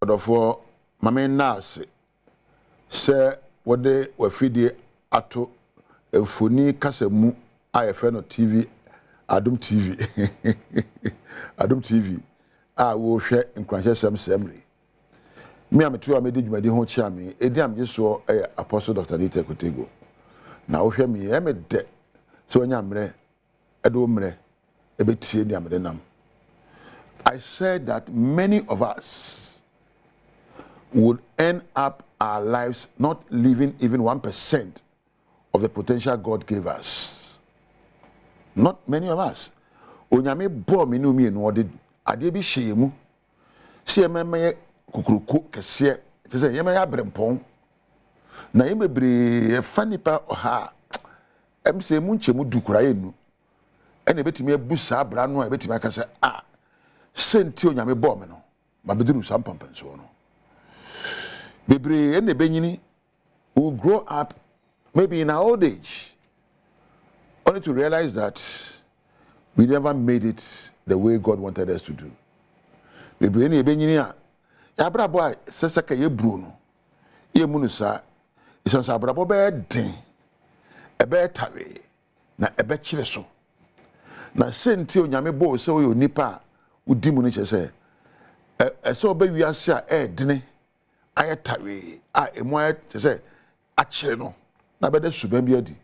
Odofo mame nase se wode wafidie ato efoni kasemu ayefe no TV Adom TV Adom TV a wo hwe nkranhye semri me ametu amedi dwumadi ho chia me edi amje so Apostle Dr. Dieter Kotego na wo hwe me me de so nya mre edo mre ebetie ni amde nam. I said that many of us would end up our lives not living even 1% of the potential God gave us. Not many of us. Onyame bo me no mi no ode ade bi hye mu. Se ememe kukuruku kese, se yeme ya brempon. Na yemebre e fanipa oha. Emse mu nchemu dukura yenu. Ene betimi abusa abra no e betimi aka se senti onyame bo me no mabeduru sampampanso no. Bebre ene benyini will grow up maybe in our old age only to realize that we never made it the way God wanted us to do. Bebre ene benyini a ya brabo a seseka ye bru no ye mu no sa isansa brabo be den ebe tawe na ebe kire so na senti onyame bo se wo nipa udi mu ni chese ese oba wiase a dene ayetawe a emu ayetese a kire no na bede suban bi adi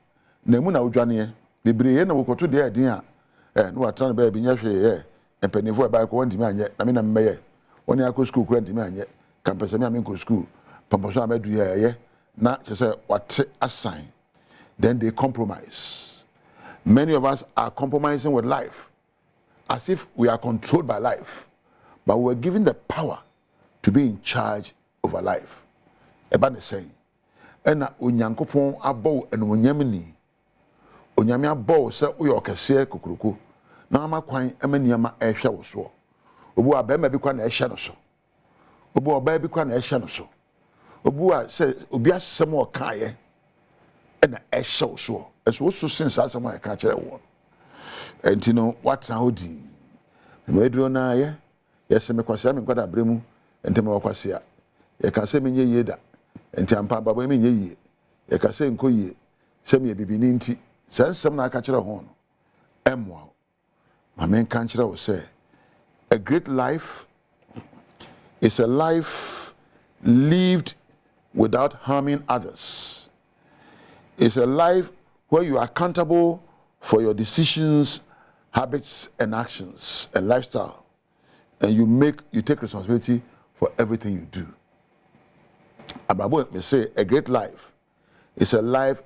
na emu na wodwane bebre ye na wokoto de adin a no watra na ba bi nya hwe empanifo e ba ko wantimi anye na me na mmeye woni akọ school kura ntimi anye campus me amenko school pamposo amedu ye na chese wate assign, then they compromise. Many of us are compromising with life as if we are controlled by life, but we're given the power to be in charge of our life. Eba ne say, ena onyankopon abo eno onyamni. Onyame abo se uyo kese kukuruku. Na ama kwan emaniama ehwe wo so. Obu abema bi kwa na ehwe no so. Obu oba bi kwa na ehwe no so. Obu a se obi asem o kaaye ena ehwe wo so. Eso so since asem o ka kire wo. Enti no watra hodi medro na ye yeseme kwase me kwada bremu enti me wakwase a ye ka se menye ye da enti ampa baba menye ye ye ka se nko ye se me bibini nti sensem na aka kire ho no emwa ma men kan kire wo se a great life is a life lived without harming others. It's a life where you are accountable for your decisions, habits and actions and lifestyle, and you take responsibility for everything you do. Abrabo may say a great life is a life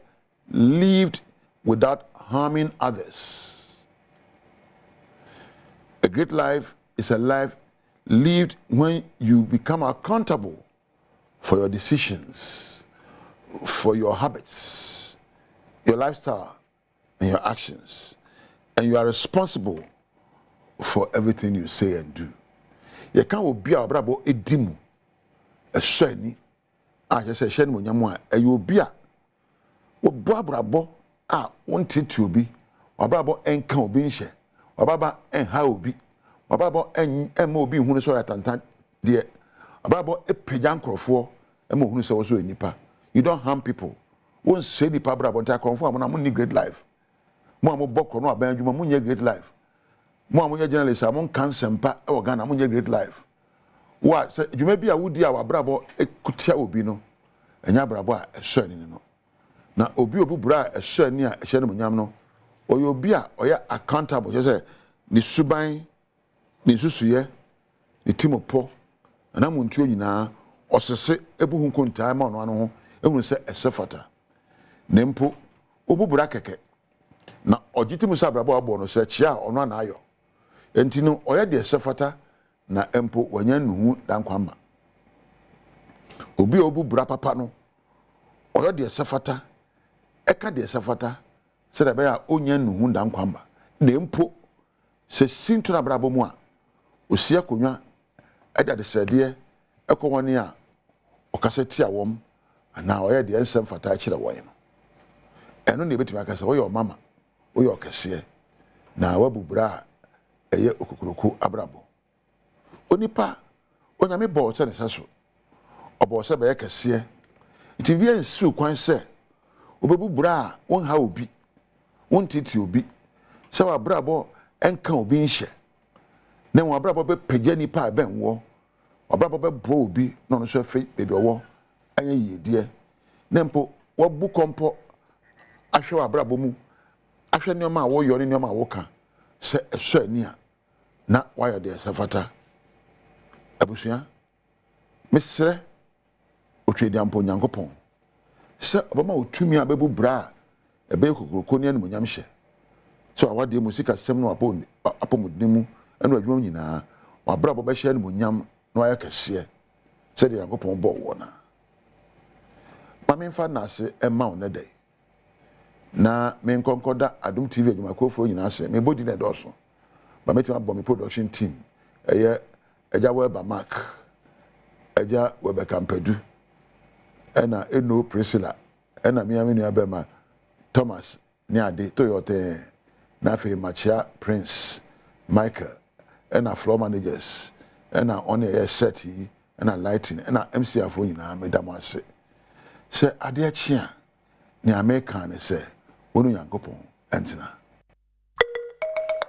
lived without harming others. A great life is a life lived when you become accountable for your decisions, for your habits, your lifestyle and your actions, and you are responsible for everything you say and do. You can't be a brabo edimu a shiny. I just say shiny munyamwa a you be a brabo wanted to be or brabo and can be share or baba and how be or brabo and mo be who is so at antan dear a brabo a pejan crofo and mo who is also in nipa. You don't harm people. Won't say the pabra but I confirm when I'm great life. Mo am boko no aban adwuma munye great life. Mo am journalist amon kan sempa e Ghana munye great life. Wa say dwuma bi a wodi a wabrabo ekutia obi no. Enya brabo a ehwe ni no. Na obi bra ehwe ni a ehwe no munyam no. Oyo obi a oya accountable je say ni suban ni susuye ni timopo na muntu nyina osese ebuhu kontaa ma no ano ho ehunu se esefata. Nempo obubura keke na ogitimu sabrabo abo no se chia ono na ayo enti no oya de sefata na empo wanya nuhu dankwama obi obubura papa no oya de sefata eka de sefata se da be ya onya nuhu dankwama na empo se sintu na brabo mu a osia konwa eda de sede ekowone a okaseti awom ana oya de ensem fata akire won no eno ne betimi akase wo yo mama wo yo kese na wabubura eye okukuruku abrabo onipa onyame bɔ se ne saso ɔbɔ se be kɛseɛ nti bia nsiw kwan sɛ obebu bra won ha obi won titi obi sɛ wa brabɔ enka obi nhye na wa brabɔ be pagya nipa ben wo wa brabɔ be bɔ obi na no so afi bebi ɔwɔ anya yedie na mpo wabu kompo ahwe wa brabɔ mu ahwe nneoma a wo yɔ ne nneoma a wo ka sɛ ɛsɔ ani a na wayɛ de safata abusua mesrɛ otwe de ampo nyankopɔn sɛ obama otumi a bebu bra ebe kokroko ne anu nyam hye so awade mu sika sem no apomudnimu anu adwuma nyinaa wa bra bo be hye anu nyam no ayɛ kɛseɛ sɛ de nyankopɔn bɔ wo na ma memfa na ase ɛma wo ne dai na men konkoda Adom TV adwuma kofo nyinaa sɛ me body na dɔso ba metima abɔ me production team ɛyɛ ɛgya weba mark ɛgya weba kampadu ɛna eno Priscilla ɛna miami nua bema Thomas ni ade Toyota na fe Machia Prince Michael ɛna floor managers ɛna on air set yi ɛna lighting ɛna MC afo nyinaa medam ase sɛ ade achia ni America ne sɛ wonu yankopon entina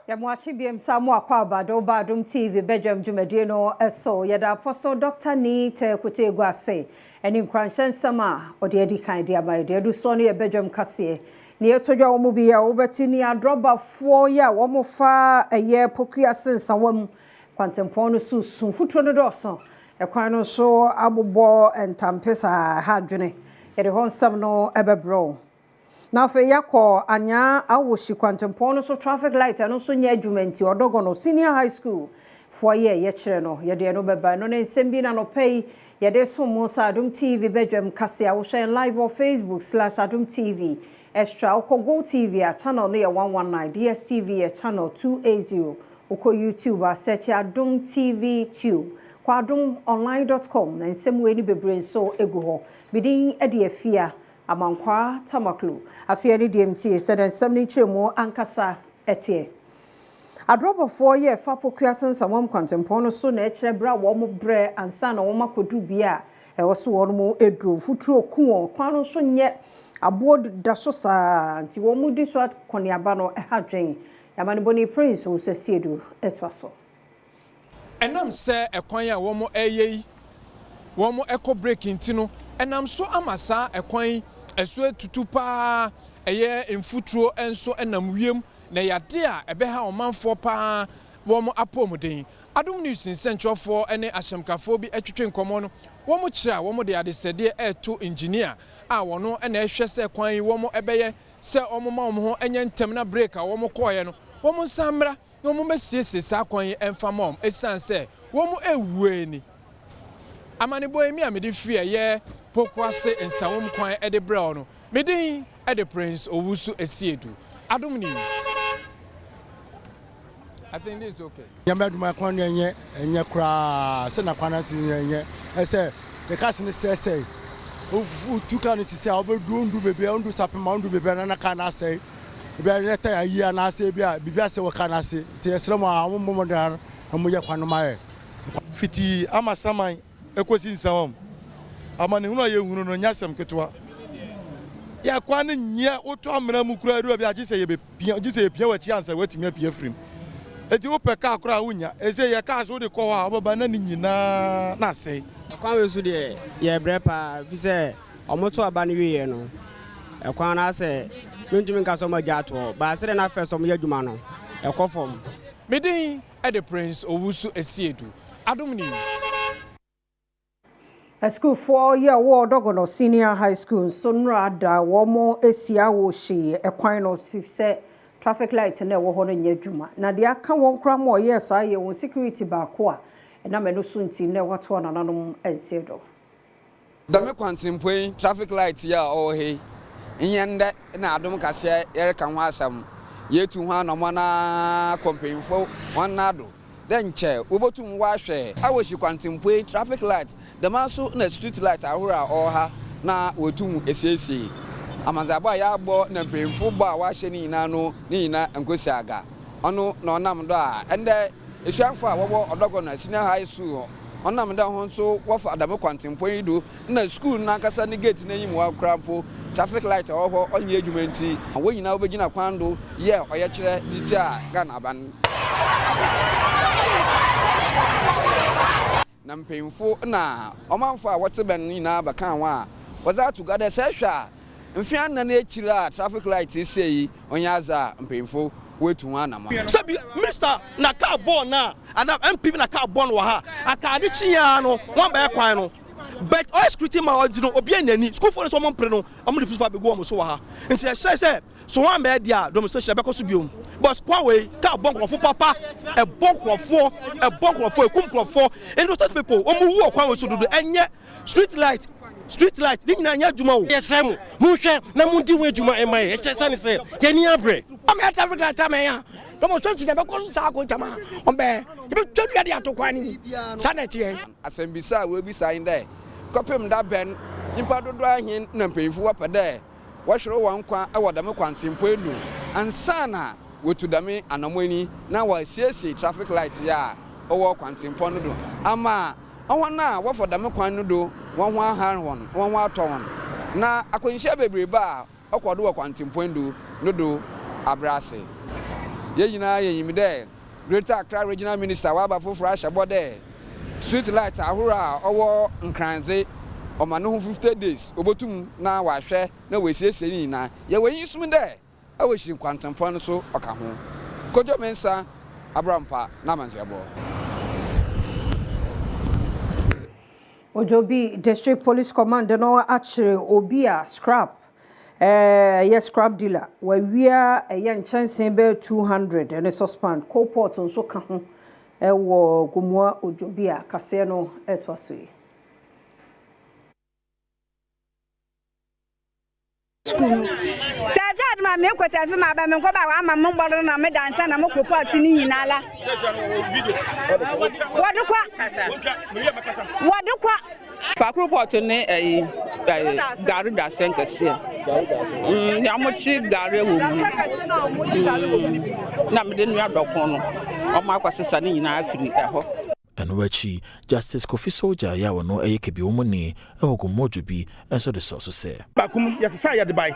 Yamwachi BM Samu akwa Badom TV Badwam dwumadie no eso yeda Apostle Dr. Ni te kote guase eni nkranhyen sama ode adi kan dia ma de du so no ye Badwam kase ne yetodwa wo mu bia wo beti ni adrobafo ya wo mu fa eye pokua sensawam kwantempon no susun futuro no doso ekwan no so abobɔ entampesa ha dwene yede honsam no ebebro na fe yakọ anya awoshi kwantempon no so traffic light no so nya adwumenti odogono senior high school for ye kire no ye de no beba no ne nsem bi na no pay ye de so mo sa Adom TV Badwam kase a wo share live on Facebook/Adom TV extra oko Go TV a channel no ye 119 DSTV a channel 280 oko YouTube a search Adom TV tube kwa adomonline.com na nsem we ni bebre so egu ho bidin e de afia amankwa tamaklu afia ni DMT said nsem ni twemu ankasa etie adrobofo ye fa pokua sensamom kwantempon no so na ekire bra wo mo bre ansa na wo makodu bia e wo so wo mo edro futuro ku kwan no so nye abo da so sa nti wo mu di so koniaba no e hadwen yamane boni prince wo sesiedu etwa so enam se ekwan ya wo mo eyeyi wo mo eco breaking ti no enam so amasa ekwan eso etutu pa eye mfuturo enso enam wiem na yade a ebeha omanfo pa wo mo apomuden Adom news nsentwofo ene ahyemkafo bi atwetwe nkomo no wo mo kira wo mo de adesede eto engineer a wono ena ehwe se kwan wo mo ebeye se omoma wo ho enye ntem na break a wo mo koye no wo mo samra wo mo mesiese sa kwan emfa mom esanse wo mo ewue ni amane boy mi amede fie ye pokwase nsawom kwan ede brɛ no medin ede Prince Owusu Esiedu Adom news. I think this is okay. Yamaduma kwan enye kra se na kwan ati enye ese the cast ni say tu kan si say obedu ndu bebe ndu sapema ndu bebe na kan na say be na ta yi na say bia bibia se wo kan ase te esremo ammo da ammo ye kwan ma ye fiti amasaman ekosi nsawom amane hunu ye hunu no nyasem ketwa ya kwan nya oto amena mu kura ru bia gise ye be pia gise ye pia wa chi ansa watimi pia frim eti wo peka akora wunya eze ye ka so de ko ha obaba na nyina na sei akwan we so de ye brepa fi se omoto aba ne wiye no akwan na se mentumi nka so ma jato ba se na fe so mo yadwuma no ekofom medin ede Prince Owusu Esiedu Adom news. A school for year war dogono senior high school so nrada wo mo esia wo hye ekwan no se traffic light na wo ho no nya dwuma na de aka won kra mo yes aye won security ba ko a na me no sunti na wato na nanom ensedo da me kwantimpoin traffic light ya o he nyende na Adom kase yere kan ho asam yetu ho anamo na kompenfo wanado den che obotum wa hwe awoshi kwantimpoin traffic light da maso na street light ahura o ha na wotum esiesie amazaba ya agbo na mpemfo bo a wa hye ni nyina no ni nyina enkosi aga ono na onam do a ende esuafo a wobo odogo na senior high school onam da ho so wofa adame kwantempo yi do na school na kasa ni gate na yim wa krampo traffic light ho onye adwuma nti wo nyina obegina kwando ye oye kire titi a Ghana aban na mpemfo na omanfo a wote ben nyina baka wa waza to gada se hwa mfia na na ekira traffic light sei onyaza mpemfo wetu wana ma sabi minister na car born na and MP na car born wa ha aka de chia no wan ba kwan no but all security ma odino obi anani school for so mo mpre no omo de principal be go mo so wa ha nti e say so wan ba dia demonstration be ko so biom but kwan we car born ko papa e bon krofo e kum krofo and those people omo wu kwan we so do enye street light ni nyina nya djuma wo yesrem mu hwe na mu di we djuma emai e chesa ni se ye ni abre o me traffic light am ya demonstration na be ko sa ko jama o be e be twadu ya de atokwa ni sanete e asembisa we bi sai ndai kopem da ben impa dodo ahin na mpemfu wa pede wo hwere wan kwa e wodame kwantempo elu ansana wotu dame anamoni na wa siesie traffic light ya owo kwantempo no do ama ona wo fodame kwan no do won ho ahar won won ho aton na akonhia bebreba okodo wo kwantempo elu no do abrase ye nyina ye yimide Greater Accra Regional Minister wa ba foforo ahyabode street light ahura owo nkranze omano 50 days obotum na wahwe na wesiesie ni na ye wenyi sum de awohyi kwantempo no so oka ho kojo mensa abrampa na manziabo Ojobi District Police Command no actually obia scrap yes scrap dealer we are a young chance be 200 and a suspend co-port nso ka ho wo gumwa Ojobia kase no etwaso Tazad ma me kwata fi ma ba me ko ba wa ma mo gboro na me dansa na mo co-port ni nyina la Wadukwa Fakru pot ne gari da senkese ya mochi gari wo mu na me de nua dokon no o ma kwasesa ne nyina afiri eho Enwachi Justice Kofi Soldier ya wono eyekebi omuni ewogomojo bi enso de so say bakum yesesa ya de bai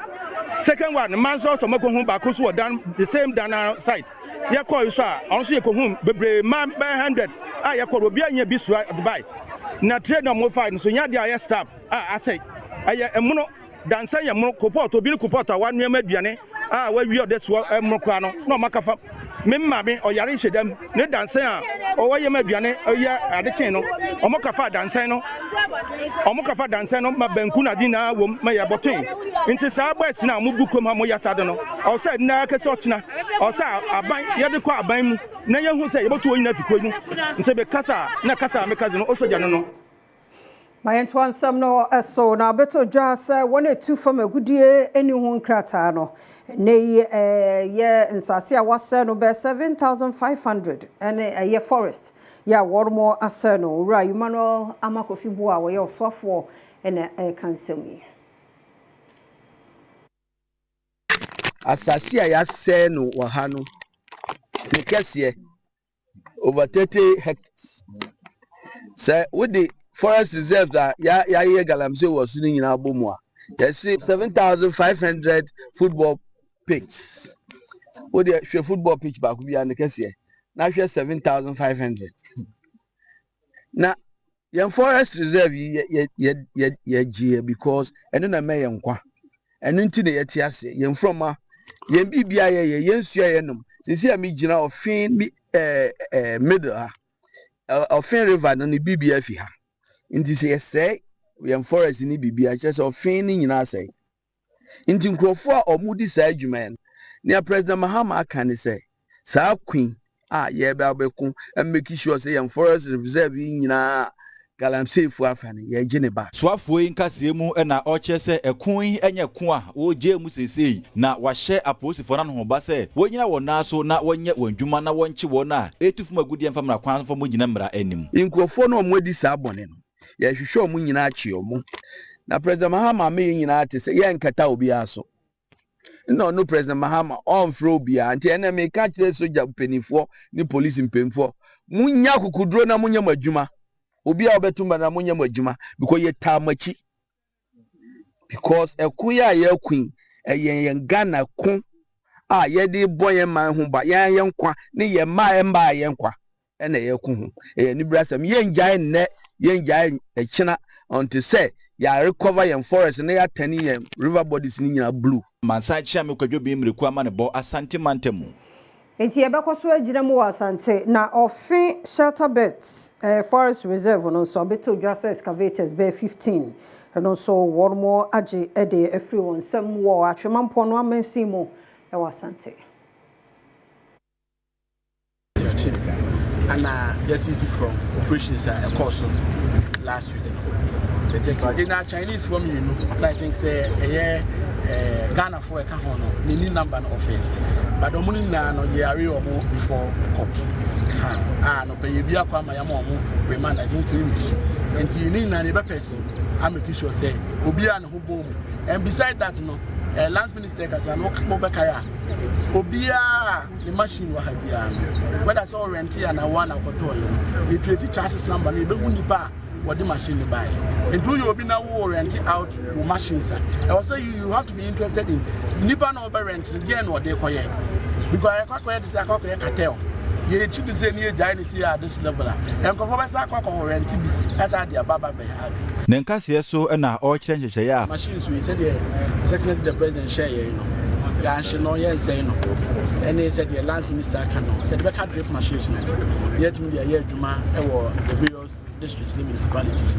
second one man so mako hu bakum so dan the same dana side ya call so a on so yekohu bebre man by 100 ah ya call obi anya bi so at bai na trade no mo fight so nya dia ya stop ah asay aye emuno dansa ya mo koport obi koport a wan nuama aduane ah wa wi ode so emro kwa no no makafa memma me oyare hyedam ne dansa a owaye ma aduane oya adechen no omokafa dansa no ma banku na di na wom ma ya boten nti sa boys na mo bukom ha mo ya sade no o said na kase ochina o sa aban ye de kwa aban mu na ye hu se ye botu oyina fikwa mu nti be kasa na kasa me kaze no osoja no Mayentu ansam no so na beto dwasa wona tu fam agudie eni hu nkrata no ne ye nsase a wase no be 7500 ene ye forest ya wormo ase no ura Emmanuel Amakofibu a we osofo ene kansemi asase a ya se no wa ha no ne kese over 30 hectares say with the forest reserve that ya galamse was ni nyina bomu a yes 7500 football pitch with the football pitch back bi an kese na hwe 7500 na your forest reserve ye because eno na me yenkwa eno nti na yeti ase yen from a yen bibia ye yensua ye nom sisi a mi gina ofin mi middle ha ofin river no ni bibia fi ha nti se say we forest ni bibia che so fin ni nyina say nti nkrofo a omudi sa adwuman ne president Mahama aka ne say sa queen a ye ba beku and make sure say your forest reserve nyina galamsey fu afane ye gine ba soafo nkase mu na o che se ekun enye kun a wo je mu sesei na wa hye aposifo na no ba se wo nyina wona so na wonye wandwuma na wonche wona etufu magudi emfa mra kwan fo mo gina mra anim nkrofo no omodi sa abone no ye hwehwe omu nyina achi omu na president Mahama me nyina ate se ye nkata obi aso no president Mahama on fro bia anti ene me ka kire soja penifo ni police mpemfo munya kukudro na munya madwuma obi a obetumba na munya adwuma because ye tamachi because ekun ya ye kun yen Ghana kun a ye de boye man ho ba ye nkwa ne ye ma emba ye nkwa ena ye kun ho ni brasam ye njai ne ye njai echina until say ya recover your forest na ya tani ye river bodies ni nyina blue mansa chia me kwadwo bi mreku ama ne bo Asante Mantemu enti yebekwaso agina mu Asante na ofi shelter beds forest reserve no so beto dwasa excavators be 15 no so one more age ede everyone some war atwemampo no amensimu e Asante and just easy from operations a course last week. In our Chinese from you know, I think say Ghana for a cahono, the number of it. But the money now no year or more before court. No pay you a kwama yamomu, remand I think 3 weeks. And you need another person, I'm making sure say, Obia and Hubom. And beside that, no, Lance Minister has an Okabakaya. Obia, the machine will have been. Whether that's all rented and I want a control. The Tracy Chances number, you don't buy what the machine to buy. And do you be now renting out machines? And also, you have to be interested in Nippon over renting again what they call it. Because I can't quite say I can't cartel. You should say near dynasty at this level. And conformance I can't renting as I did Baba Behag. Nenkasi so na all change ya machines we said the secretary the president share you know ya she no yen say no and they said the last minister can no the better drip machines yet me the adwuma e wo the various districts municipalities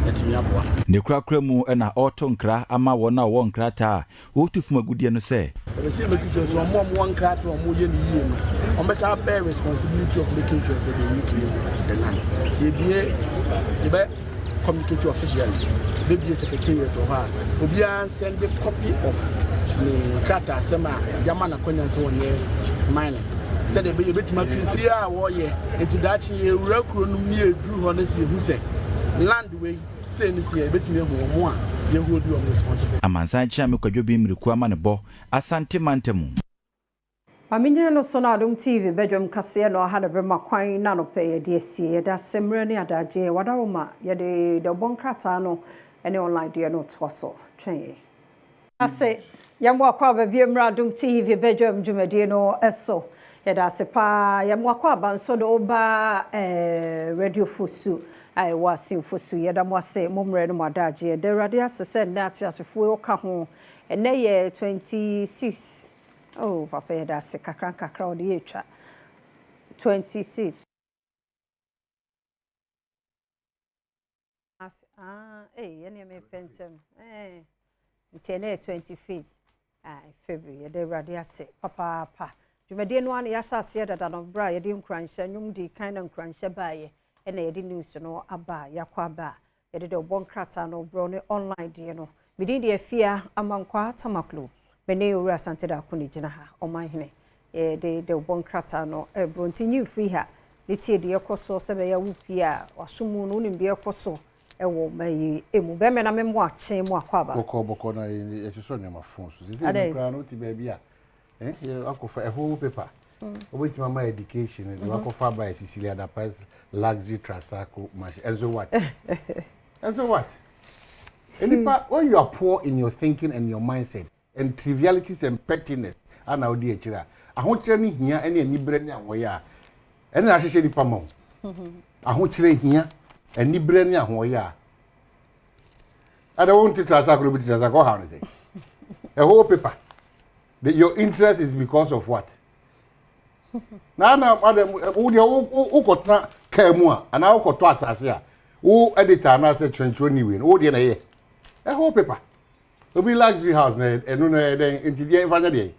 let me aboa ne krakra mu na otonkra ama wona wo nkrata wotufuma gudie no say we say make sure so mo nkrata o mo ye ni yie no on be say bear responsibility of making sure say they need to the land tbie the communicate officially maybe a secretariat or her Obia send a copy of the Krata Sema Yamana Konya so one year minor said a bit much here warrior into that year recruit near drew honestly who said land way say this year bit more you will do responsible amansa chia me kwadwo bi mreku ama ne bo Asante Mantemu Aminya no so na Adom TV Badwam kase no ha na brema kwan na no pe de asie ye da semre ne adaje wada wo ma ye de bonkrata no ene online de no to so twen ase yamwa akwa ba bi mra Adom TV Badwam dwumade no eso ye da se pa yamwa akwa ba nso do ba radio fosu ai wasin fosu ye da mo ase momre no adaje de radio asese na ati asefo ka ho ene ye 26 Oh, Papa, that's a kakra on the 26. Any me pentum. It's 25th. February. The radio say, Papa. You may do one yasha said that of bra, you didn't crunch and you did kind of crunch a buy. And I didn't use no abba, yakwaba. You did a one cratter no brownie online, dear no. Within the fear among Quatamaklu. Mene ura Asante da kuni jina ha omahene de bonkrata no bronti new free ha liti de ekoso sebe ya wupia wasumu no ni bia ekoso ewo mai emu be me na me mo ache mo akwaba boko na esiso ne ma phone so this is kra no ti ba bia akofa a whole paper obeti mama education and akofa by Cecilia da Paz luxury tricycle machine and so what Enipa, when you are poor in your thinking and your mindset and trivialities and pettiness and now dear chira I want to here any nibre ni ahoya and na hye nipa ma I want to here and nibre ni ahoya I don't want to transact with transact how say a whole paper your interest is because of what na madam who dey who kotna kemu a and how koto asase a who editor na say 20 anyway who dey na here a whole paper obi luxury house na enu na den intidie ifanya dey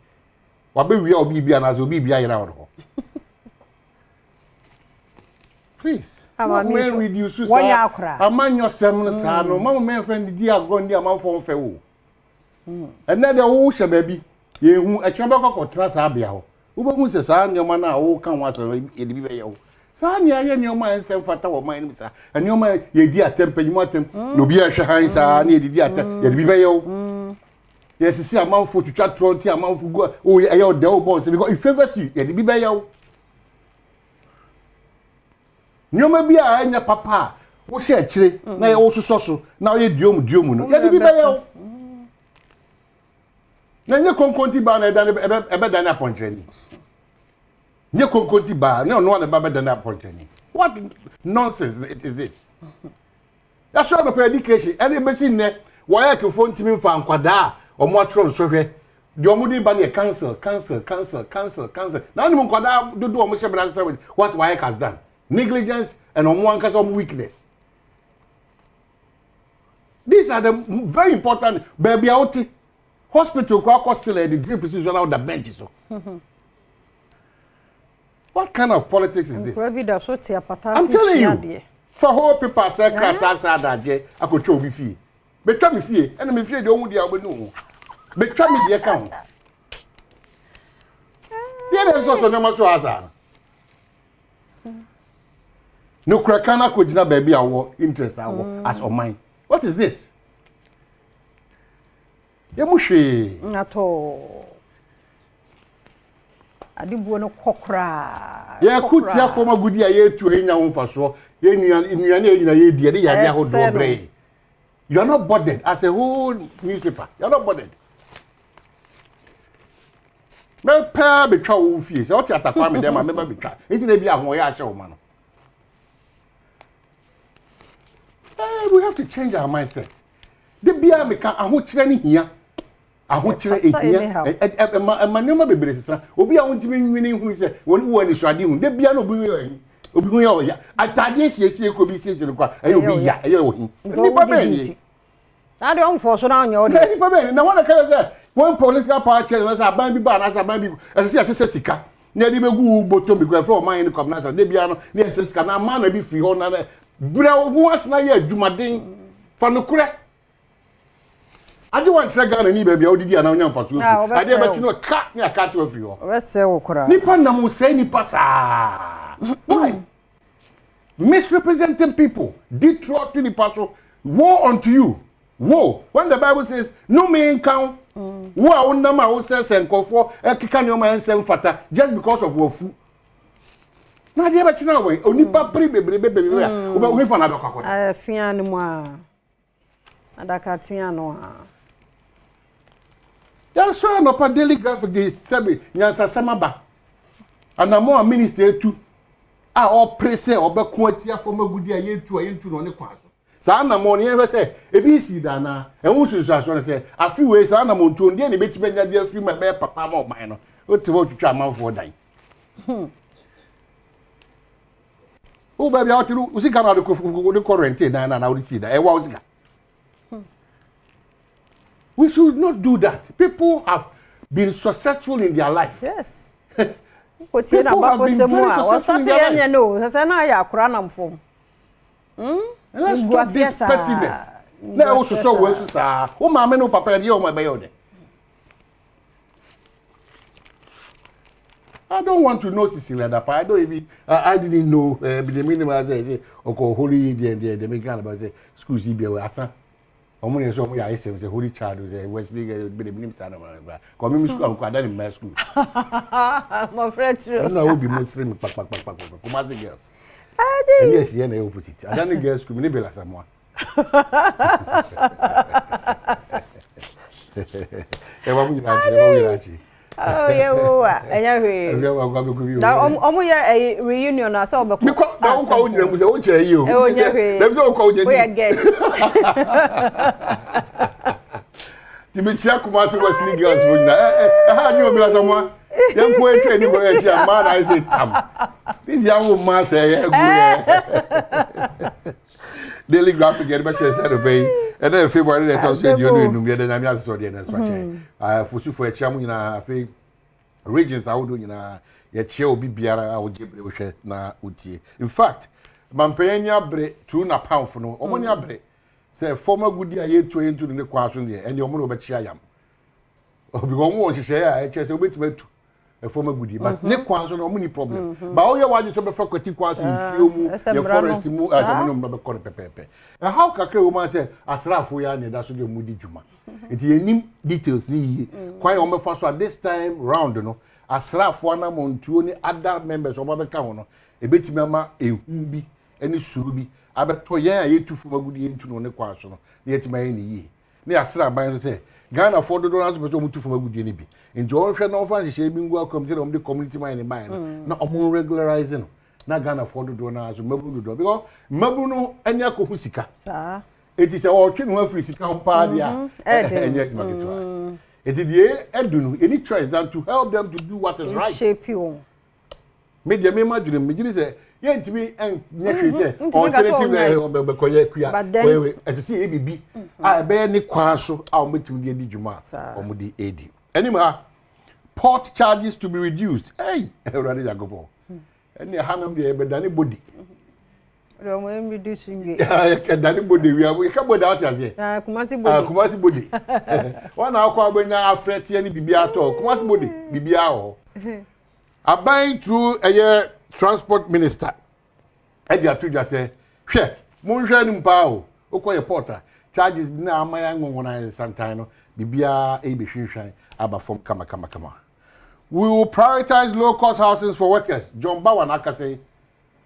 wabe wi obi bia na so obi bia yira wo please when reduce suicide amanyo sem sa no mama men friend di ago ndi amanfo mfe wo and na dey wo hye baby ye hu a chemba kokotra sa bia ho wo hu se sa nyoma na wo kan wa so ye di be ye wo sa nya ye nyoma ensem fata wo man ni sa nyoma ye di atempa nyimu atem no bi a hwe han sa na ye di atem ye di be ye wo yes see amanfo twatwa tronti amanfo go o ye o de o bon se because it favors you ye di be ye wo nyoma bi a anya papa wo se akire na ye wo soso na ye diom no ye di bi be ye na nye konkonti ba na ebe dan apontreni nye konkonti ba na no na ba dan apontreni what nonsense it is this ya show no education any besi ne wo ya ke phone timi mfa nkwada omo atro so hwe di omo di ba na cancel na ni nkwada dodo omo shebra say what why has done negligence and omo anka some weakness. These are the very important baby out hospital kwa still the drip is usually out the benches. So. What kind of politics is this? I'm telling you. For whole people say kratas adaje akotwa obi fie. Betwa me fie, ene me fie de ohu dia obenu. Betwa me de account. Ye dey so no so azan. No krakana ko gina baby awo interest awo as on mine. What is this? Yemushi. Ato. Adibuo no kokra. Ye kutia forma gudi aye tu enya wonfaso. Ye nuane enya ye die de ya ho do bre. You are not bothered as a whole newspaper. You are not bothered. Me pa betwa wo fie. Se o ti atakwa me dem ma me ba betwa. Enti na bi ahon ya ahye wo ma no. We have to change our mindset. The bia me ka ahokyere ni hia. Ahokyere ehia. Manema bebere sesa. Obi a wontimi nwini hu se woni wo ani suade hu. The bia no obi hu ya. Atade siesie ko bi siesie kwa. Ayo obi ya. Ayo wo hi. Ni pa be ni. Na de on forso na onyo de. Ni pa be ni. Na wana ka say one political party na say aban bi ba na say aban bi. Ese ase sika. Na di begu botom bi kwa from man ni come na say de bia no na ese sika na man na bi fi ho na bra wo asna ye adwumaden fa no kure ade wan kire Ghana ni bia odidi ana onya mfaso ofi ade ba ti no ka ni aka to ofi ho wese wo kura nipa na mo say nipa sa why misrepresenting people dethrone to nipa so woe unto you woe when the Bible says no man can wo a wonam a wo say senkofo ekika ne o man ensem fata just because of wofu na dia ba china we onipa pri bebrebe ya wo ba fa na do kwakọ afia ni mu a adaka tia no a ya so no pa daily graphic dey sabe nyansa samaba anamo a minister etu a o prese obeko atia fo magudi a yentu no ne kwaso sa anamo ne ye se ebi si da na enwu susu aso ne se afi we sa anamo ntu ndie ne beti benya dia free ma be papa ma oban no o ti wo twitwa amanfo dan oh baby out to usika na the current na we see that e wa usika we should not do that. People have been successful in their life. Yes. What you na ba ko se mo a o start ye no se na ya akura na mfom let's stop this pettiness na o so we so sa o ma me no papa de o ma be yo de I don't want to know Cecilia that I don't even I didn't know the minimum as I say okay holy the Megan about say school be asa omo so ya say holy child say Wesley be the minimum sana ma come me school am kwada in my school my friend no will be Muslim pak come as girls and yes here na opposite I don't girls school me be la samoa e wa mu nyina oh yeah enya hwe na omo ye reunion na so obeko na wo kwa onyina mu se wo kire yi o dem se wo kwa onyina we are guest ti me chia kuma so Wesley girls wo nyina ha ni o mi la samwa dem ko etwe ni go e chia man I say tam this young woman say e gu daily graphic get be share say obey and then February let us say you know we dey na me aso dey na so che fusu e chia mu nyina afi regions awodo nyina ye chia obi biara a wo jebre wo hwe na utie in fact mampanya bre tu na pound no omoni abre say former gudi a ye to into ne kwaso ne ene omo no be chia yam obi go won hye a e che say obetima tu e former gudi but ne kwaso no omoni problem ba o ye waje so be fa kwati kwaso nsuo mu ye forest mu adom no be kore pepepe and how kakre wo man say asrafo ya ne da so de mu di djuma it yenim details ni kwan o me fa so at this time round no asrafo na montuo ni other members o ba be ka ho no ebetima ma ehu bi eni suru bi abeto yen ayetu fu magudi entu no ne kwa so no na yetima ni yi ne asra aban so say Ghana for do na so be so mutu fu magudi ni bi nti on hwe na on fa nhye bi ngua kom say on the community mine buy na on regularizing na Ghana for do na so mabu do because mabu no anya akohu sika sa eti se o twe no afri sika on pa dia enye market eti die edunu any choice than to help them to do what is right shape you media me madwene me giri se ye ntimi en nya hwete alternative be koye kua we eti se ebibi a be ni kwa so a o metimi di djuma o mu di edi anyway port charges to be reduced hey everybody jagobo eni hanam de be dani body Romo em reduce nwe ya dani body we ka body out as here kumasi body wana akwa agbenya afrete ni bibia to kumasi body bibia ho abain through a transport minister edi atudwa say hwe monhwe ni mpa o okoye porter charges na amaya ngongona santan no bibia e be hwehwan aba from kama we will prioritize low cost housing for workers John Bawan akase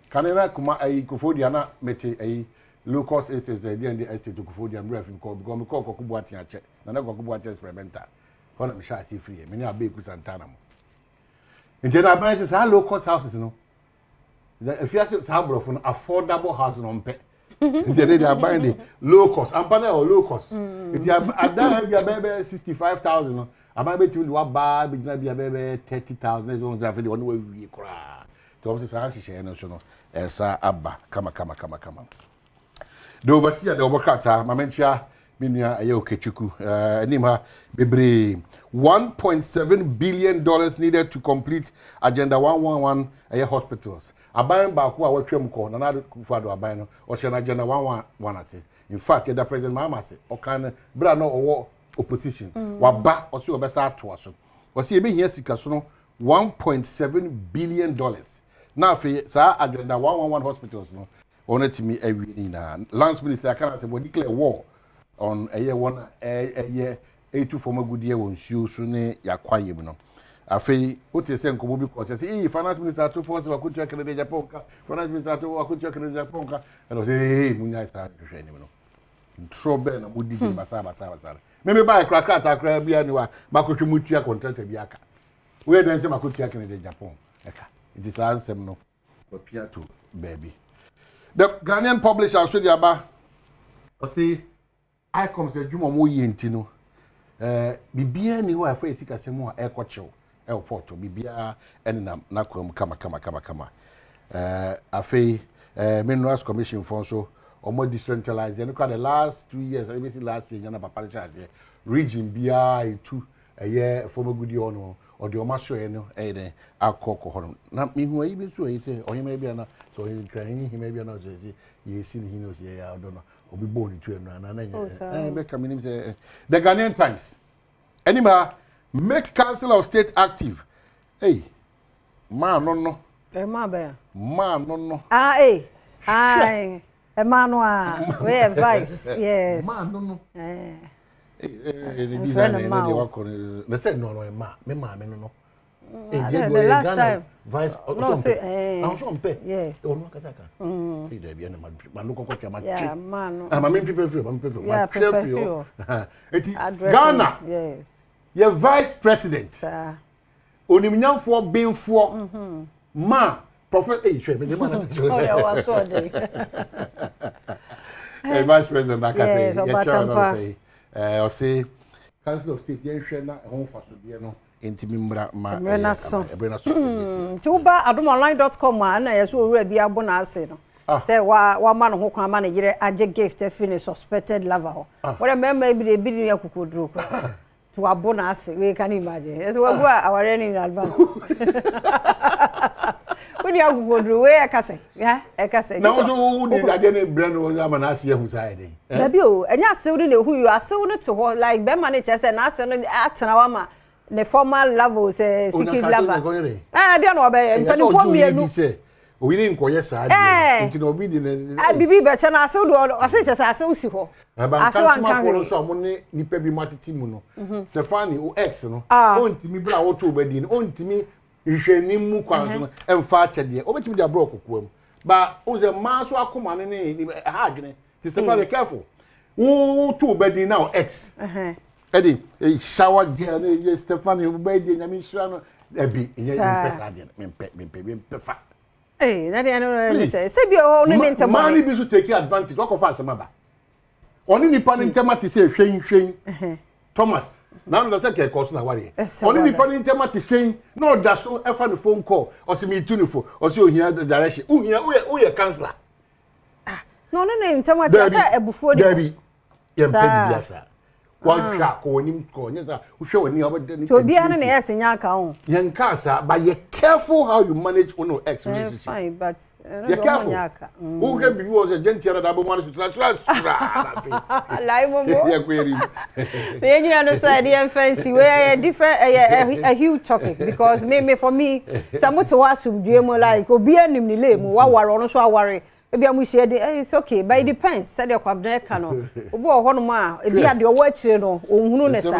kanena kuma ai kufodia na mete ai low cost estates dey and the estate kufodia mref nko because me call kokubu atiache na kokubu atiache experimental hona me sha si free me ni abeku santana mo nti na ban say low cost houses no if you say sabrofo affordable house no mpe nti dey buy the low cost ampana or low cost nti adan bia bebe 65,000 no aban betimi wa ba be gina bia bebe 30,000 so on say afedi one we kra to say sa hihye no so no esa aba kama the overseer the obokata mamentia minua aye okechukwu anima bebre $1.7 billion needed to complete agenda 111 aye hospitals aban ba ko a watwam ko na na kufado aban no o hye na agenda 111 ase in fact the president mama ase o kan bra no owo opposition waba o se obesa ato aso o se ebe hia sika so no $1.7 billion na afi sa agenda 111 hospitals no onetimi awi ni na lance minister kana se bo declare war on a year one a year 82 former good year on show so ne yakwaye mu no afi otie se nkomo bi ko se finance minister to force wa kutu akere Japan ka finance minister to wa kutu akere Japan ka and say munya sa hwehwe ni mu no trouble na mudi di basa me buy kraka atakra bia ni wa makotwe mutua contract bi aka we den se makotu akere Japan eka it is answer no appear to baby the Ghanaian publisher so dia ba o say I come say dwuma mo yenti no bibia ni ho afa esika semu a ekochew airport bibia en na kwam kama afei minerals commission for so omo decentralized and the last 2 years I see last year na papa chance region bia etu eye former good year no or the omasho no den akoko ho na mihu ayi bi so ayi say ohima bia na so him bia na so say ye see ni no say ya don't know obi born to no na be coming say the Ghanaian Times anyway make council of state active hey man no ma be man no hi Emmanuel we advice yes man no the say no me no the last time vice no say yes onu kasaka dey be na man no kokko chama yeah man ma me prepare for eti Ghana yes your vice president sir onimnyamfo benfo ma prophet hwe me dey man oh yeah was so dey vice president that can yes, say I say council of state yen hwe na ho faso de no entimi mbra ma ebrena so tuba adomonline.com na yeso owura bi abo na ase no say wa ma no ho kwan ma na yire age gift finish suspected lover ho what member bi de bi ni akukodro ko to abo na ase we can imagine yes we go our in advance when you go do we ekase ya ekase na so wo ni ade na brand wo za ma na ase hu sai dey baby o enya ase wo ni hu you ase wo to ho like be man say na ase no atena wa ma the formal level say secret level dey no be mpani fo mienu o wi ni nkoye saa dey nti no obi di na bibi be che na ase wo ase che ase wo si ho ase wan kan ho so mo ni nipa bi matiti mu no Stephanie o ex no ontimi bra wo to obadi no ontimi nhwani mu kwan so emfa achede obetimi dia bro kokoam But who's a man so akuma ne hard Stefan, be careful. Who two bedi now X. Eddie, a shower girl, Stefan, you bedi na mi shano ebi pefa. Eh, na dey no say be o no ntemo. Man bi so take advantage. What of us maba? Oni nipa ne ntema te say hwen. Thomas. Now the second course na worry. Oni nipa ne ntema te hwen. No da so e fa no phone call. O se me tune for. O se o hia direction. O hia counselor. No ntema te say ebufuo de. Dabi. Yem pe biasa. One track ko nim ko nyesa wo hwe wani obade to bia no na yesenya aka ho yen kasa but you careful how you manage on ex relationship fine but you careful who can be was a gentleman that bo man sutra lai momo ya query the engineer no say the fancy we different a huge topic because me for me some to wasum duemo like obi anim ni le mu wa ware no so aware ebi amu share it's okay but it depends said the kwabna ka no obi o hono ma ebi ade o wachire no ohunu ne sa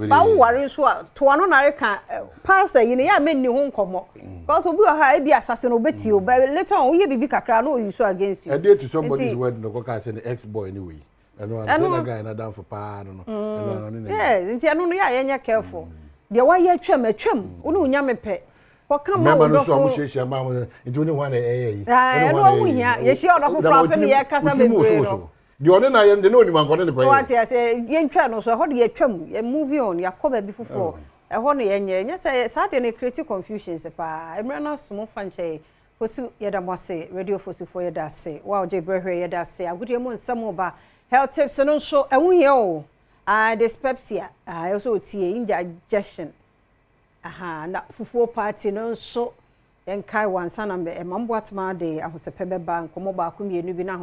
ba wo ware so to ano na reka pastor yi ne ya menni ho nkomo because obi o ha ebi asase no beti o but later on we bibi kakra no you so against you a day to somebody's word no go say the ex boy anyway and I'm guy na down for pa no yes nti anu no ya yenya careful de wa ye atwam unu nya mepe Wakama no so amushesha mama nti one no mu hia ye shi odo fofo afa ne ye kasa bebre no de one na ye de no onima nkode ne kwa what I say ye ntwa no so ho de ye twam ye movie on yakoba bi fofo e ho no ye nye say sad ne create confusion se pa emra na so mo fanche fosu ye da mo se radio fosu fo ye da se wa je brehwe ye da se agudie mo nsam ba health tips no so e hu ye o dyspepsia also tie indigestion na fufuo party no so enkai wansa na mambo atma de ahosepe beba nkomo ba ko mienu bi na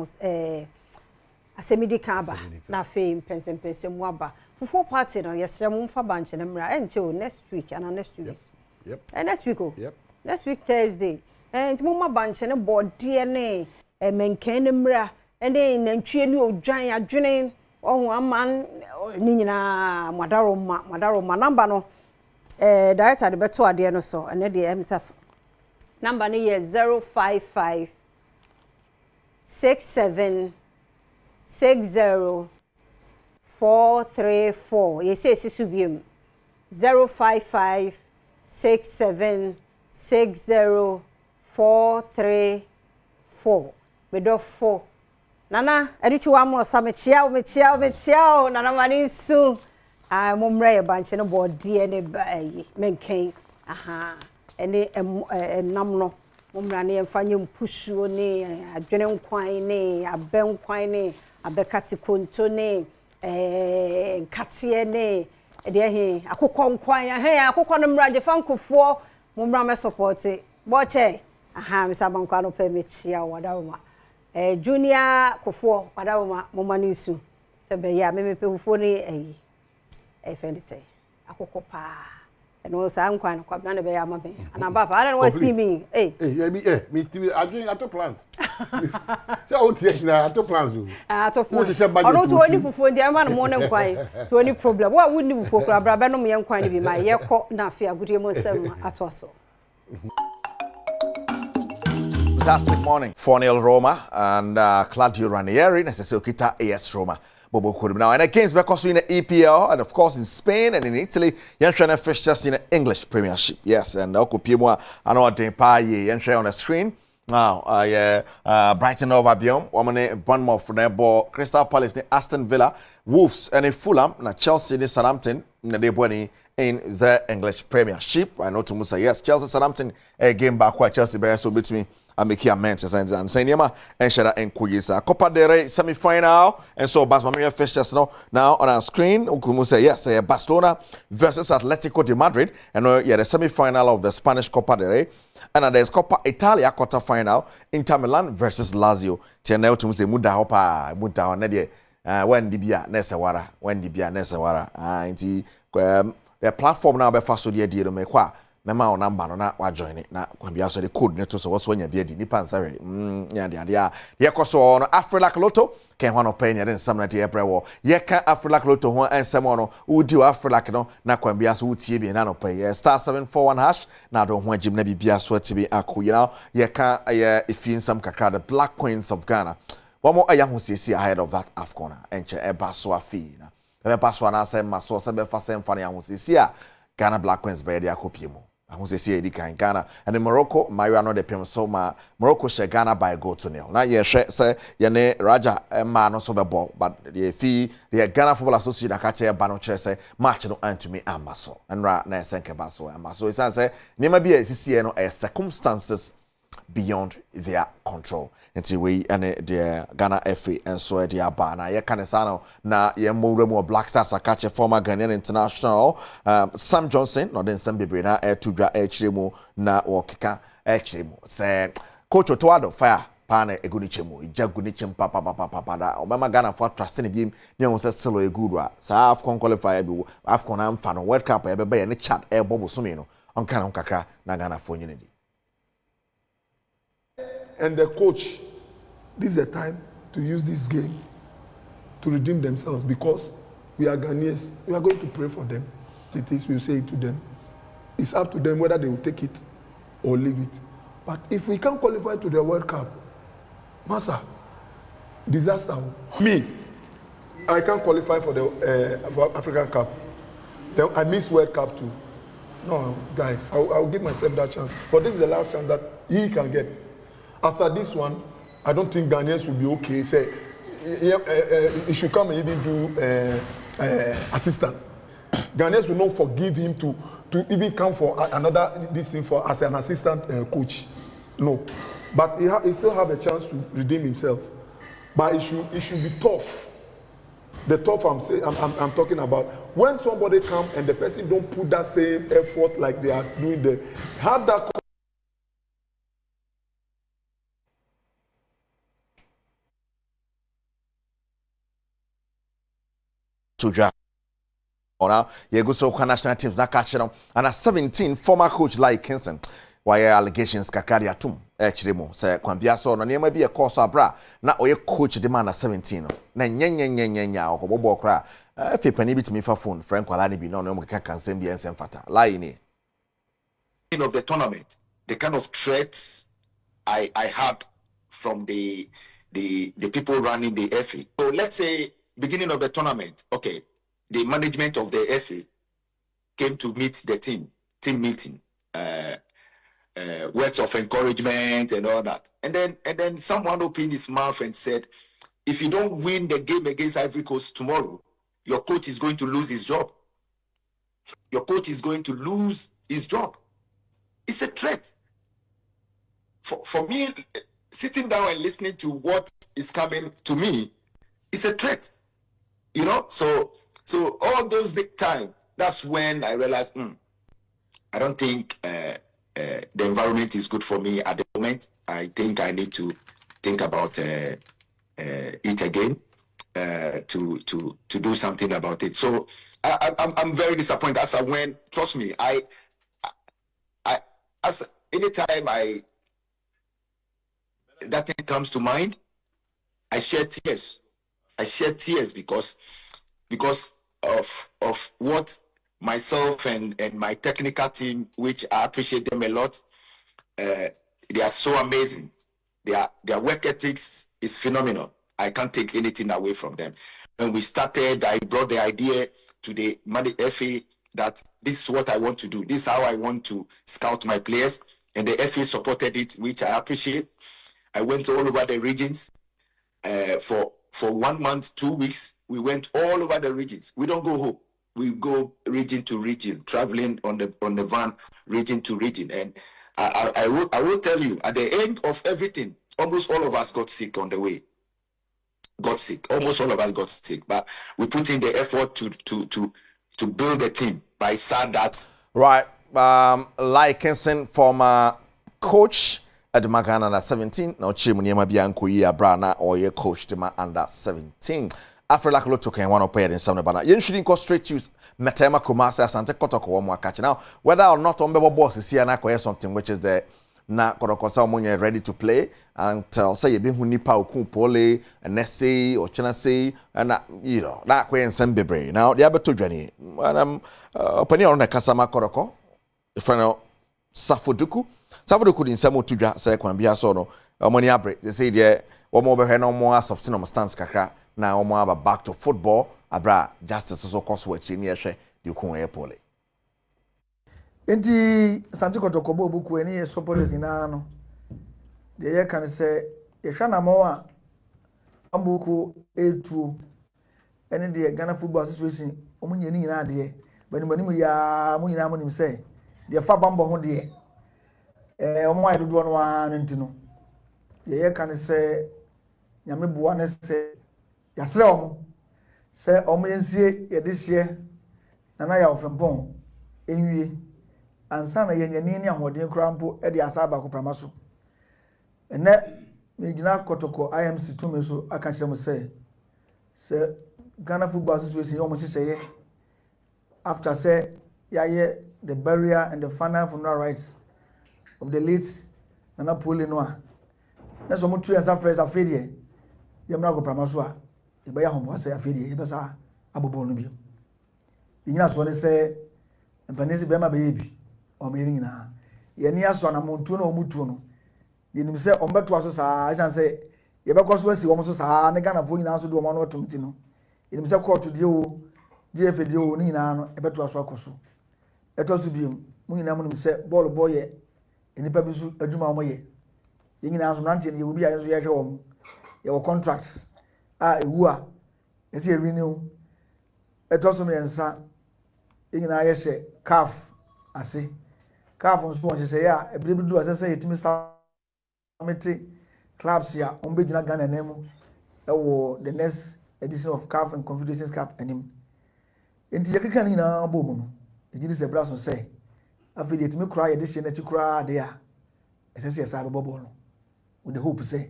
asemidi ka ba na fe mpensempensem aba fufuo party no yesre mo mfa banche na mra enche o next week and next week yep next week next week Thursday enti mo ma banche ne body ne menkan ne mra ene nantwie ne odwan adwene ohun aman ni nyina madaro ma number no director the beto ade no so and the himself number ni is 055 67 60 434 you say sisubiem 055 67 60 434 medo 4 nana edichu wa mo sa me chia nana mani su momre ye banche no body ne bayi menken ene nam no momra ne mfanye mpusuo ne adwene nkwan ne abenkwan ne abekati konto ne nkatie ne de he akokọ nkwan akokọ no mraje fankofo momra me support boche me sabankwa no pe me chia wadawma junior kofo wadawma momani su se be ya me pe fufo ne friend say akoko pa no sa nkwan no kwabna ne be ya mabe ana papa I don't want see me me still I to plans so out here na to plans to plans ono to oni fufu ndi ama no mo ne nkwan to oni problem wa wonni fufu kra bra be no me nkwan ne bi ma ye kọ na afia gudie mo nsem ato so. Fantastic morning. 4-0 Roma and Claudio Ranieri necessarily kita AS Roma. Bobo Kurim. Now, and against because in the EPL and of course in Spain and in Italy, you're trying to fish just in the English Premiership. Yes, and Okupimwa, I know what they pay you on the screen. Now, Brighton over Albion, Bournemouth for their ball, Crystal Palace, Aston Villa, Wolves and Fulham, Chelsea, Southampton, in the English Premiership. I know to Musa, yes, Chelsea, Southampton, a game back where Chelsea bear so between Amikia Manchester and Saint-Yama and Shada and Kuyisa. Copa del Rey semi-final, and so Barcelona fish just now on our screen. Ukumusa, yes, Barcelona versus Atletico de Madrid, and the semi-final of the Spanish Copa del Rey. And there's Copa Italia quarter-final, Inter Milan versus Lazio. Tianel to say Muda Hopa, Muda Nedia, when Dibia Nesawara, the platform now be fast to the idea to make mema o number no na wa join na kwambia so the code ne to so wo nya bia di nipa nsare nya de ye koso no Afrilac Lotto ken ho no pay ne nsam na de ebrewo ye ka Afrilac Lotto ho ensam no udi o Afrilac no na kwambia so utie bi na no pay *741# na do ho agim na bibia so atibi ako ye ka ye efi nsam kakra the Black Queens of Ghana Wamo ayahusisi ahead of that AFCON enche ebaso afi na ebaso na say maso se be fa sem fa na yahusisi a Ghana Black Queens be dey akopiemu ahusisi edi kan Ghana and Morocco Mario no de pem so ma Morocco she Ghana by goal to 0 na ye hwe say ye ne Raja ma no so be ball but the fi the Ghana Football Association akache ba no kire say match no antumi amaso enra na esenke baso amaso isan say nema bi esisi no circumstances beyond their control. Until we and the Ghana FA and so the Abana, ye Kanesano, na ye more Black Stars are catch a former Ghanaian international, Sam Johnson, not then Sam Bibrina, to dra Echimo, na or Kika Echimo. Say, Coach Otoado, fire, Pane, a good chemo, Jagunichim, Papa, or Mama Ghana for trusting him, you said still a good one. So AFCON qualified, AFCON am fan, World Cup, everybody, and a chat, air Bobo Sumino, on Canon Kaka, Nagana for unity. And the coach, this is a time to use these games to redeem themselves because we are Ghanaians. We are going to pray for them. Cities will say it to them. It's up to them whether they will take it or leave it. But if we can't qualify to the World Cup, Massa, disaster. Me, I can't qualify for the for African Cup. Then I miss World Cup too. No, guys, I'll give myself that chance. But this is the last chance that he can get. After this one, I don't think Ghanaians will be okay. Say, he should come and even do assistant. Ghanaians will not forgive him to even come for another this thing for as an assistant coach. No, but he still have a chance to redeem himself. But it should be tough. The tough I'm talking about. When somebody come and the person don't put that same effort like they are doing there, have that. To draft. Now, you go so national teams na catch them and a 17 former coach like Kingston. Why allegations kakari atum echiremo say kwambia so no niam bi e course abra na oye coach de man na 17 na nyanya okobobo kra fe pani bitimi fa phone friend kwala ni bi no no mka kansem bi ensem fata line of the tournament, the kind of threats I had from the people running the FA. So let's say beginning of the tournament, okay, the management of the FA came to meet the team meeting, words of encouragement and all that. And then someone opened his mouth and said, if you don't win the game against Ivory Coast tomorrow, your coach is going to lose his job. Your coach is going to lose his job. It's a threat. For me, sitting down and listening to what is coming to me, it's a threat. You know, so all those big time, that's when I realized, I don't think the environment is good for me at the moment. I think I need to think about it again to do something about it. So I'm very disappointed. As I went, trust me, as anytime that thing comes to mind, I shed tears. I shed tears because of what myself and my technical team, which I appreciate them a lot, they are so amazing. Their work ethics is phenomenal. I can't take anything away from them. When we started, I brought the idea to the FA that this is what I want to do. This is how I want to scout my players. And the FA supported it, which I appreciate. I went all over the regions for 1 month, 2 weeks. We went all over the regions. We don't go home. We go region to region, traveling on the van, region to region. And I will tell you, at the end of everything, almost all of us got sick on the way. Got sick. Almost all of us got sick. But we put in the effort to build the team. By sad that. Right. Like Kingston, former coach at the Ghana under 17. Now Chimuniema Bianco Brana or your coach the under 17. after like look to one opera in some banana. You shouldn't go straight to Matema Kumasa Santa Kotoko one catch. Now, whether or not on Bebo Boss is here and acquire something which is the na Korokosa when you're ready to play and say you been Hunipa or Kumpole, an essay or Chenase, and you know, that way and some bebre. Now, the other two journey. And opinion on the Kasama Koroko, the friend Safoduku in Samu Tuja, say Kwambia Sono, money break. They say, yeah, one more no more soft cinema stance kaka. Now, more back to football. Abra justice so cost which in yeshe you kun pole. Enti Santi Kotokobo buku eni supporters ina no. The year can say yeshana moa ambuku etu eni the Ghana Football Association omunye ni nyina de bani manimu ya mu nyina monim say the fa bambo ho de omo ayi dodo no an ntino. The year can say nyame boa ne say yasre omo say omoyensie yedihye nana ya ofempon enwie ansa na yenyani ni ahoden krampo e de asaba koprama so ene me gina kotoko IMC to me so aka kire mo say Ghana Football Association yo mo hye after say yaye the burial and the final funeral rites of the late Nana Poli no a na so mo tu yansa fresh afedie yemna koprama so a ebe ya hombo say afedie ebe sa abobo no bi nyina so ne say empanisi be ma be yebi o me nyina ye ni aso na montu na omutu no yenim say ombeto aso saa isan say ye be koso asi omo so saa ne Ghana fo nyina so do omo no otumti no yenim say court die o die fe die o ni nyina no ebeto aso akoso eto so bi mu nyina mu nim say ball boy ye enipa bi so adwuma omo ye ye nyina so nante ne ye obi ayo so ye hwe omo ye wo contracts ewu a esi renew eto so me nsa ingina yeshe CAF ase CAF on sponsor say ya ebibi do ase say yetimi summit clubs ya ombe gina Ghana nemu ewo the next edition of CAF and Confederations Cup anim enti yakeka ni na bomu no ejiri se braso say afili yetimi kura edition na chikura de ya ese say sa bobo no with the hope say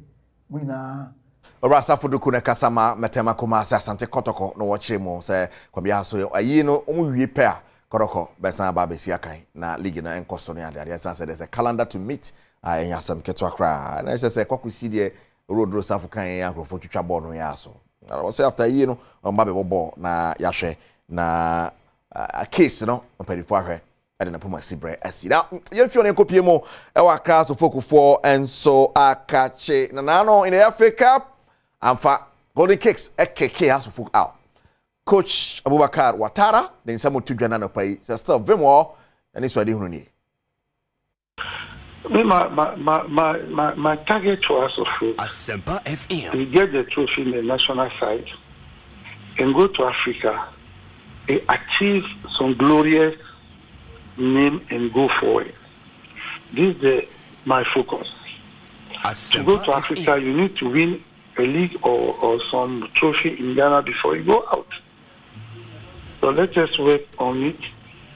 we na Orasa Fuduku ne kasama Matema Kumasa Asante Kotoko no watch mo say kwabia so ayi no omu wie pe a Kotoko besan ba besi akan na league na enkoso no ade say there's a calendar to meet yasam keto akra na say kwakusi de road road safu kan ya agrofo twitwa ball no ya so na say after ayi no mba be ball na yahwe na a case no mpedifo ahwe ade na poma sibre asi na yemfio ne kopie mo e wa class of foku 4 and so akache na no in the Africa Cup Amfa Golden Kicks ekeke has to fuck out. Coach Abubakar Watara then some to Ghana no pay. So still vemo and this wadi hunu my target was of Asempa FM. We get the trophy in the national side and go to Africa and achieve some glorious name and go forward. This is my focus. Asempa to go to Africa, you need to win a league or some trophy in Ghana before you go out. So let us work on it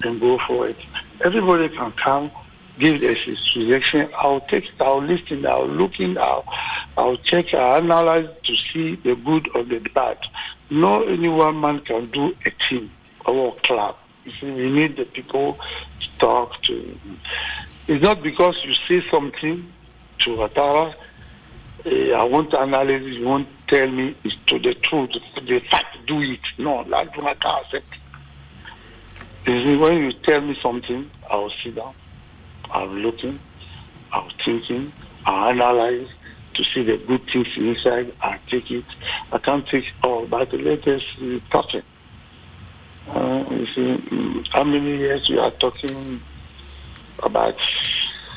and go for it. Everybody can come, give us his suggestion. I'll listen, I'll look in, I'll check, I'll analyze to see the good or the bad. No any one man can do a team or a club. You see, we need the people to talk to. It's not because you say something to Atara, I want to analyze it, you won't tell me it's to the truth, the fact, do it. No, that's what I can't accept. When you tell me something, I'll sit down, I'll looking, I'll thinking, I'll analyze to see the good things inside, I'll take it. I can't take all, but let us talk it. You see, how many years we are talking about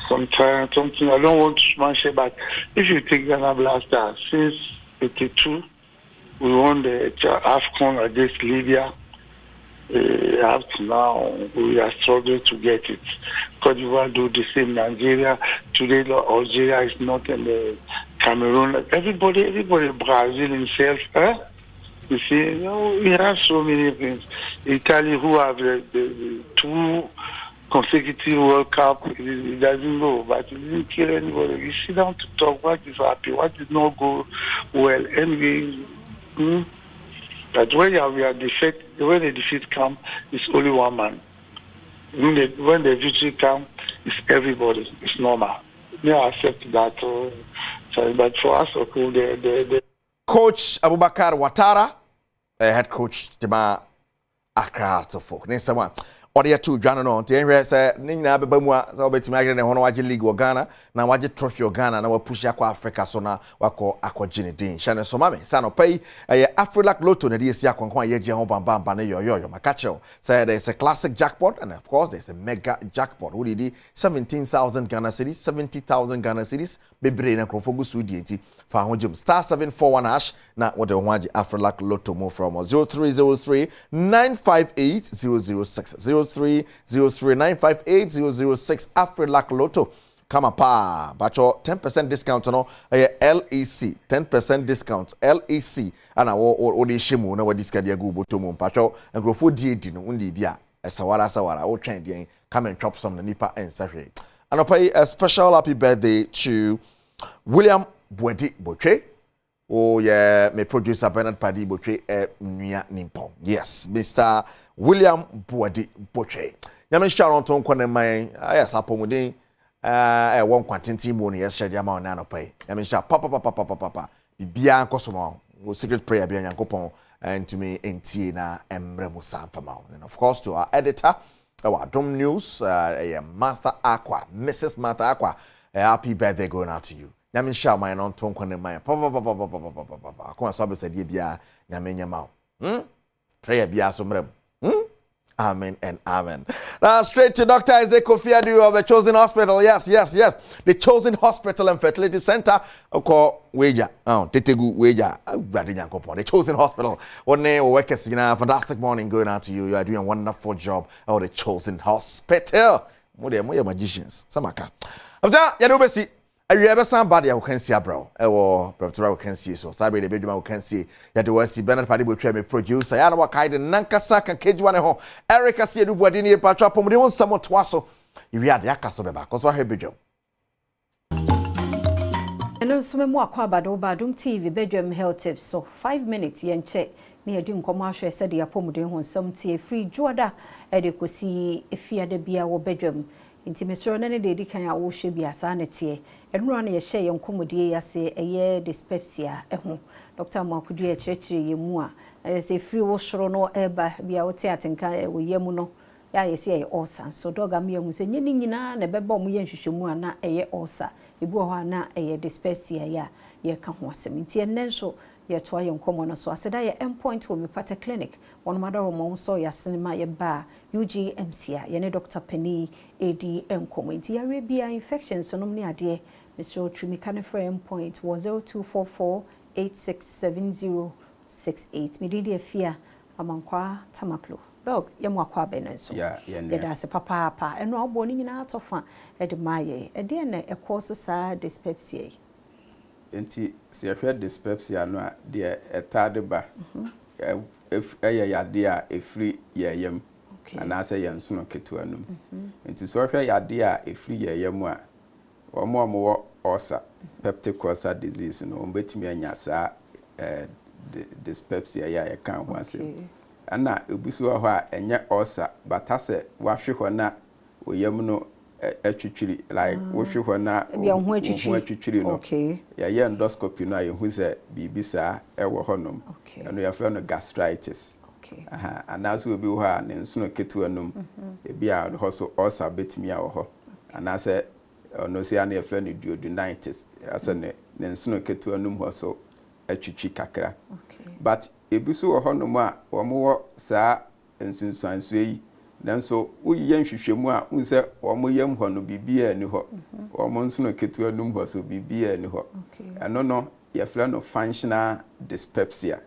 something I don't want to smash it, but if you take Ghana Blaster, since 82, we won the AFCON against Libya. Up to now, we are struggling to get it. Cote d'Ivoire do the same. Nigeria, today Algeria is not in the Cameroon. Everybody, Brazil himself. You see, we have so many things. Italy, who have the two consecutive World Cup, it doesn't go, but it didn't kill anybody. You sit down to talk what is happy, what did not go well. Anyway, But when we are when the defeat comes, it's only one man. When the victory comes, it's everybody. It's normal. We accept that. But for us, the Coach Abubakar Watara, head coach Jama Accra to folk. Next one. Odia two Ghana no nti enhwe se nyina beba mu a se obetimi agre ne hono waje league o Ghana na waje trophy o Ghana na wa push akwa Africa so na wako akogine din hye ne so mame sa no pay Afrolac Lotto na dey esi akonkon ye gye ho bamba na yo makacho say there is a classic jackpot and of course there's a mega jackpot what did 17,000 Ghana cedis 70,000 Ghana cedis bebre na krofogu su di enti fa ho jum star 741 hash na what the waje Afrolac Lotto mo from 0303 958 006 0303958006 Afrolac Lotto. Come pa, bacho 10% discount no LEC 10% discount LEC ana wo de shemu na wadi ska de agu botomu bacho ngrofo die no undi bia sawara wo twen de come and chop some na nipa ensahwe. And pay a special happy birthday to William Bwedi Boche. Oh yeah, my producer Bernard Paddy Boche nua nimpom. Yes, Mr. William Bwedi Boche. Nyame sharon ton kwane man yes apomuden won kwantenti mu ne yes shade ama na no pai. Nyame sha papa bibia nkosoma wo secret prayer bia nyankopon and to me entie na emre musa fama. And of course to our editor our Adom News Martha Aqua, Mrs. Martha Aqua, happy birthday going out to you. Nyame sha man non ton kwane man papa akon so be said bia nyame nyama. Prayer bia so mrem. Amen and amen. Now straight to Dr. Isaac Kofiadu of the Chosen Hospital. Yes. The Chosen Hospital and Fertility Center. Oko Weja. Tetegu Weja. The Chosen Hospital. One day workers, fantastic morning going out to you. You are doing a wonderful job at the Chosen Hospital. More magicians. Samaka. I'm saying, Yadubesi. Are you ever somebody who can see a bro? Or Professor who can see so. Sabi the bedroom who can see. Yadubesi Bernard Paddy Boche me producer. Yana wakai the Nankasa can cage one home. Erica see du boadini patra pomu. They want someone to aso. You had yakaso beba. Cause what have bedroom. And also me mo akwa Badom TV bedroom health tips. So 5 minutes yen check. Ni edi nkomasho said ya pomu de hon some tie free joda. Ede kosi efia de bia wo bedroom. Inti mesro na ne de kan ya wo hwe bia sa na tie. Enura na ye hye ye nkomodie ya se eye dyspepsia eho. Dr. Makudu e chechire ye mu a se free wo soro no eba bia wo tie atenka wo ye mu no ya ye se ye ulcer. So doga me hu se nyini nyina na beba mu ye nhwehwemu ana eye ulcer. Ebu ho ana eye dyspepsia ya ye ka ho asem. Inti enenso ye to aye nkomo no so aseda ye endpoint wo mepata clinic. One mother mo so ya cinema ye ba UGMC ye ne Dr. Penny AD enkomo. Inti ya rebia infection so no ne ade Mr. Ochumikane for endpoint was 0244867068. Mididi efia amankwa tamaklo. Dog yemu akwa benenso. Yeah, that's a papa and no boni nyina atofa edemaye. Ede na ekose sa dyspepsia. Enti se ehwe dyspepsia no a de etade ba. Yade a efri yeyem. Ana se yenso no ketu anum. Enti so ehwe yade a efri yeyem a omo ulcer peptic ulcer disease no betimi anya sa dyspepsia ya kan ho asem ana ebusu ho a enye ulcer batase wahwe ho na oyam no atwitwiri like wohwe ho na ho atwitwiri no ya endoscopy no aye hu se bibisa ewo honom ano ya fe no gastritis ana so obi ho a ne nso no ketu anum ebi a ho so ulcer betimi a wo ho ana se no see an friend duodenitis as ne nsono ketu anum ho so atwitwi kakra but ebiso wo honom a wo mo saa nsunsuanso yi nanso woyɛ nhwehwɛmu a unse wo mo yam ho no bibia ni ho wo mo nsono ketu anum ho so bibia ni ho ɛno no ye friend no functional dyspepsia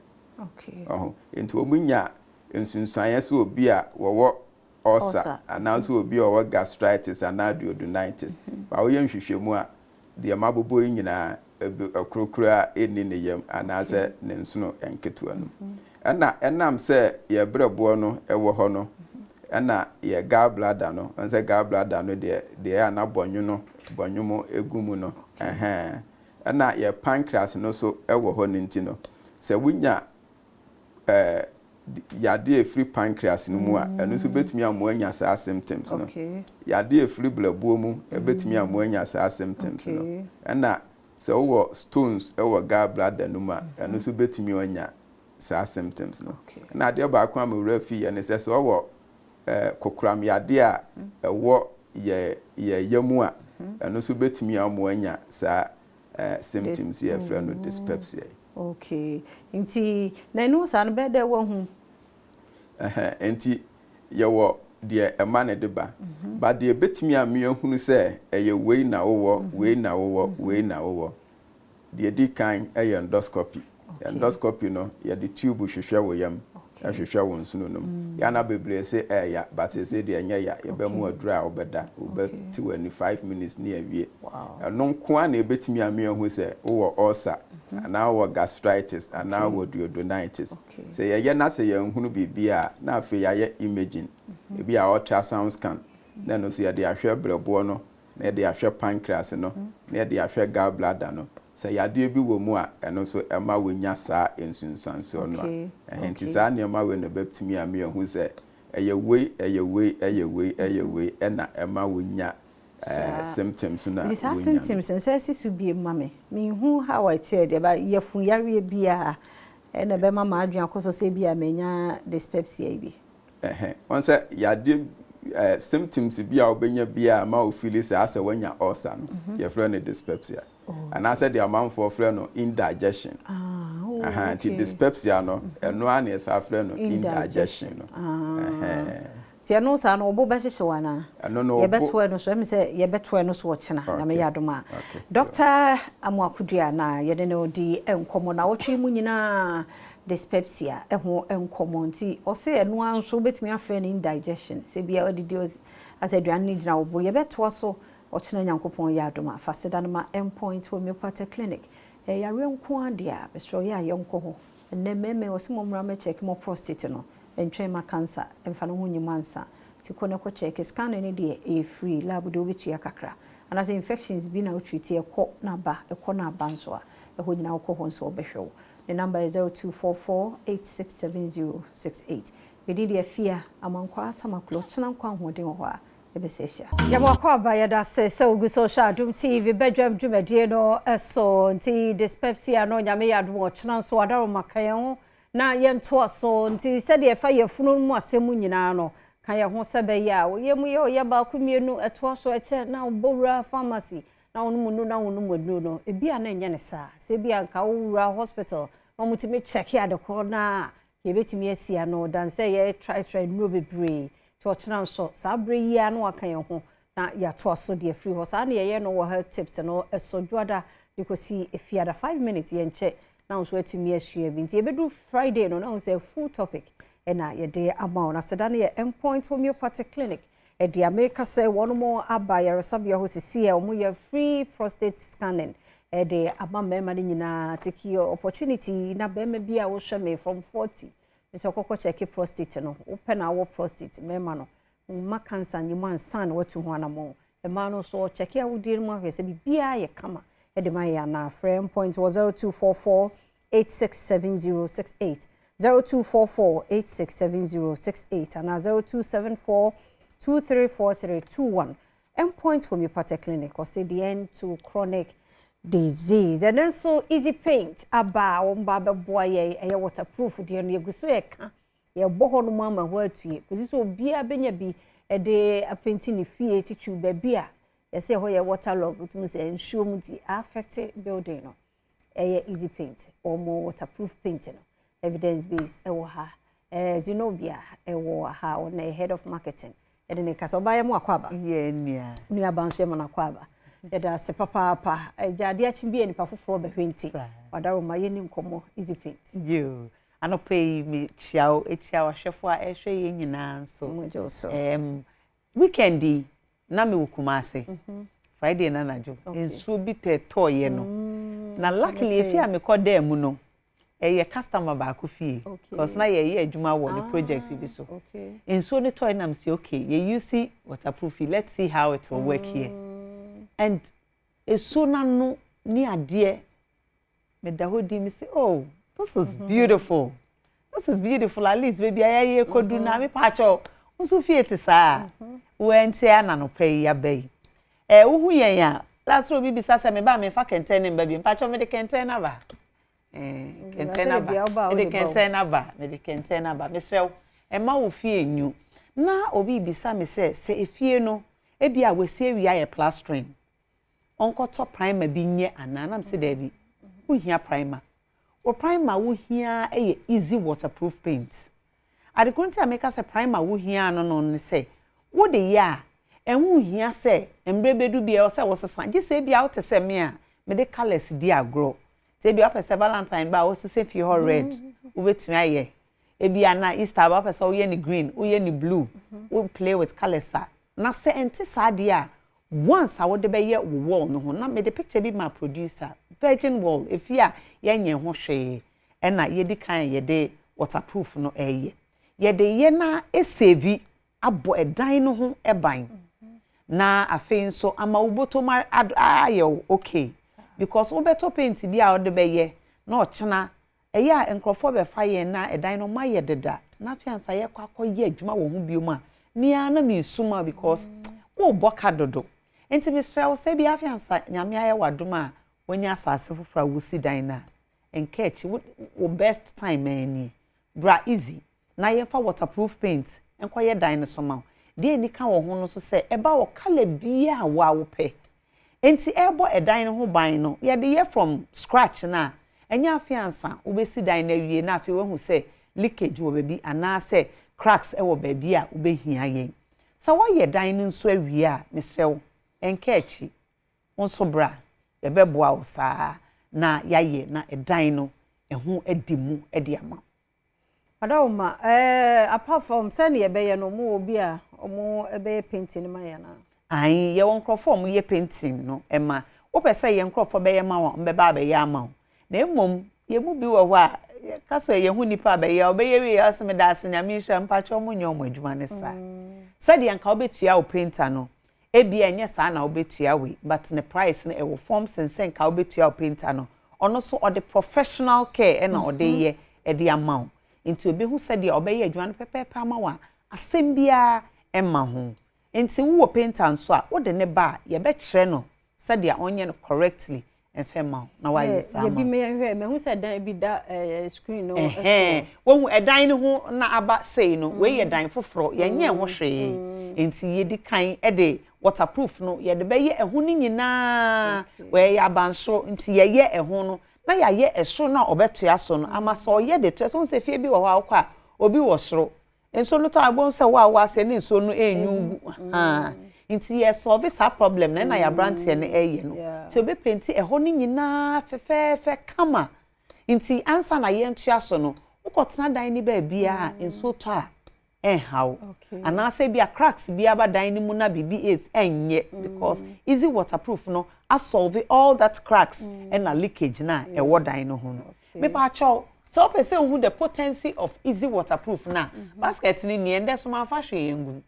enti wo munya nsunsuan so obi a wo ulcer announce obi or gastritis and duodenitis ba wo yen hwehwemu a de mabobo nyina akrokra eni ne yam anase ne nsono enketu anu ana enam se ye brebo no ewo ho no ana ye gallbladder no anse gallbladder no de ana bonyu no bonyumo egumu no ana ye pancreas no so ewo ho ninti no se wunya yade free pancreas no mu a eno so betumi amu anya saa symptoms no yade free blabo mu betumi amu anya saa symptoms no na so wo stones wo gallbladder no mu a eno so betumi anya saa symptoms no na ade ba kwa amura fi ene se so wo kokuram yade a wo ye yamu a eno so betumi amu anya saa symptoms here from no dyspepsia. Okay. Inti na no san be de wo hu. Enti ye wo de emane de ba. Ba de betimi ame hunu se eye wei na wo wei na wo wei na wo. De di kan eye endoscopy. Endoscopy no ye de tube hwehwe wo yam. Ahwehwe wo nsuno nom. Ya na bebre se ya but se de enya ya ye ba mu adura obeda obeti wani 5 minutes ni awie. No nko a na ebetimi ame hu se wo ulcer ana wo gastritis ana wo duodenitis. Se ye na se ye hunu bibia na afi ya ye imaging. Ebi a ultrasound scan. Na no se ye de ahwe brebo no, na ye de ahwe pancreas no, na ye de ahwe gallbladder no. Se yade bi wo mu a eno so ema wonya saa ensunsanso no enti saa ne ema we no beptimi ame hu se eye wei ena ema wonya symptoms na these are symptoms and say su bi mame me hu how I tell dey ba yefun yare bia ena be mama adwan akoso se bia menya dyspepsia bi on say yade symptoms bia obenya bia ma o feel say asa wonya ulcer no ye friend dyspepsia. And I said the amount for friend indigestion. Anti dyspepsia no, and no one is our friend indigestion. Tia no sa no obo behye wana. No. Ye beto no so me say ye beto no so wochena na me yadoma. Doctor Amuakudua na ye de no di enkomo na wotwe mu nyina dyspepsia eho enkomo nti o say eno anso betimi afre indigestion. Se bia odidi as aduan ni gina obo ye beto so ochina nyankopon ya adoma faseda ma endpoint homeopathic clinic ya renko adia bestro ya yonko ho ne meme osimo mra me check mo prostate no entwen ma cancer emfa no hunyimansa ti ko ne ko check scan ne de e free lab de obitua kakra and as infections bi na treat e ko na ba nso a e ho nyina ko ho nso obehwe the number is 0244867068 we de afia amankwa atamakulo china nkwa hoden ho a ebesesha yamwakwa bayada se uguso sha Adom TV Badwam dwumadie no eso nti dyspepsia no nyame yadwo chena so adaro makayen na yento so nti se de fa yefunu mu asemu nyina no kan ye ho sebe ya yemu ye ba kumienu eto so eche na obowura pharmacy na wonu mu na wonu mu no ebia na enye ne sa se bia nka wura hospital omutimi check ya de ko na ye betimi asia no dan se ye try no bebre to chena so sabre ya no aka ye ho na ya to so de free ho sa na ye no wo health tips no eso dwada because efiada 5 minutes ye nche na so atimi asua bi nti ebedu Friday no na say full topic na ye de amount na sedane ye endpoint homeopathic clinic e de America say one more abaya resabia ho sisi e omo ye free prostate scanning e de amamema ni nyina take your opportunity na be bia wo hwe me from 40 so kokko check prostate no open our prostate mema no ma cancer ni man san watu ho anamo e ma no so check ya wudi mu ahwese bia ye kama e de ma ya na frame point was 0244867068 0244867068 and 0274234321 endpoint homeopathic clinic or say the end to chronic disease and then so easy paint aba omba boye e waterproof de no yeguso e ka ye boho no mama watue kusi so bia benya bi e de apenti ni fie titu ba bia ye say ho ye waterlog utum say nsuo mu di affect building no e easy paint or more waterproof paint no evidence based e wo ha Zenobia e wo ha on the head of marketing e de ne kasa obaye mu akwaba ye nua abanso mu akwaba yada se papa jade achimbi eni pafoforo behwenti wadaro ma yeni nkomo easy paint yo anope mi chiao ahwefo a ehwe ye nyina so weekendi na me wokumase Friday na najo ensuo bi to ye no na luckily if ya me koda mu no ye customer ba ko fie cause na ye adwuma wo the project bi so ensuo ne to na mse okay ye use waterproof, let's see how it will work here. And so no ni ade me da hodi me say, oh, this is beautiful. This is beautiful. At least baby I could do na me pacho. Unso fie te saa. Wenti ana no pay ya bay. Uhu yen ya. Last row bibi sasa me ba me fa kenten em baby. Pacho me de kenten na ba. Kenten na ba. Me de kenten na ba. Me de kenten na ba. Me sew. E ma wo fie enyu. Na obi bisa me se efie no e bia wese wi aye plastering. Onko to primer bi nye anana me se da bi. Wo hia primer. O primer wo hia e easy waterproof paint. Adekunti ameka se primer wo hia no ne se wo de ya enwu hia se embrebedu bia o se wo sesa je se bia o te se me a me de colors di agro se bia o se valentine ba o se fi ho red wo betumi aye e bia na easter ba o se o ye ni green o ye ni blue we play with colors na se enti sa dia once I would be ye wall no ho na me the picture be my producer virgin wall if ya ye ho hwe e na ye di kan ye de waterproof no eye ye de ye na esevi abo edan no ho eban na afei nso ama uboto ma ayo okay because obeto paint bi a ode be ye na ochena eye a enkrofo be fa ye na edan no ma ye deda na fiansa ye kwakọ ye adwuma wo ho bioma mia na mi suma because wo boka dodo enti mi srɛ wo sɛ bi afiansa nyame aye wadoma wonya asase fofora wusi dan na enkechi wo best time ani bra easy na ye fa waterproof paint enko ye dan no so ma de ni ka wo ho no so se eba wo color bia wa wo pe enti ebo edan no ho ban no ye de ye from scratch na enya afiansa wo be si dan na wie na afi wo hu se leakage wo baby ana se cracks e wo baby a wo be hia yen sa wo ye dan no nso awie a mesrew enkechi onso bra ye be boa wo saa na yaye na edan no ehu edimu edi ama Adom apart from send ye be ye no mu obi a omo ebe painting ma ye na ai ye won crofo mu ye painting no ema wo pese ye crofo be ye ma wo be ba be ye ama na emom ye mu bi wo a kasa ye hu nipa be ye obe ye wi asem da asenya mi hwa mpacho mu nyom adwuma ne sa said ye nka obetua wo painter no ebi enye sa na obetua we but the price no e wo form sense nka obetua wo painter no ono so o the professional care na o de ye e de ama Inti obi hu said ya obeye adwan pepepe amawa asem bia emma ho inti wo painter nso a wo de ne ba ye be kire no said ya onye no correctly enfema na wa yi sama ye bi me hu said dan bi da screen no wo hu edan ne ho na aba sei no we ye dan foforo ye nye ho hwe inti ye di kan e de waterproof no ye de be ye ehu ni nyina we ya banso inti ye ye ehu no na ya ye esro na obeto aso no ama so ye de to se fie bi wo ha kwa obi wo soro enso no ta agbon se wa se ne enso no enyu nti ye solve sa problem na ya brand ye ne eye no ti obi penti eho ni nyina fefefe kama nti ansa na ye ntu aso no ukotena dan ni ba bia enso to a how ana say bia cracks bia ba dan ni mu na bibi is enye because easy waterproof no a solve all that cracks and a leakage na e wodan no ho no me pa cho so person who the potency of easy waterproof na basket ni ni ende so ma fa hwe yengu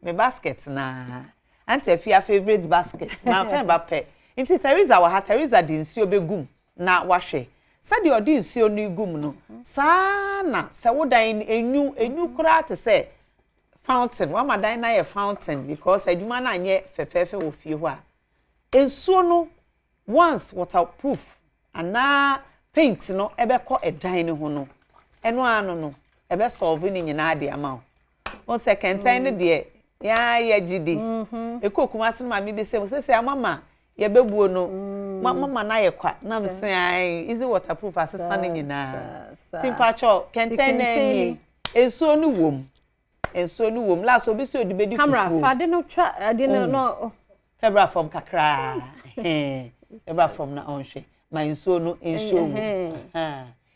me basket na ante fia favorite basket na fa ba pe nti Teresa wa ha Teresa di nsuo begum na wa hwe sadi odi nsuo no igum no sana se wodan enyu kura te se fountain wa madan na ye fountain because adwuma na anye fefefe wo fie ho a ensuo no once waterproof ana paint no ebe ko edan ne ho no eno ano no ebe solve ni nyina de ama o second time de ya ye gidi ekokuma se ma mi be se amama ye bebuo no mama na ye kwa na mse ai easy waterproof asesa ne nyina timpacho kenten na ni ensuo no wom la so bi se odibedi camera fa de no twa de no camera from kakra camera from na onhwe ma ensuo no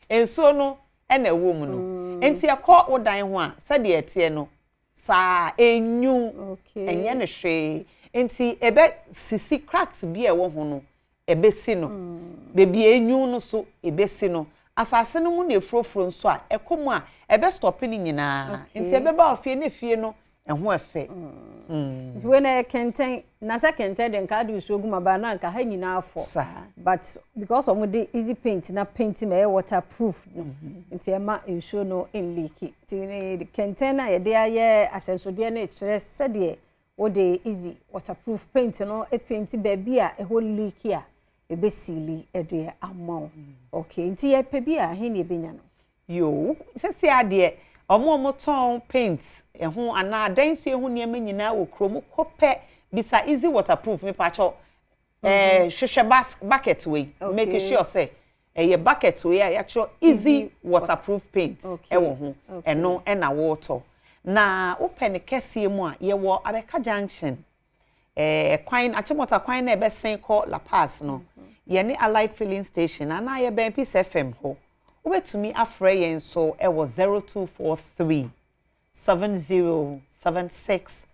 ensuo no ena wom no enti ekọ wodan ho a sade etie no sa enyu enye ne hwe enti ebe sisi cracks bi e wo ho no ebe si no bebi enyu no so ebe si no asase no mu na efrofro nso a ekomu a ebe stop ni nyina enti ebe ba ofie na fie no eho efe When I kenten na sa kenten den ka do so guma ba na nka ha nyina afọ. But because of the easy paint na paint me waterproof no. Nti e ma nsuo no in leak. Ti kenten na ye de aye ahyensode na ekire se de o de easy waterproof paint no e paint ba bia e ho leak a e be sili e de amount. Okay, nti ye pe bia he ne benya no. Yo, se ade omo ton paint ehun ana dansi ehun ne ma nyina wo krom kope bisa easy waterproof me pacho hwehwe bucket we make sure say ye bucket we actually easy waterproof paint ewo ho eno na water na open kese mu a ye wo Abeka Junction kwan achemota kwan na ebe sen ko La Paz no ye ne Allied Filling Station ana ye ben Peace FM ho ubetumi afre yen so e was 0243 707696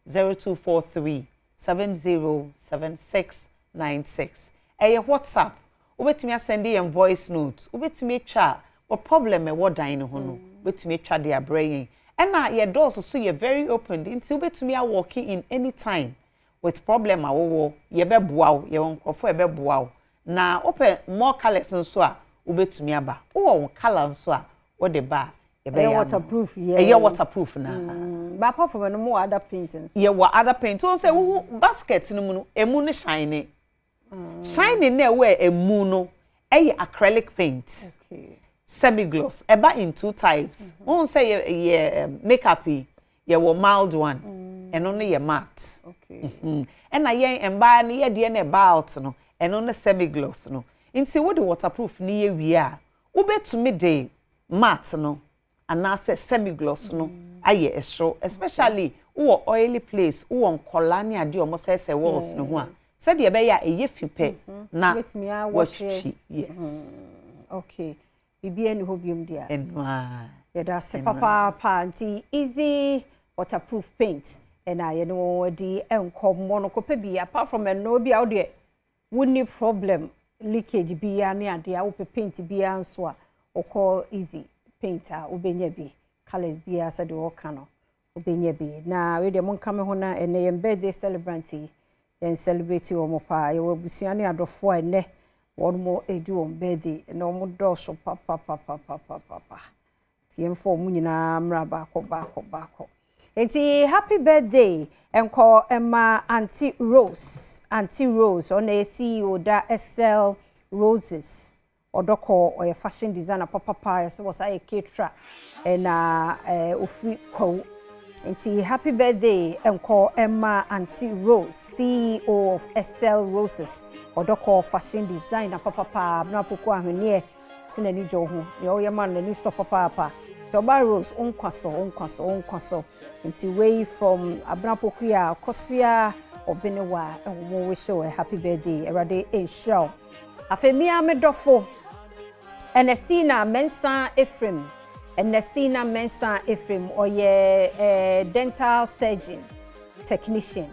0243 707696 eye WhatsApp ubetumi asende yen voice note ubetumi twa what problem e wodan ho no ubetumi twa de abrayen ena ye doors so ye very open nti ubetumi a walking in any time with problem awowo ye beboa ye wonkofo e beboa na open more colors nso a ubetumi aba wo color nso a wo de ba e be waterproof waterproof na ba apart from no more other paintings ye wa other paint so say wo basket no mu no emu no shine shine na we emu no acrylic paint semi gloss eba in two types won say ye makeup ye wo mild one eno no ye matte and na ye emba na ye de na about no eno no semi gloss no nti wo de waterproof ni ye wi a wo betumi de matte no anase semi gloss no aye esro especially wo oily place wo nkola ni ade omo sese walls no ho a se de be ya eye fipe na washi yes okay bibi ani hobium dia enwa ye da se papa panti easy waterproof paint ena ye no di enkom no ko pe bi apart from no bi out there woni problem leakage bia ne ade a wo paint bia nso a okọ easy painter obenya bi colors bia sa de woka no obenya bi na we de mon kame ho na ene ye birthday celebrant yen celebrate wo mo pa ye wabusua ne adofo ene won mo edi won birthday no mo do so papa tiemfo mu nyina mra ba ko enti happy birthday enko Emma Auntie Rose on a CEO da SL Roses odoko oye fashion designer papa so was a caterer na ofi ko enti happy birthday enko Emma Auntie Rose CEO of SL Roses odoko fashion designer papa na poko ahwene tinani jo ho ye oye man na ni stop papa Toba Rose onkwaso nti way from Abrapokuya Kosia Obenewa and we show a happy birthday erade enshow afemia medofo Ernestina Mensa Ephraim oye dental surgeon technician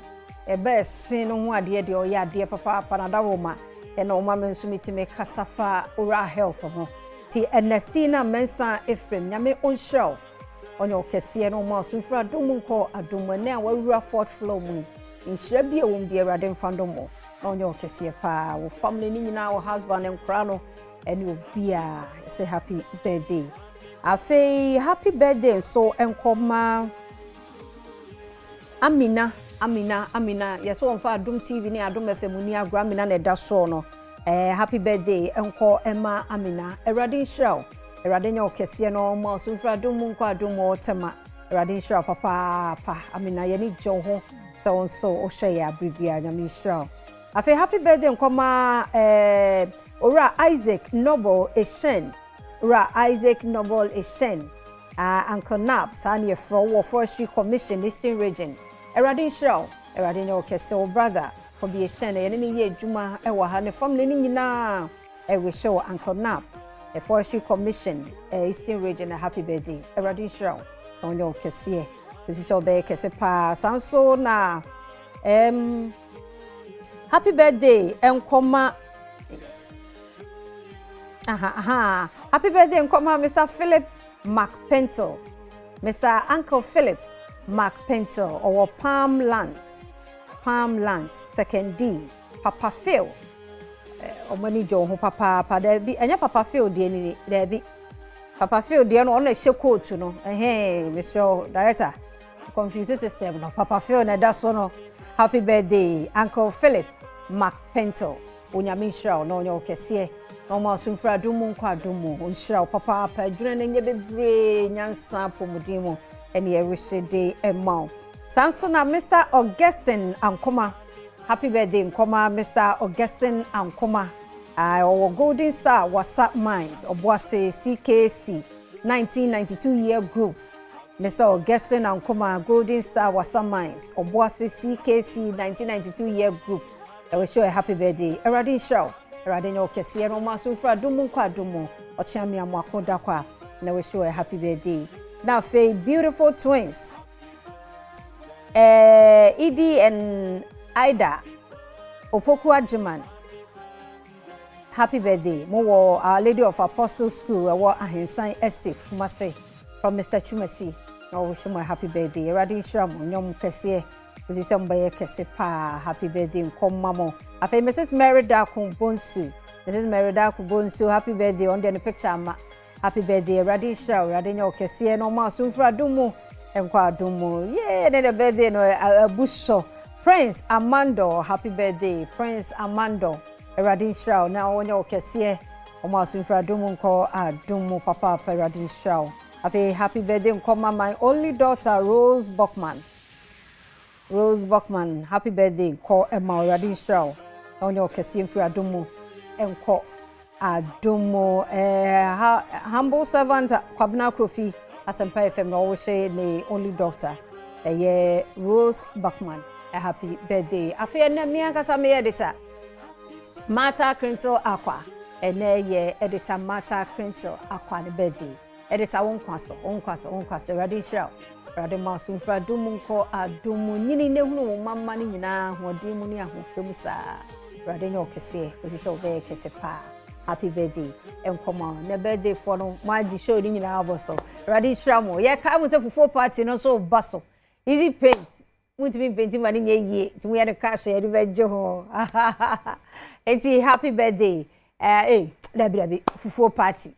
ebe sin ho ade de oye ade papa na dawoma ena o ma mensumiti me kasafa oral health ho ti Ernestina Mensa Ephraim nyame onshow onyo kese no ma so fra dum nko adomane a wawura fourth floor mu nhyira bi e won bi erade mfando mo na onyo kese pa wo family ni nyina wo husband and krano eni obia say happy birthday afi happy birthday so enkoma Amina yes won fa Adom TV ni Adom FM ni agra Amina na da so no happy birthday enko Emma Amina erade show erade nya okese no ma so fra Adom nko Adom otema erade show papa Amina ye ni jo ho so o share ya bibia nya mi show afi happy birthday enko ma ora Isaac Noble Eshen Uncle Naps and your Forestry Commission Eastern Region erade show erade nya okese o brother for be a shene any ye juma ewa ha ne family ni nyina we show Uncle Nap a Forestry Commission Eastern Region a happy birthday erade show on your kese this is be kese pa sanso na happy birthday enkoma happy birthday enkoma Mr. Philip McPentle Mr. Uncle Philip Mark Pentel or Palm Lands, second D, Papa Phil. Omani jo ho papa there be anya Papa Phil de there be Papa Phil de no on ehye coat no Mr. Director confuse system no Papa Phil na da so no happy birthday Uncle Philip Mark Pentel onyame nhira no onye okese no ma so mfra dumu nkwa adumu onhira papa adwuna na nye bebre nyansa pomudimo ene ye wish day emma sanso na Mr. Augustine Ankoma. Happy birthday, Nkoma, Mr. Augustine Ankoma. Our Golden Star WhatsApp Mines, Obuase CKC, 1992 year group. Mr. Augustine Ankoma, Golden Star WhatsApp Mines, Obuase CKC, 1992 year group. I wish you a happy birthday. Eradi show. Eradi no kesi no masu fra dumu kwa dumu. Ochami amwako dakwa. I wish you a happy birthday. Now, Faye, beautiful twins. Edie and Ida Opoku Ajiman. Happy birthday. Mo Our Lady of Apostle School our Ahensan Estate Kumase from Mr. Chumasi. I wish him a happy birthday. Eradi Shram nyom kese. Position baye kese pa. Happy birthday Nkomamo. Afa Mrs. Merida Kubonsu. Mrs. Merida Kubonsu, happy birthday on the picture ama. Happy birthday Eradi Shram. Eradi nyo kese no ma sunfra dumu. Enkwa dumu. Yeah, the birthday no busho. Prince Amando, happy birthday, Prince Amando. Eradin Shroud. Now on your kesiye, Omasu Infradumu ko Adumu Papa Eradin Shroud. Have a happy birthday, Nkoma, my only daughter, Rose Buckman. Rose Buckman, happy birthday, call Emma Eradin Shroud. On your kesiye Infradumu, Enko Adumu. Humble servant, Kwabna Krofi, Asempa FM, always say the only daughter, Rose Buckman. A happy birthday. Afia na mi akasa me editor. Mata Crinto Aqua. Ene ye editor Mata Crinto Aqua ne birthday. Editor onkwaso ready show. Ready masu fra dumunko adumu nyini ne hunu mama ni nyina hodi mu ni ahofem sa. Ready no kese. Osi so be kese pa. Happy birthday. Enkoma na birthday for no maji show ni nyina aboso. Ready show mo. Ye ka mu se fufu party no so baso. Easy paint. Won't be painting money ye to we had a cash at Vejo. It's happy birthday. There be full party.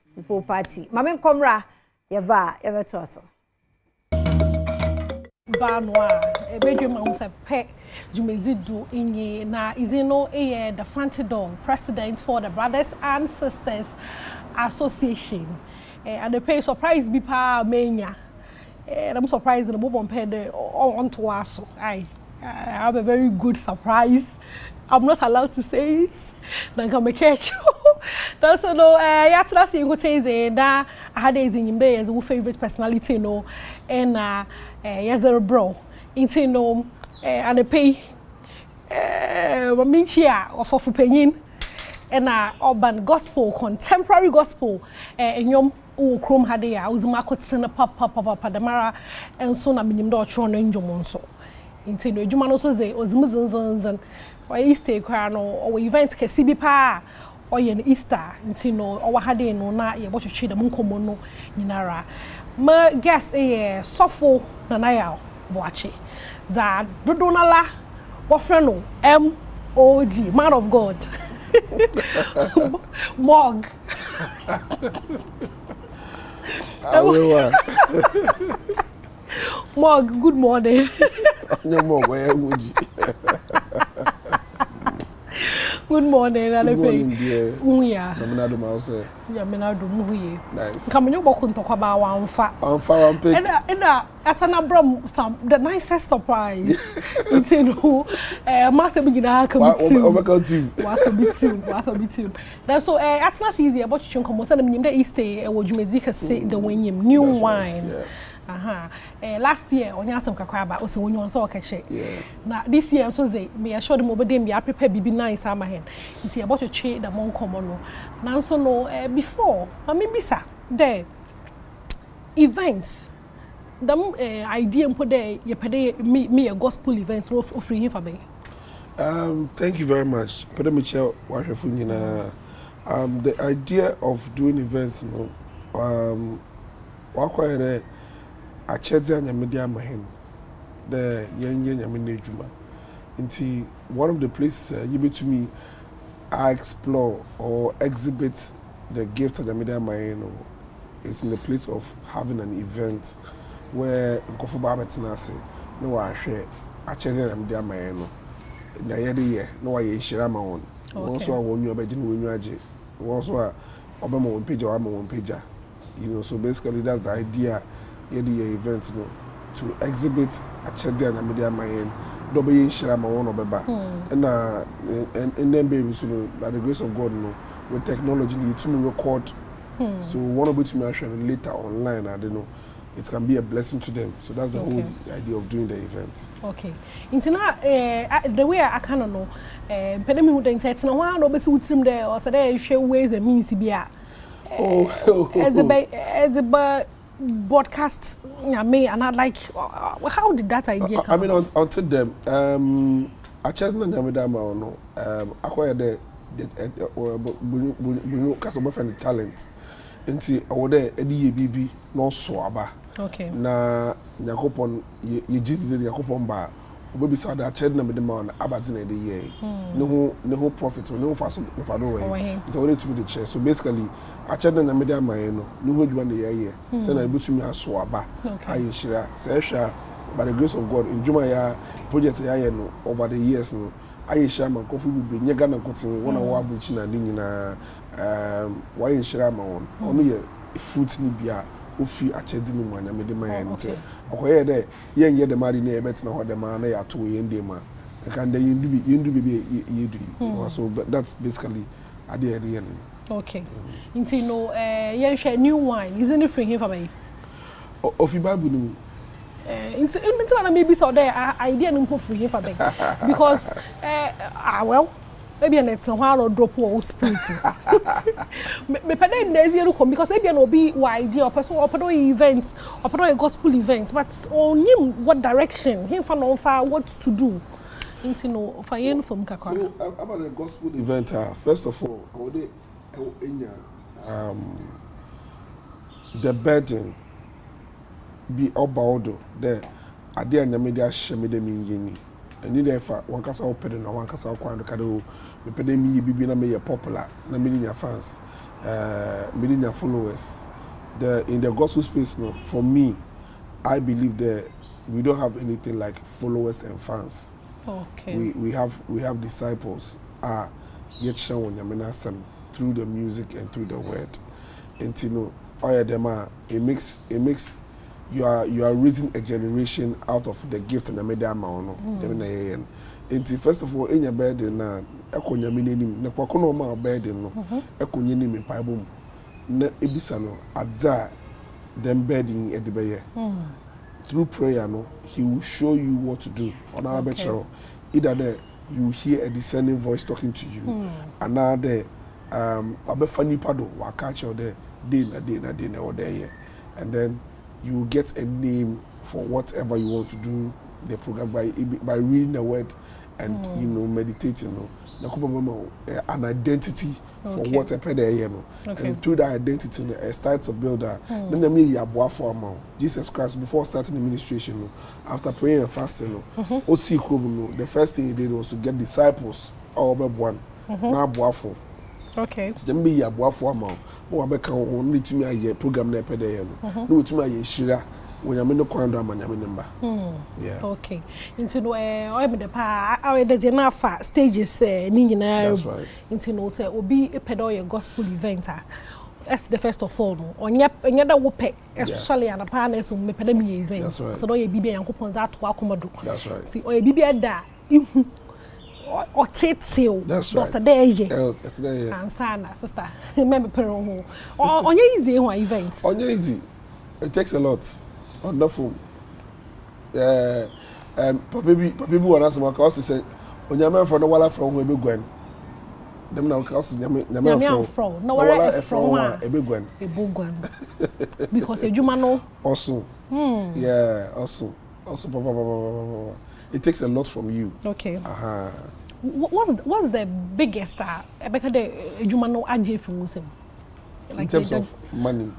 Mamma Comra, Yaba, ever toss. Banwa, a bedroom on a pet, Jumezidu in ye na Izino a the Fantidon, president for the Brothers and Sisters Association. And the pay surprise be pa mania. And I'm surprised the move on pay on to us. I have a very good surprise. I'm not allowed to say it. Then come catch you. That's no. Last year you go say that I had a in Bay as a favorite personality, no, and yes, a bro. It's no, and the pay. Minchia or so for paying, and urban gospel, contemporary gospel, and yom. O chrome had a I was market send papa damara and so na minim do tro no njom nso nti no adwuma no so ze ozimzenzenzan or Easter kwa no or event kesi bi pa or ye Easter nti no or hade no na ye bo twetwe dem nkomo no nyinara ma guest sofo na na ya boache za dodonala wo frɛ no MOG man of God Mog Mog, good morning. Good morning, dear. Nice. Come on, talk about one fat. And some the nicest surprise. It's master beginner welcome to. That's so it's not easy about you come send them the Easter what you music say the new wine. Last year on your some kakwaba also when you want so catch. Now this year so say me assure them over them be prepare be nice am hen. It's about to trade the mon common. Now so no before I mean bisa there events them idea put there you pay me a gospel event of free for me. Thank you very much. The idea of doing events, I checked the media mahin. the young Yamin Inti one of the places you be to me I explore or exhibit the gift of the media mayeno is in the place of having an event where Nkofu Babetina say no I share I check the media mayeno na yede no I share my own once I won you abegin when you aje once I obama one page or I'm one page, you know, so basically that's the idea yede event no to exhibit a check the media mayeno double share my own obeba and then baby so by the grace of God no with technology you to record so one of which me actually later online I don't know it can be a blessing to them so that's the whole idea of doing the events. Okay into the way I kind of know pedemi who den set na one no be so trim there or say there share ways and means bia as a broadcast me and I like how did that idea come? I mean until them I checked na nyameda ma no acquire the customer friend talent nti awode edi bibi no so aba okay na nyakopon ye jizide nyakopon ba obebi sa da checked na me dem on abati na dey here ne ho profit ne ho faso no do way nti awode to be the chair so basically I checked na nyameda ma no ne ho adwuma na ye say na ebutumi aso aba ayi shira say hwa by the grace of God in Juma ya project ya no over the years no ayi shama kofu bibi nyega na kotin wona wa abuchi na ndi nyina wa yi shira ma won onu ye fruit ni bia ofi achedi ni mu anyamede ma ya nte akoye de ye de mari na ebet na ho de ma na ya to ye ndi ma kan de yendu bibi yedu so that's basically ade ade ye. Okay into no ye share new wine isn't it free here for me ofi bible ni into maybe so there idea no for free for me because well maybe an it's no drop or spirit me pede days you come because maybe no be idea or person or events or a gospel event but on him what direction him for no far what to do into no for yen from kakwa. So about the gospel event first of all I would the burden be about the idea nyamede ahemede minyeni eni defa wankasa opede na wankasa kwando kado me pede mi bibi na me popular na me nya fans me nya followers in the gospel space no for me I believe that we don't have anything like followers and fans. Okay. We have disciples yet show nyamena sam through the music and through the word and you know all of them it makes you are raising a generation out of the gift and the media no dem na yen enti first of all enya burden na ekonya menenim na kwakono ma burden no ekonye ni me bible na ebisa no ada dem burden e de beye through prayer no he will show you what to do on our better either there you hear a discerning voice talking to you another abefani pado wa catch you there day na or there and then you get a name for whatever you want to do the program by reading the word and you know meditating an identity for whatever they are and through that identity it starts to build Jesus Christ before starting the administration after praying and fasting the first thing he did was to get disciples all Badwam now Boafo okay it's them be Boafo amount mo abeka only to me a program na pede no to me shira when you no kwando amanya member yeah okay into no o me the pa I dey na fa stages ni nyina that's right into no say obi pede your gospel event that's the first of all no onye da wo pe especially an pa na so me pede me event so no ye bibia yankopon za to akomodo that's right see o ye bibia da ihu or titio that's right that's there ansana sister remember peron onye easy one event onye easy it takes a lot on the phone papi bi wana sama ka say onyame from no wala from ebe gwan dem na ka nyame from no wala from ebe gwan because ejuma no also yeah also papa it takes a lot from you okay what's the biggest because the ejuma no aje from musem like in terms of money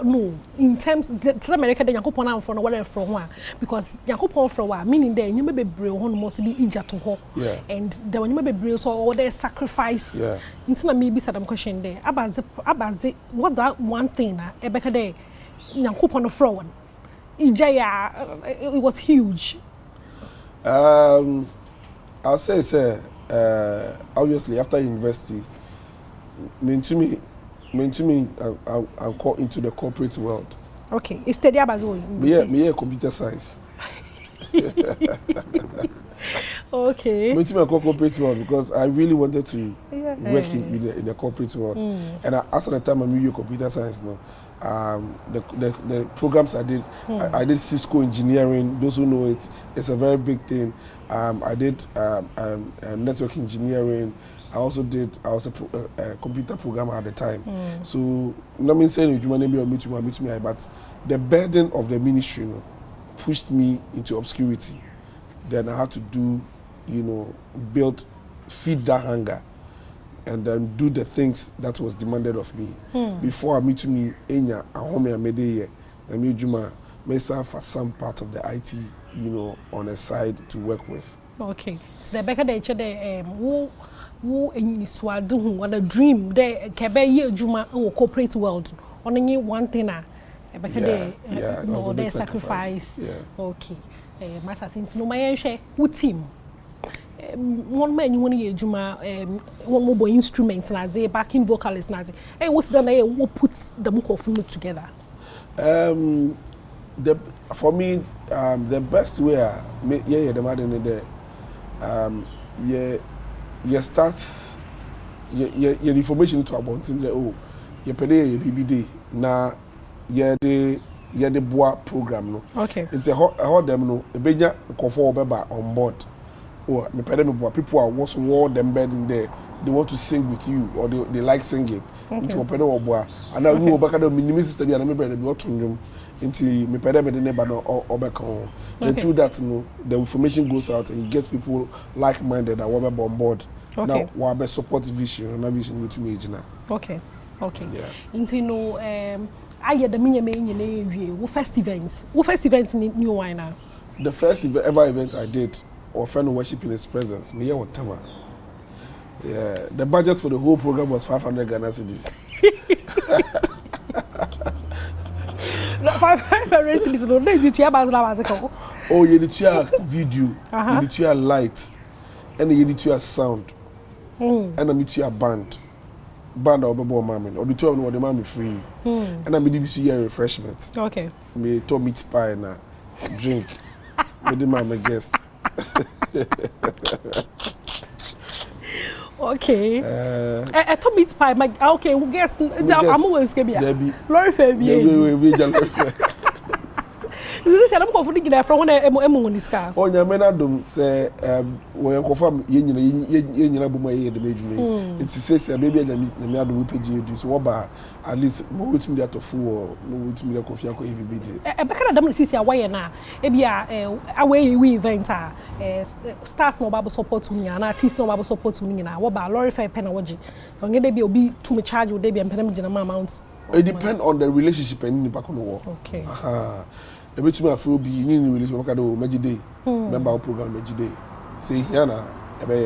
no, in terms of America, the Yakupon from whatever from one because Yakupon from one meaning there you may be brave on mostly Ija to ho. And there when you may be brave so all the sacrifice. Yeah. It's not maybe some question there. About what that one thing Ebeka there Yakupon from one. Ija it was huge. I'll say obviously after university, I'm caught into the corporate world. Okay, it's the Abazo. Me computer science. Okay. Me too, corporate world because I really wanted to work in the corporate world. And as at the time I knew computer science now. The programs I did, I did Cisco engineering. Those who know it, it's a very big thing. I did network engineering. I was a computer programmer at the time. So not mean saying you want to meet me, but the burden of the ministry, pushed me into obscurity. Then I had to do, feed that hunger. And then do the things that was demanded of me. Before I meet me, Enya, Ahome Amedeye, and me Juma, may serve for some part of the IT, on a side to work with. Okay. So the back of the who in Swadu, what a dream, the Kebe Juma or corporate world, only one thing, the sacrifice. Yeah. Okay. Master since no my share, who team? One man you want to Juma one mobile instruments na say backing vocalist na say hey what's the name who puts the microphone together for me the best way the man there you start your information to about you pay BBD na the boa program no okay it's a them no e beja nkofo obeba on board. Oh, people are once more them bed in there. They want to sing with you, or they like singing. Into open or boy, and I will back at the minimum system. I remember the autumn into me pedal in neighbor or back home. Then through that, the information goes out and you get people like-minded that were on board. Now, what about support vision and vision with me now? Okay. Yeah. Into I had the minimum first events. What first events in New Wine? The first ever event I did. Or friend worship in his presence. Me or Tama. Yeah, the budget for the whole program was 500 Ghana cedis. 500 cedis. No, you need to oh, you need to video, you need to light, and you need to sound, and I need to band or babo mammon, or the two of them the mommy free, and I need to hear refreshment. Okay. Me to meat pie and drink. Me the mama guest. Okay. I told meat pie. My okay. We guess. I'm always gonna be. Lori Fabian. This is I'm confident that from when I'm this car. Oh, your men Adom say when confirm you buy the major. It says maybe the me Adom we pay this woba at least with me that of fool with me the coffee ko every day. Back at them city away na e bia away we event stars no Bible support me and artists no Bible support me na woba Lori Fair penawoji. So ngede be obi to me charge o dey be empem gina amounts. It depend on the relationship and in the back on the wall. Okay. Every time I feel be in relationship, I do Majide, member of program Majide. Say here now,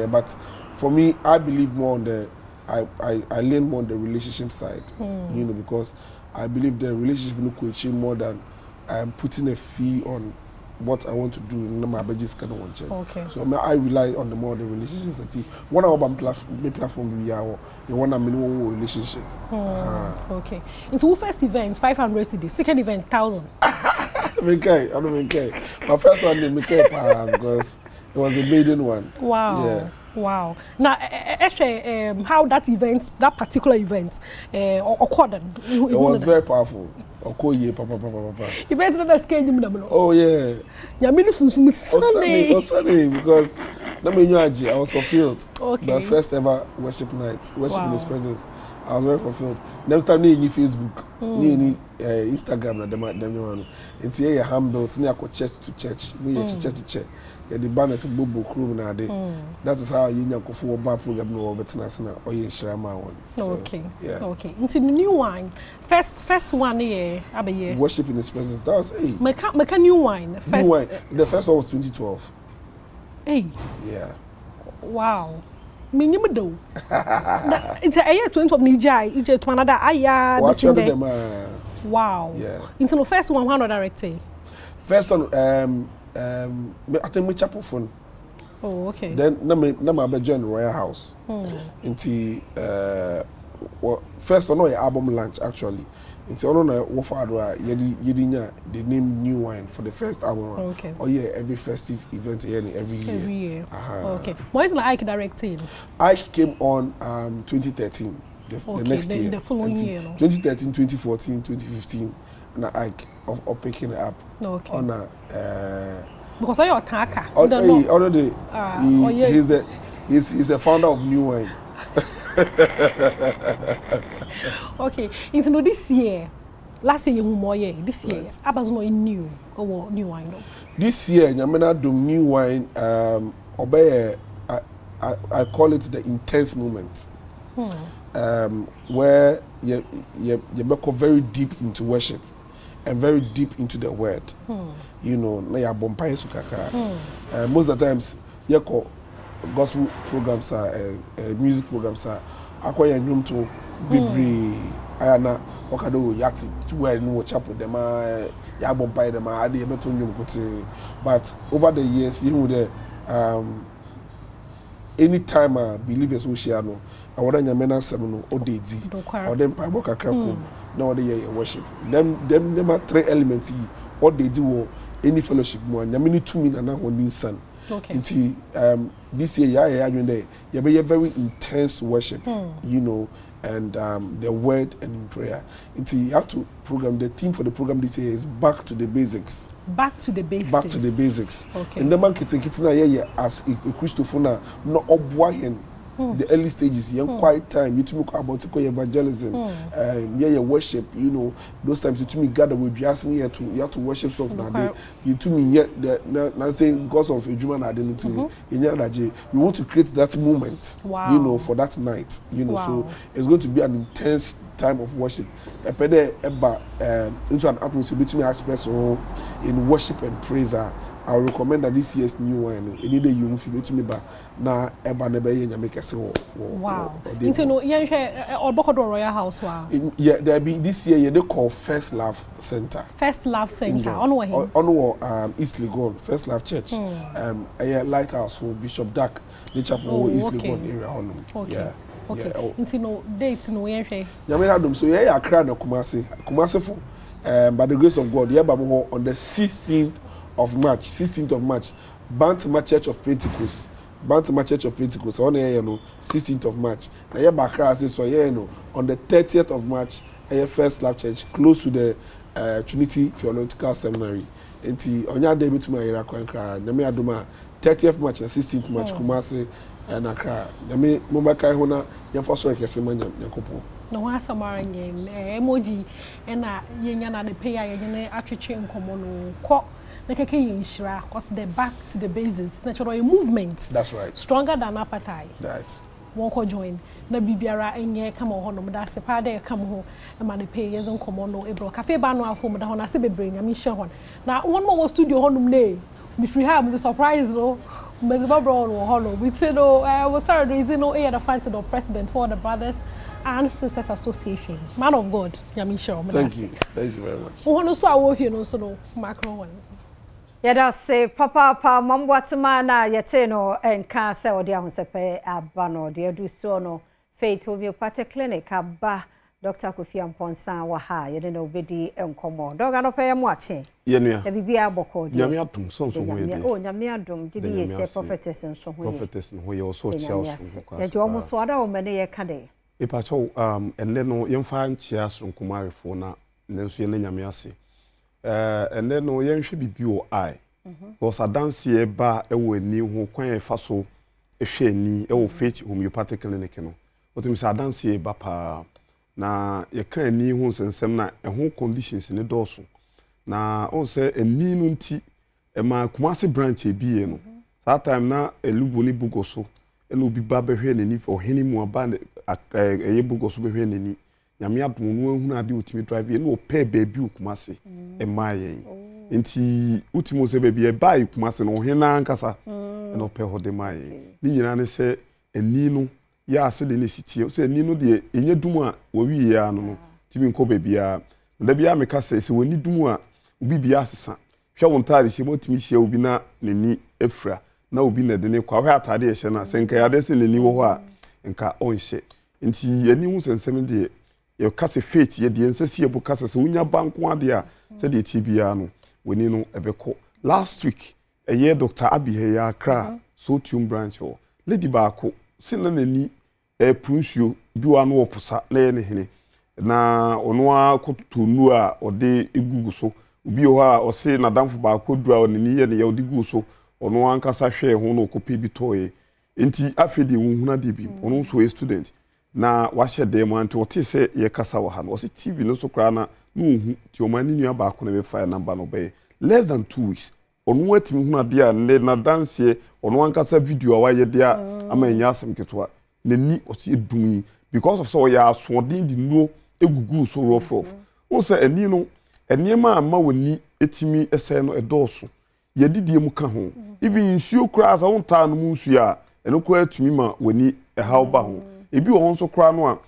but for me, I believe more on the, I lean more on the relationship side, because I believe the relationship look achieve more than putting a fee on what I want to do in my budget kind of one check. Okay. So I rely on the more the relationships. That one of our platform we are the one minimum relationship. Okay. Into first event 500 cedis, second event 1,000. I don't even care. My first one didn't care because it was a maiden one. Wow. Yeah. Wow. Now, actually, how that particular event, occurred? It was very powerful. Papa. You better not scare him. Oh yeah. Sunday because I was fulfilled. Okay. My first ever worship night, worship in His presence. I was very fulfilled. Next time, ni Facebook, ni Instagram na dem. It's here handbills. Ni ako church to church. Ni church to church. Yeah, the banners bobo crew na de. That is how you nyako for bar program no betina na oye shirama one. Okay. Yeah. Okay. Into the new wine. First one here, abe worship in His presence. That was Make new wine. First. New wine. The first one was 2012. Hey. Yeah. Wow. Minimum do. It's a year 20 of Nijai. It's a another aya. Wow. Yeah. Into the first one, directly. First one, I think we chapel phone. Oh, okay. Then na be join Royal House. Into first one, no album launch actually. Into ono na wo faadwa yedinya the name New Wine for the first album. Okay. Oh yeah, every festive event here every year. Every year. Okay. Why is Ike directing? Ike came on 2013. The next year. The following year. 2013, 2014, 2015. And Ike of picking it up. Okay. On because you're a attacker. Already he's a founder of New Wine. Okay, into this year, last year more year, this year, Abas no new or New Wine. This year, Nyamena do New Wine. Obey, I call it the intense moment, where you become very deep into worship and very deep into the word. You know, na ya bompaye sukaka. Most of the times, you call gospel programs music programs acquire room to Bibri ayana okado yati where no chapel dem ya bompire dem ade beto nyum kote. But over the years you would anytime believers will share no awoda nyamena sem no odedi or dem paibo kakra kom na wode ye worship them are three elements what they do any fellowship mo nyameni tumi na honi san. Okay. Until this year, you be a very intense worship, you know, and the word and prayer. Until you have to program, the theme for the program this year is back to the basics. Back to the basics. Back to the basics. Okay. And the man kitna as a Christopher no obwahen. The early stages, quiet time, you to me about evangelism, worship, you know, those times you to me gather with you asking you have to worship songs that day. You to me yet not saying because of a human identity, we want to create that moment, you know, for that night, you know. So it's going to be an intense time of worship. Into an atmosphere between express in worship and praise. I will recommend that this year's New Wine. Any day you move to me, but now eba nebe ye nyame kese wo. Wow. Into no yen hwe Obokodo Royal House wa. Yeah, there be this year they call First Love Center. First Love Center. On where him? On East Legon, First Love Church. A lighthouse for Bishop Dak, the chapel East Legon area on. Yeah. Okay. Into no dates no yen hwe. Nyame adom so yeah Accra na Kumasi for by the grace of God, yeah babo on the 16th of March, Bantima Church of Pentecost. On the 16th of March. Now yeah, Bakra says so on the 30th of March, First Love Church, close to the Trinity Theological Seminary. Enti onya day bitu ma yira kwankra. Nyame adoma 30th March and 16th March Kumasi and Accra. Nyame mobaka ho na yemfa so rekese ma nyakopo. No one samara nyen emoji na yenya na de pay ya yene atwetwe nkomo no ko na keke yinshira cause the back to the basis natural movement. That's right. Stronger than appetite. That's won ko join na bibiara enye kama ho no da se pa de kama ho na de pay yezo nkomo no ebro cafe ba no afo da ho na se bebre nyame hye ho na one more studio ho no ne me free have the surprise no me the bro no ho no we say no we sorry reason no the fancy the president for the Brothers and Sisters Association. Man of God, Yami Show. Thank you very much. Oh, no, so I will hear no so macro one. Yada say papa mamwatsmana yeteno and cancer or dia hunsepe abano dia do so no faith homeopathic clinic aba Dr. Kofi Amponsan wa ha yede no bedi enkomo doga no pay mwache yenua e bibia aboko dia nyame atum so ho ye oh nyame adum gidi yese prophetess nso ho ye prophetess no ho ye so chelsea ya jo mo so ada o mene ye kade ipa cho enne no yemfa nchia sonkomarefo na nenso ye nyame ase enne no yenhwe bibio ai because adanse ba ewo ani ho kwan e fa so ehwe ani ewo faith homeopathic clinic no otum say adanse ba pa na ye kan ani ho sensem na ho conditions ne dɔɔso na on say ani no nti e ma Kumasi branch e bie no that time na elubo ni bugoso eno bi ba behwe nani ohene mu aba eye bugoso behwe nani nyame adom no ahunu ade otimi drive eno ope baabi Kumasi e maaye nti utimo se baabi e bai Kumasi no ohene ankasa eno ope hode maaye ni nyina ne se ani no ya ase de ne sitie so ani no de enye dum a wo wi ya no timi nko baabi a da bia me ka se woni dum a obi bia asesa hwe wontare hye motimi hye obi na nani efra na obi na de ne kwa hwe atade ye hye na senka ya de se nani wo ho a nka onhye nti ani hu sensem de ye ka se faith ye de ensesi ye bu ka se wonya banko ade a se de ti bia no woni no ebeko last week eye Dr. Abi he ya kra so tum branch o lady baako sinna nani prunsuo bi wa no oposa na ye ne hene na ono a kotonu a ode egugu so obi ho a o se na damfo baako dura o nani ye ne ye ode gugu so ono ankasa hwe ho no kopi bi toye enti afedi hunhuna de bi ono so a student na wahye dem anti wote se ye kasa wa ha no o se TV no so kra na hu ti o mani nua baako na be fire number no be less than 2 weeks ono atimi huna de a ne na dance ono ankasa video a waye de a ama nya asem ketwa nani o se edumi because of so ya asodin di no egugu so rough o se ani no eniema ama woni etimi ese no edoso yedidie mu ka ho even nsuo kura asa wonta no mu nsuo a eno kura atumi ma woni ehaw ba ho ebi wo nso kura no a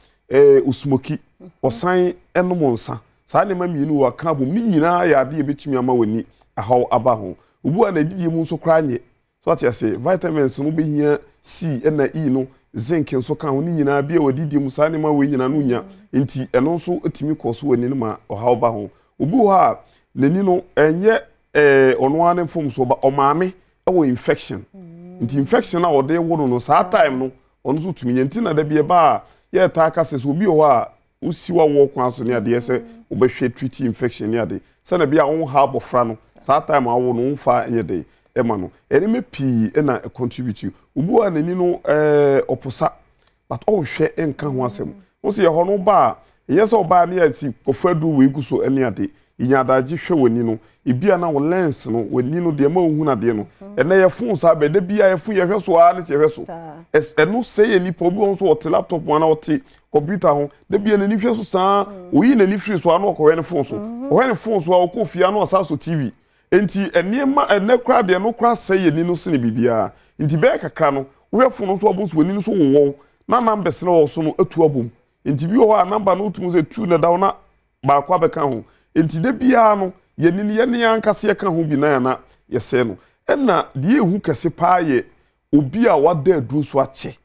usmoki osan enom nsa saa ne ma mienu wa ka bom ni nyina ya de ebetumi ama woni ehaw aba ho obu a na didie mu nso kura nye so ati ase vitamins no behia C na E no zinc nso ka ho ni nyina bia wadidie mu saa ne ma we nyina no nya nti eno nso atumi koso woni no ma ohaw ba ho obu ha nani no enye ono ane fom so ba omame ewo infection nti infection na ode wo no saa time no ono so tumi nti na da bia ba ye ta ka se so obi ho a usiwa wo kwa so ne ade se obehwe treat infection ne ade se na bia won ha bofra no saa time awo no mfa enye de ema no eni me pi na contribute obu anani no oposa but all hwe enka ho asem wo se ye ho no ba ye se oba ne ati kofadu we gu so ene ade inyadaji hwe woni no ibia na wo lens no woni no de ma ohun na de no ene ye fon sa be de bia ye fon ye hwe so a ne se hwe so eno se ye ni pobu on so o laptop wana o te computer ho de bia na ni hwe so sa oyi na ni free so ano ko we ne fon so o we ne fon so a o ko fia no sa so TV enti enema ene kra de no kra se ye ni no se ne bibia enti be kakra no we fon no so obun so woni no so wo na numbers na wo so no atu abum enti bi ho a number no utum se 2 na da na ba kwa be kan ho enti de bia no ye ne ankase ye kan ho bi na na ye se no enna de ehu kase paaye obi a wada aduro so ache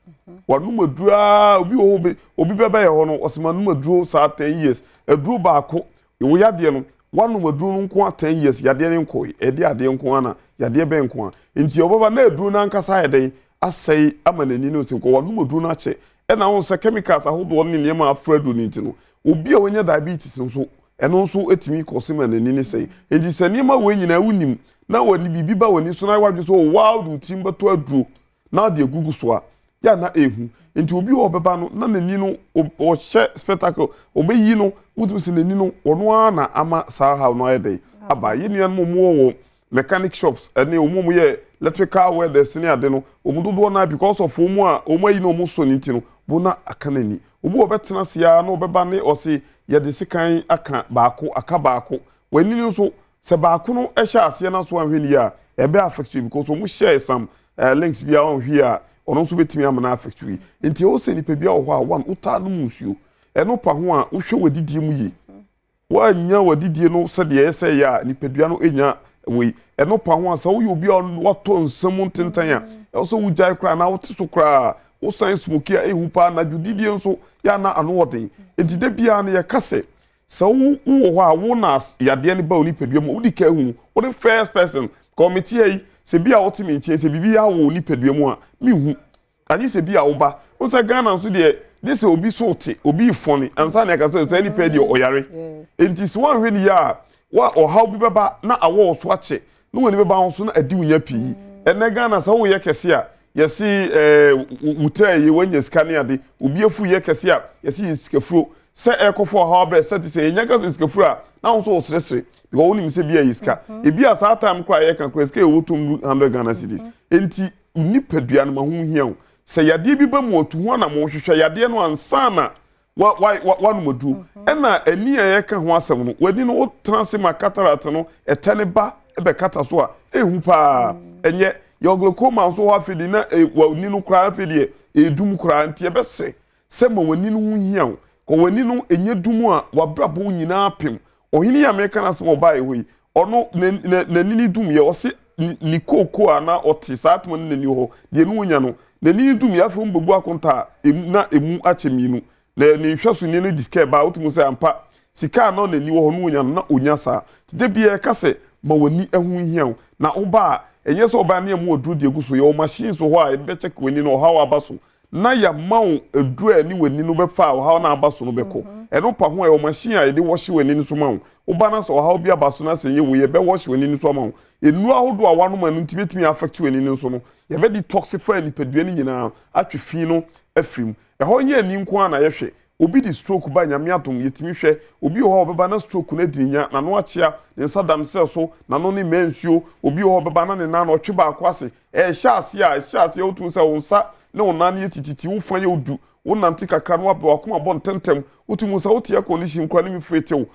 wanum adura obi beba ye ho no osemanum aduro sa 10 years aduro baako wo yade no wanum aduro no nko 10 years yade ne nko ede ade nko ana yade be nko enti obaba na aduro na ankasa ye den asai amanani no se nko wanum aduro na ache enna won se chemicals ahodo ne ne ma afrado ni ntino obi a wonya diabetes nso eno nso etimi kosema nani ne sei edi sani ma we nyina wunim na wani bibi ba wani so na wadwe so wow du timba to aduro na de gugu so a ya na ehu enti obi obeba no na nani no o hye spectacle obeyi no wudu se nani no ono na ama saa ha no ayede aba yenu mo wo mechanic shops ene omumu ye electrical welders ne ade no omudodo na because of omu a omu ayi no omu so nti no bo na akanani obu obetena sia na obeba ne osi ye de sikan aka baako aka baako wani nso se baako no ehya ase na so anhweli a ebe affect you because omu share some links bia on hwe a ono nso betimi amana affect you nti o se ni pe bia ho a one uta no musuo eno pa ho a wohwe wadidie mu yi wa nya wadidie no se de ese ya ni pedua no enya we eno pa ho a sa wo yi obi a wato nsam ntentan a e so wo jai kra na wo te so kra wo san smoke a ehu pa na judidie nso ya na ano odin enti de bia na ye kase so wo ho a wo na yade ne ba oni pedua mu udi ka hu wo the first person committee yi se bia wo timi ntie se bibia wo oni pedua mu a mi hu ani se bia wo ba wo se Ghana nso de this obi so te obi foni ansa na ka so se ni pedia oyare enti so wan hwe ni ya wa o how bi baba na awo so ache no woni be ba ho so na adi unya pii ene Ghana sa wo ye kese a yesi wutra ye wanya skane ade obi afu ye kese a yesi skafuro se ekofo ha obre se ti se nya ka skafuro a na ho so osresre because woni mi se bia yiska ebi a sa time kwa ye kan kwa ska e wotum 100 Ghana cedis enti unipadua no ma hu hia se yade bi ba mu otu ho na mo hwehwe yade no ansa na wa no modu ena ani ye ka ho asem no wadi no wo transima cataract no etene ba ebe kata so a ehu pa enye your glaucoma so ha fidi na wani no kra fidi edum kra ntie be se ma wani no hu hia ko wani no enye dum a wabrabo nyina apem ohini ya meka na se oba ehoyi ono na nini dum ye ose ni koko ana oti satmo nani ho de no nya no na nini dum ya fo mbebu akonta emu acheminu na ni hwaso ni no diske ba otumu se ampa sika no na ni ho no nya no na onya sa de bia ka se ma wani ehu hia na oba enye so oba na emu oduru de guso ye o machine so ho a e be check wani no ha wa baso na ya mawo eduru ani wani no be fa ha na abaso no be ko eno pa ho e o machine a de wash wani no so mawo oba na so ha obi abaso na se ye wo ye be wash wani no so mawo enu ahodo a wano ma no ntibetimi affect wani no so no ye be detoxify ni padua ni nyina atwe fi no afrim e ho nye ani nko ana ye hwe obi di stroke ba nyame atom yetimi hwe obi ho obeba na stroke na dirinya na no achia ne nsadam se so na no ne mensuo obi ho obeba na ne na no twe ba akwase hyase otum se wonsa ne onan ye tititi wo fan ye odu wonante kakra no aba akoma bon tentem otum se wotie condition kwa ne mi fretew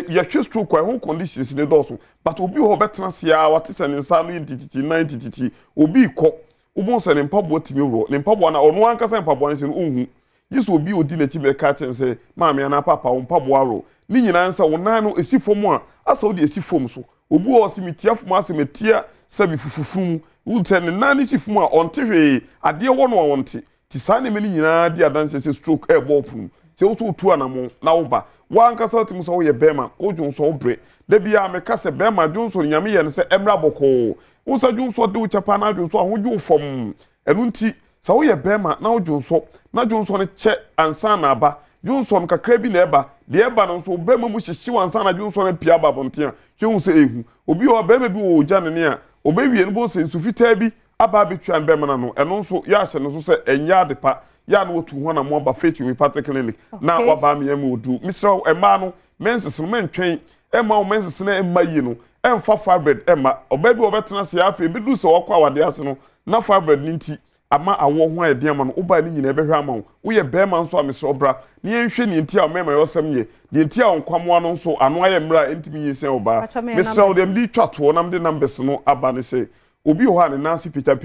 ya hwe stroke kwa ho conditions ne doso but obi ho betena se ya wate se ne nsa no ye tititi 90 obi ko ubon se ne mpabo timi wro ne mpabo na ono ankasa mpabo ne se no ohu Yesu obi odi na ti be ka chen se maame ana papa wo mpabo aro ni nyina nsa wo nan no esi fom a asa wo de esi fom so obi o si metia fom asa metia sabi fufufum wo te ne nan esi fom a onte hwe ade wo no onte ti sa ne me ni nyina di adanse se stroke e ball pum se wo so tu anamo na wo ba wa nkasa tim so wo ye bema ko dwon so bre da bia me ka se bema dwon so nyame ye ne se emra boko wo sa dwon so de wo chapa na dwon so ho dwon fom enu nti sa wo ye bema na wo dwon so na Johnson che ansa na aba Johnson kakra bi na eba de eba no so bema mu hyehye wansa na Johnson pia ba bontia hwe se ehu obi o bema bi wo gya ne a obewie no bo se nsufita bi aba betwa bema na no eno so ya hye no so se enya adepa ya no otu ho na mo ba Faith Homeopathic Clinic na wa ba me am odu misra ema no menses no mentwen ema o menses na ema yi no emfa fibroid ema obabi obetena se afa bi du so okwa awade ase no na fibroid ninti ama awo ho ede ama no oba ni nyina ebehwe ama wo ye bema nso amesro bra ni enhwe ni ntia o mema yosem ye de ntia on kwamo no nso ano aye mra entimi yisen oba mesra o dem di twato nam de numbers no aba ne se obi ho ane nansi pita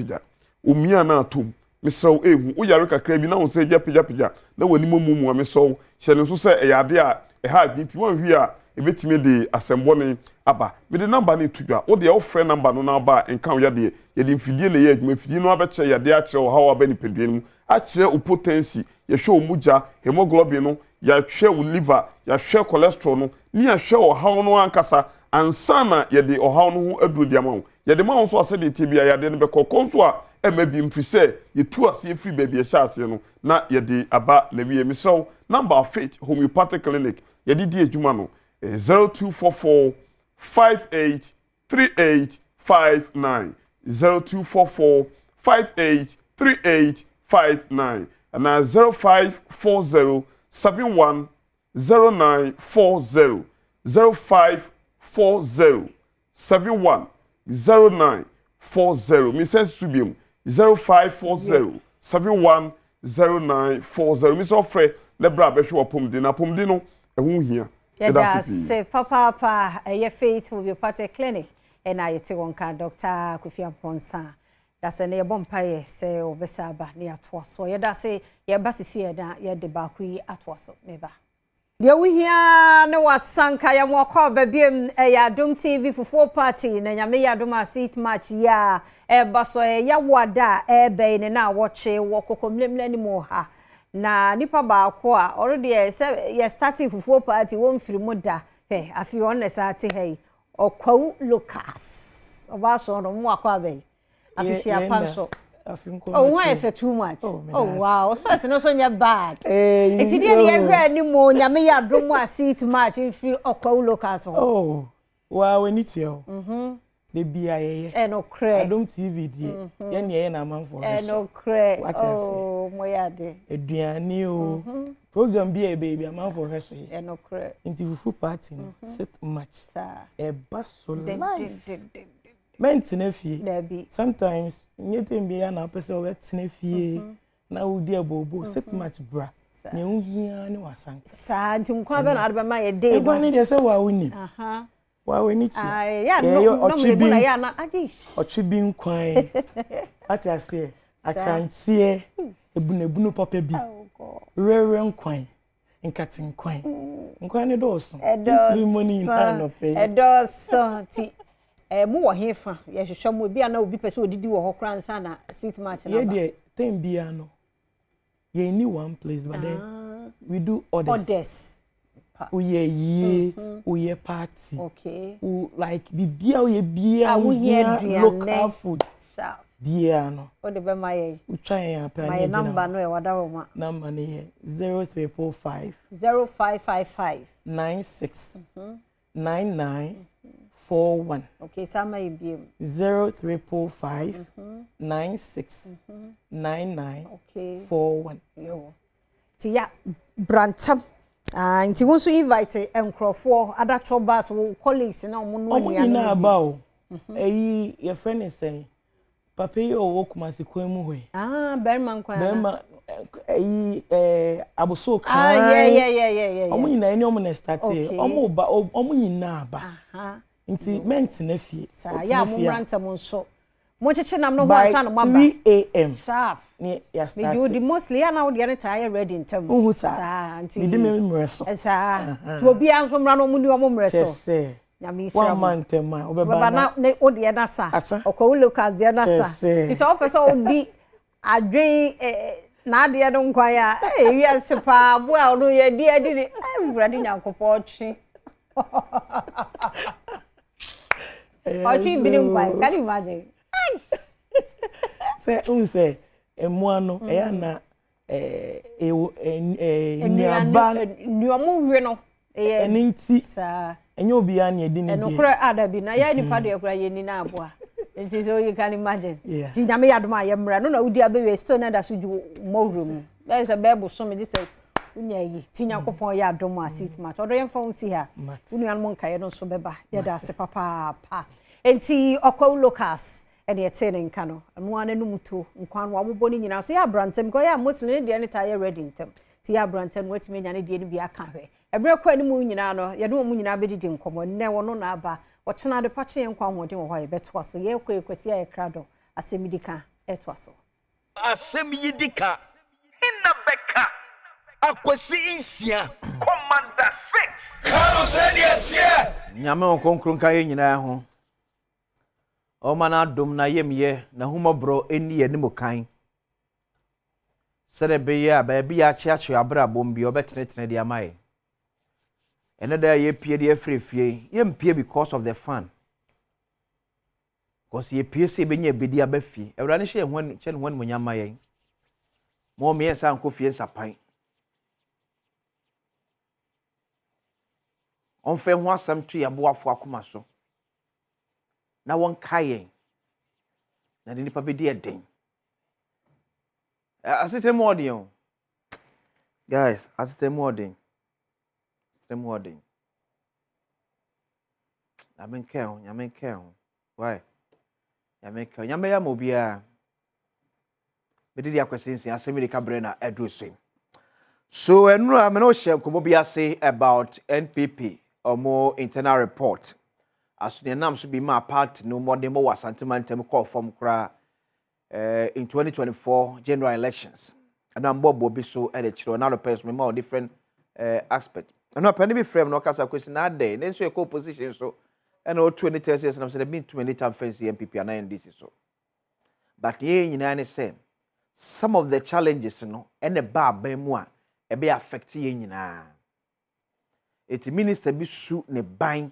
omia na atom mesra o ehu wo yare kakra bi na wo se pija na wani momumu ameso hye ne nso se eyade a ha bp won hwi a ebetime de asembo ne aba me de number ne tudwa wo de wo frɛ number no na aba enka wo yade ye de mfidie ne ye adwuma mfidie no abɛkyɛ yade akyerɛ wo hawo aba ni pedue no akyerɛ wo potency ye hwɛ wo mugya hemoglobin no ya hwɛ wo liver ya hwɛ cholesterol no ni ya hwɛ wo hawo no ankasa ansa na ye de hawo no ho aduro de ama wo ye de ma wo so ase de tibia yade no bɛkɔkɔ nso a ema bi mfisɛ ye tu ase free baby ye hyɛ ase no na ye de aba na bi ye misraw number of Faith Homeopathic Clinic ye de di adwuma no 0244 583859 0244 583859 and 0540 710940 0540 710940 Mrs. Subium 0540 710940 Mr. Fred lebra behwe opomde na pomde no ehu hia se papa ye Faith Homeopathic Clinic na yete wonka Dr. Kofi Amponsa da se ne bompaye se obesaba ne atoaso ye da se ye basisi ye da ye de ba ku atoaso meba de wuhia ne wasanka ya mwakwa babiem ya Adom TV fufuo party na nyame ya Adom asit match ya baso ya wada be na watche wokokomlemle ni mo ha na nipa ba akwa already say starting fufuo party won firi mu da afi on na sati hey okwawu Lucas oba so no mu akwa be afi shi apanso oh why for too much oh wow first no so nya bad it dey dey ni mo nyame ya Adom asit match firi okwawu Lucas oh wow we need you de bia ye enokre Adom TV die ye ne ye na man for enokre oh moyade eduane o program bia e baby man for so ye enokre nti fufu party no sit much e baso life na fie sometimes nyetem bia na pese o tena fie na udi abobo sit much bra ne uhia ne wasan sa nti nkwa be na adbe ma ye dey no ne de se wa woni wa weni chi ya no me bu na ya na ajish ochibi nkwan ati ase akrantie ebunebunu papa bi rere nkwan nkati nkwan ne do so nti money na no pe do so ti mu wo hefa ye hwehwe mu bi ana obi pese odidi wo ho kran sa na sit match na ye de tem bia no ye ni one place but then we do others. Uye party. Okay. Like bibia uye bia local food. Bia no. O de be maye. U try ya pa my number no e wada wo ma. Number ne 0345 0555 96 99 41. Okay, sama ibiem. 0345 96 99 41. Yo. Ti ya brantam nti won so invite enkrofo adacho bas wo colleagues na omo no ya na aba o eyi your friend is saying papa yi o wo kumasi kwan mu hoy berman kwan berman eyi aboso kan yeah omo nyina eni omo na start omo ba omo nyina aba nti ment na fie ya mo rantam nso mo cheche nam no ho san no maba 3 am sharp ni ya start me do the mostly ya na wo de tie ready ntam sa nti me de me mreso sa to obi anso mra no mu ni omo mreso nyame isra one month ma obeba na o de na sa okwo locals de na sa ti so person o di adwen na de no nkwan ya wi asepa bo a no ye di adi ni everade nyankopɔ twi Ochi bi nkwan can you imagine say emuano eya na nuaba nuomu we no eninti sa enye obi ya na edi ne die enokra adabi na ya nipa de ekura ye ni na aboa nti so you can imagine ti nyame yadoma ye mra no na udi abewe so na da so ju mowrum there is a bible so me say unya yi ti nyakopon ya adoma sit match odo ye mfa unsi ha unu an mon kaye no so beba ye da se papa pa enti okwa locals ene etene nka no anu anu muto nkwan wo abobo ni nyina so ya brantem ko ya muslim de ne ta ye ready ntem ti ya brantem watime nya ne de ne bi aka hwe ebre kwa ni mu nyina no ye de mu nyina bedidi nkomo ne wono na aba wochena de pache nkwan hoden wo hoye betwa so ye kwa ekwesi ya krado asemidika etwa so asemidika inna beka akwesi insia commander 6 kano senior nyame okonkron kan nyina ho o mana Adom na yemye na humobro eni ye nimo kan serebe ya ba bia chiachi abra bombi obetenetene dia mai ene da ye pie de afrefie ye mpie because of the fun because ye pie se benye bedi abafie ewrane hye hwan chen hwan munyama yen mo me yesa nkofie nsapan on fe ho asam tu ya boafo akoma so na won kayen na nipa bedi eden assistant modern guys assistant modern nyame ken why nyame ya mobia bedi akwesensi asemiri kabre na edrosem so enu a me no share komobia say about NPP or more internal report as the name should be my part no more demo was sentimental call from kra in 2024 general elections and I'm bob so at the chiro another person more different aspect and no penny be frame no kasa question that day then so a co-position so and all 20 years and I'm saying been 20 time fancy MPP and NDC so but here in any say some of the challenges no and the bar be more e be affect ye nyina it minister bi su ne ban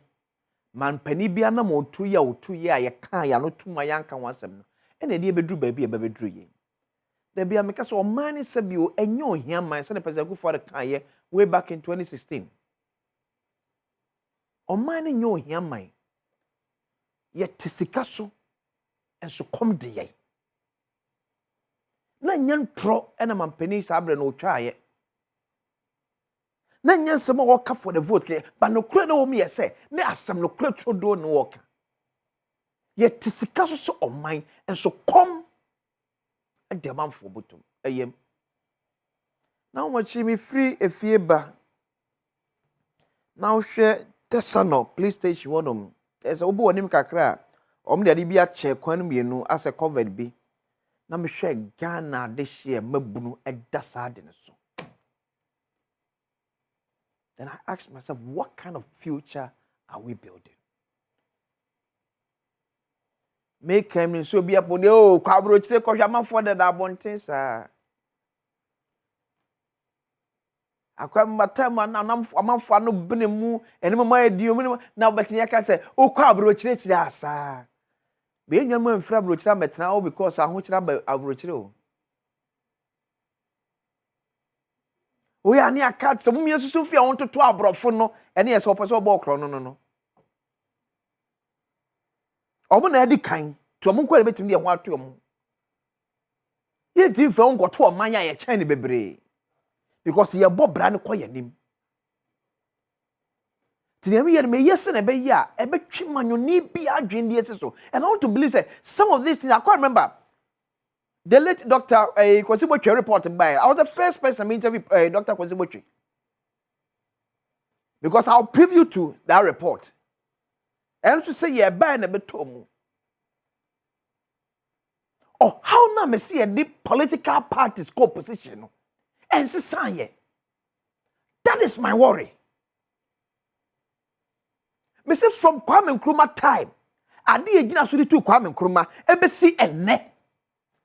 man pani bia na mo to ya otu ya ye kan ya no tuma yanka wansem no ene de bedru ba bia bedru ye da bia me kase o man ni se bi o enye ohia man se ne pese ku for kan ye way back in 2016 o man ni ohia man ye tesika so enso kom de ye na nyen tro ena mampani sabre no twaye na nyen sema woka for the vote ke ba no kure na wo me yese me asem no kure trodo no woka ye tesika so oman enso kom de manfo botum eyem na wo chi me free efie ba na wo hwe Tesano police station wonum ese obo wonim kakra om de bi a che kwan mienu ase covered bi na me hwe Ghana de hye mabunu edasa de ne so. Then I asked myself, what kind of future are we building? Make him so be upon oh kwabro chire ko hwa for the abonten sa akwa matama na amanfo no bene mu enema ma edio mu na obetinya ka say o kwa abro chire chire asa be enyan ma mfra abro chire metena o because aho chire abro chire o ya ni aka to mu yesusu fi awon toto abrofo no ene yesa opese obo okro no omo na edi kan to mo kwere betimi de ho ato mo ye ti fa on goto o manya ye chan ni bebre because ye bobra ne koye nim tinyam ye me yesi na be ya e betwi manyoni bi adwende ese so and I want to believe say some of these things I can't remember the late Dr. Kwesiboche report by I was the first person to interview Dr. Kwesiboche because I'll preview to that report and to say ye by na betomu oh how na me see a deep political parties co-position and say that is my worry. Me say from Kwame Nkrumah time, ade egina so to Kwame Nkrumah ebesi enne.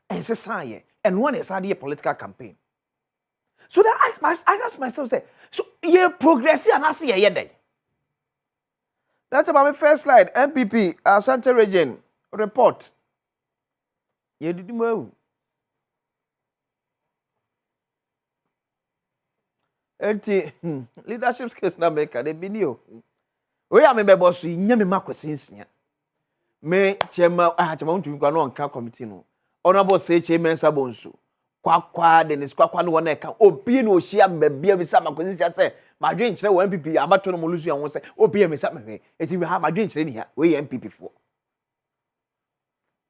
And say and one is a political campaign. So that I ask myself say, so ye progress and I see ye day. That's about my first slide. MPP Asante region report. Ye did mo. Leadership skills na make they be new. We am be boss nya me makosinsia. Me chema chema untu kwa no nka committee no. Honorable say chairman sabonso. Kwa Dennis kwa no wona eka obi na ohia mbabia bi sa makosinsia say madwen kire wo MPP abato no molusu ya won say obi me sa me. Eti me ha madwen kire ni ha. We MPP for.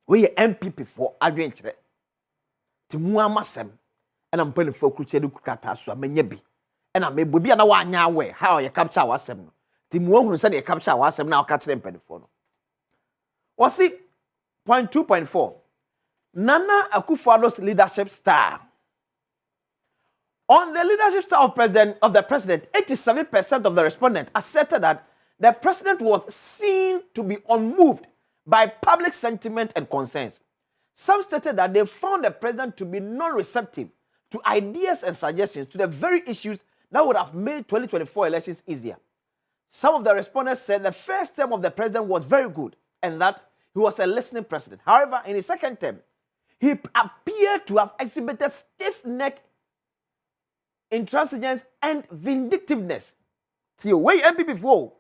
We MPP for adwen kire. Ti mu amasem. Na mpani fo kruche de kukata so amanya bi. Na me bobi na wa anya we how you capture wasem no. Ti mu ohuru say de capture wasem na o ka kire mpani fo no. Wasi point 2.4 Nana Akufo-Addo's leadership style. On the leadership style of the president, 87% of the respondents asserted that the president was seen to be unmoved by public sentiment and concerns. Some stated that they found the president to be non-receptive to ideas and suggestions to the very issues that would have made 2024 elections easier. Some of the respondents said the first term of the president was very good and that he was a listening president. However, in his second term, he appeared to have exhibited stiff-necked intransigence and vindictiveness. Tio, where MPP for?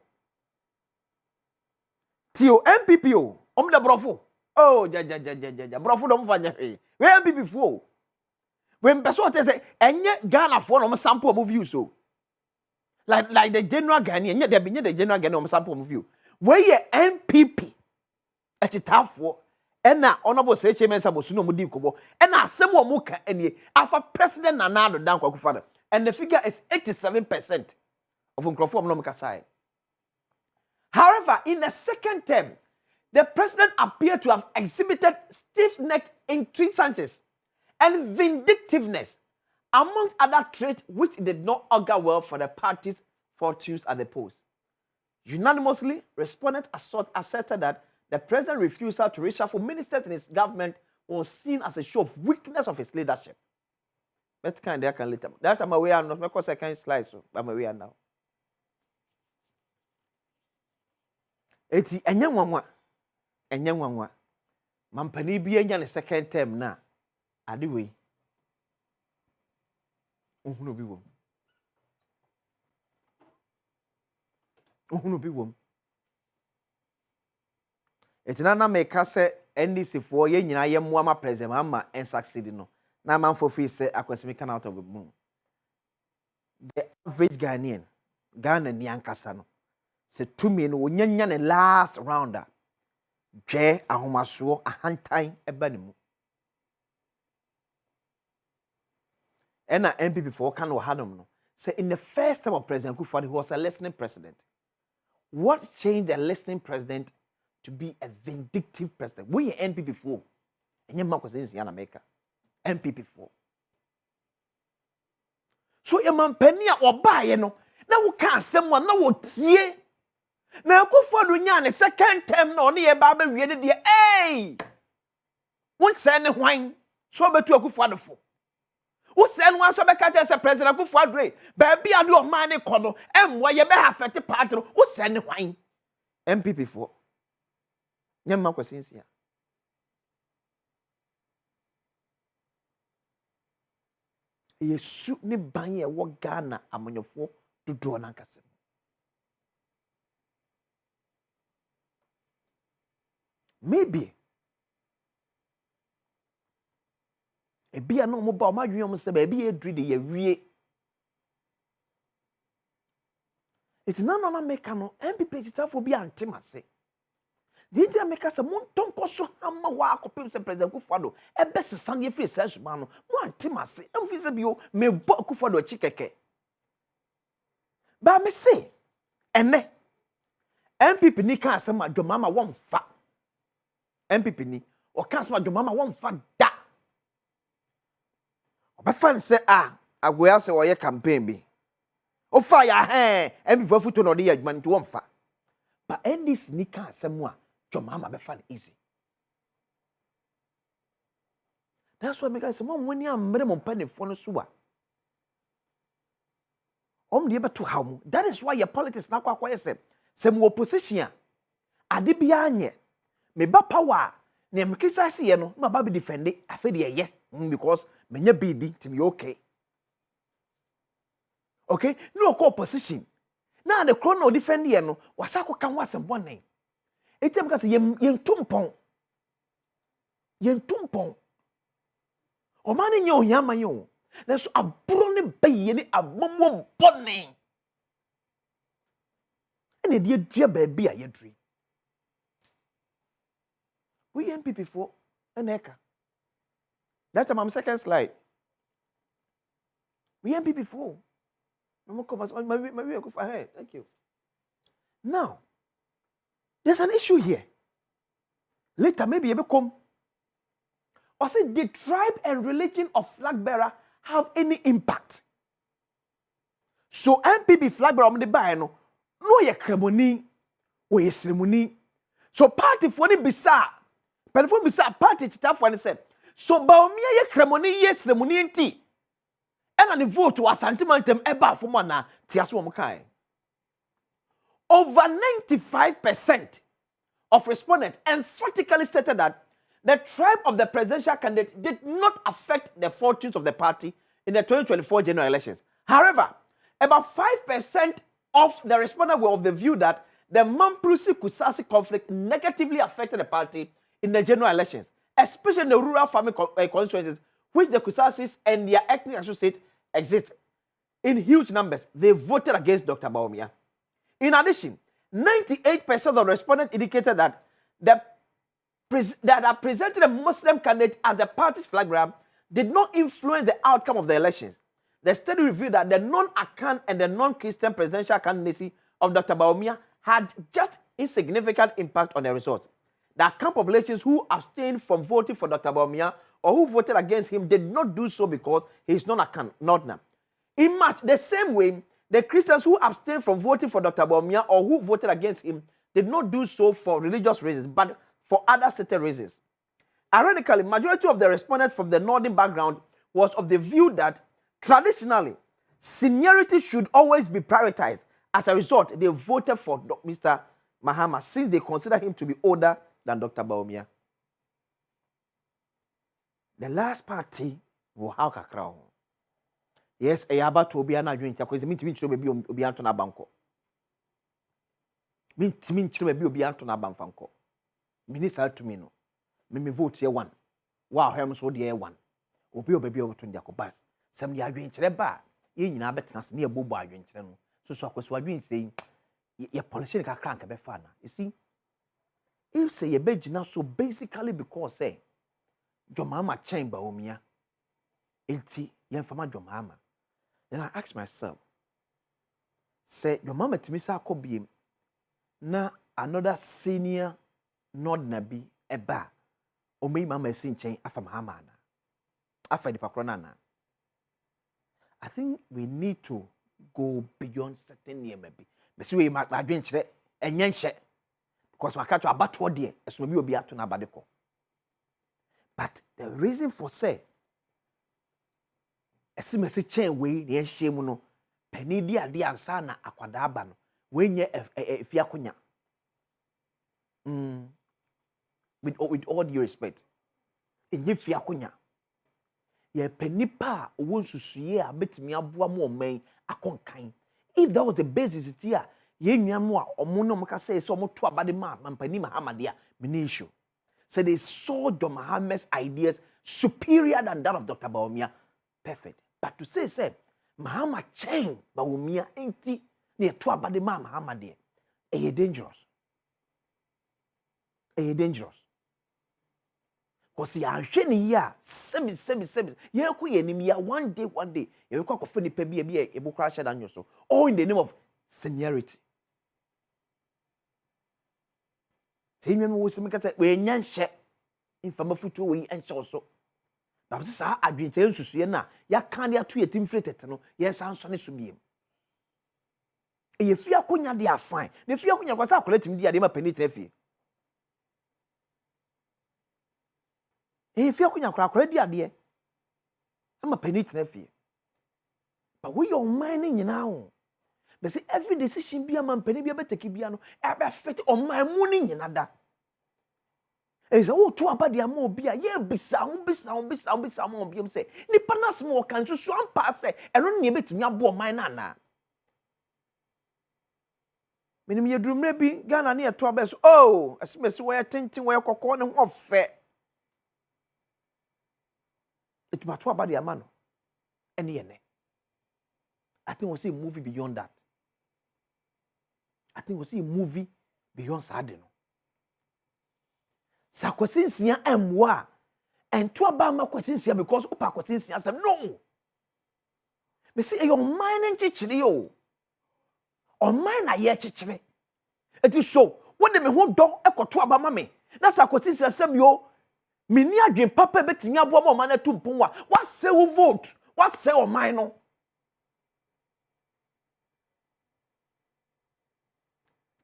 Tio, MPP, the brofo. Oh, brofo don't find it. Where MPP for? When person say, "Enye Ghana for no sample of you so." Like the general Ghanaian, there be the general Ghanaian sample of you. Where ye MPP at the top for, and now honorable say chairman Sabosuno Mudi Kobo, and now some muka and after President Nana Dan Kwakufada, and the figure is 87% of Nkrofo Nomika side. However, in the second term, the president appeared to have exhibited stiff-necked intransigence and vindictiveness, among other traits which did not augur well for the party's fortunes at the polls. Unanimously, respondents asserted that the president's refusal to reshuffle ministers in his government was seen as a show of weakness of his leadership. That kind of can later. That I'm aware of, of course I can't slide, so I'm aware now. Eti enyanwanwa mampani bi enya ne second term na ade we ohunu bi wom Etina na meka se NDC for ye nyina ye moama president ama en succeed no. Na man for free say Akwesimi can out of the moon. The average Ghanaian, Ghana ni ankasa no. Se 2 million onyanya ne last rounder. Je ahomaso ahantan eba ne mu. Ena MPP for kan wo hanom no. Say in the first time of President Kufuor, he was a listening president. What changed a listening president to be a vindictive president? We are NPP 4. And you're Marcos in America. NPP 4. So your man penny or buy, you know. Now we can't someone now what ye. Now Kufuor dunya second term no near Baba ready the hey. Won't send wine. So better to Kufuor the 4. Who send one so be catch as president Kufuor Dre. Baby I do money kono. Why you be affected part who send wine. MPP 4. Nyama kwa sinsia. Yesu ni banye wo Ghana amanyofo dodo na nkase. Maybe ebia no mo ba o ma dwunyom se ba ebia edri de ye wie. It's not no make no MPP titafo bi antemase. The India make us a monton coso hammer wa copim se president Kufuor ebe sesan ye free sense man no mo antemase em fi se bio me bo Kufuor chikeke ba me say ene MPP ni kan asem adwomama won fa MPP ni o kan asem adwomama won fa da oba fan se agoya se wo ye campaign bi o fa ya MPP futo no de ya adwuma nti won fa ba NDC ni kan asem a Mama be fan easy. That's why me guys mom when you am mere mon pane fo no so a. De be to how mu. That is why your politics na kwa say mo opposition ade bia anye. Me ba power na me criticize ye no ma ba be defend afa de ye because me nya bidi to be okay. Okay? No opposition. Na the chrono defend ye no wasa ko kan wasem bonne. It's because yen tumpon. O mani nyo yama yo. Na so aburo ne baye ni abomo bonne. Ene die dua baabi a yedri. We MPP 4 eneka. That's my second slide. We MPP 4. No come my go ahead. Thank you. Now there's an issue here. Later, maybe you become. Or say the tribe and religion of flag bearer have any impact. So MPP flag bearer on the buy no ye ceremony or ye ceremony. So party for the bizarre. Telephone bizarre party chita for the said. So baumia ye ceremony ye ceremony enti. And an vote was sentimentum eba for mana tiasu mokai. Over 95% of respondents emphatically stated that the tribe of the presidential candidate did not affect the fortunes of the party in the 2024 general elections. However, about 5% of the respondents were of the view that the Mamprusi-Kusasi conflict negatively affected the party in the general elections, especially in the rural farming constituencies, which the Kusasis and their ethnic associates exist. In huge numbers, they voted against Dr. Bawumia. In addition, 98% of the respondents indicated that that presented a Muslim candidate as the party's flag bearer did not influence the outcome of the elections. The study revealed that the non-Akan and the non-Christian presidential candidacy of Dr. Bawumia had just insignificant impact on the results. The Akan populations who abstained from voting for Dr. Bawumia or who voted against him did not do so because he is non-Akan, not now. In March, the same way, the Christians who abstained from voting for Dr. Bawumia or who voted against him did not do so for religious reasons, but for other stated reasons. Ironically, majority of the respondents from the northern background was of the view that traditionally, seniority should always be prioritized. As a result, they voted for Mr. Mahama since they consider him to be older than Dr. Bawumia. The last party will have a crown. Yes, I about to be an adjoint because it means to be Antona Banco. Mean to be Antona Banfanco. Minister to me no. Me vote here one. Wow, hem so the one. Obi obebi oto ndi akobas. Sem dia adwen kire ba. Ye nyina betena se ne ebobo adwen kire no. So akwaso adwen kire ye policy ka crank be fa na. You see? If say ye begina so basically because say Jomama chamber omia. Enti ye fama Jomama. Then I ask myself, say your mama timisa akobiem na another senior nod na bi eba omei mama esi nchen afa mahama na afa di pakrona na. I think we need to go beyond certain year maybe. Besi we ma adwen kire enye nhye because maka to abato de eso bi obi ato na abadeko. But the reason for say esimesi chen we na ehye mu no pani di ade ansa na akwada aba no wenye efia konya. With all due respect, enye fia konya. Ye pani pa owo nsusuye a betimi aboa mo oman akonkan. If that was the basis it here, ye nua mo a omo no mka say so omo to abade ma pani Mahamad me issue. So they saw John Mahamad's ideas superior than that of Dr. Bawumia. Perfect. But to say Mahama chain Bawumia enti ne to abade ma Mahamad e dangerous. E dangerous. Because ya hwene ya semi ye ko ye nim ya one day ye ko akofo ni pa bi e bo kra shada nyo so all in the name of seniority. Tinwe mo wosimi kata we nya nhye infama futu we enche so ba se sa adwenche nsusuye na ya kan de ato yetim fretete no ye san so ne so biem e ye fia konya de afan ne fia konya kwasa akoletim di ade ma penita fie e fia konya akora di ade ama penita fie but we your mind nyina ho be say every decision bia man peni bia beteki bia no e be fit on my money nyina da. Eza wo to abade ama obi a ye bisa mo obi am say ni panas mo kan so ampa say eno ne betimi abo man na na. Menim ye durumre bi Ghana ne to abes oh asimesi wo ye tenten wo ye kokko ne ho fe. Etuma to abade ama no ene ye ne. I think we'll see a movie beyond that. I think we'll see a movie beyond Sadeno. Sa kwasinsia emwa and to abama kwasinsia because upa kwasinsia say no. Me see your mind and chichiri yo. O mind na ye chichiri. It is so. What de me ho do ekoto abama me. Na sa kwasinsia say yo me ni adwen papa betimi abo ma ma na tumpon wa. What say we vote? What say o mind no?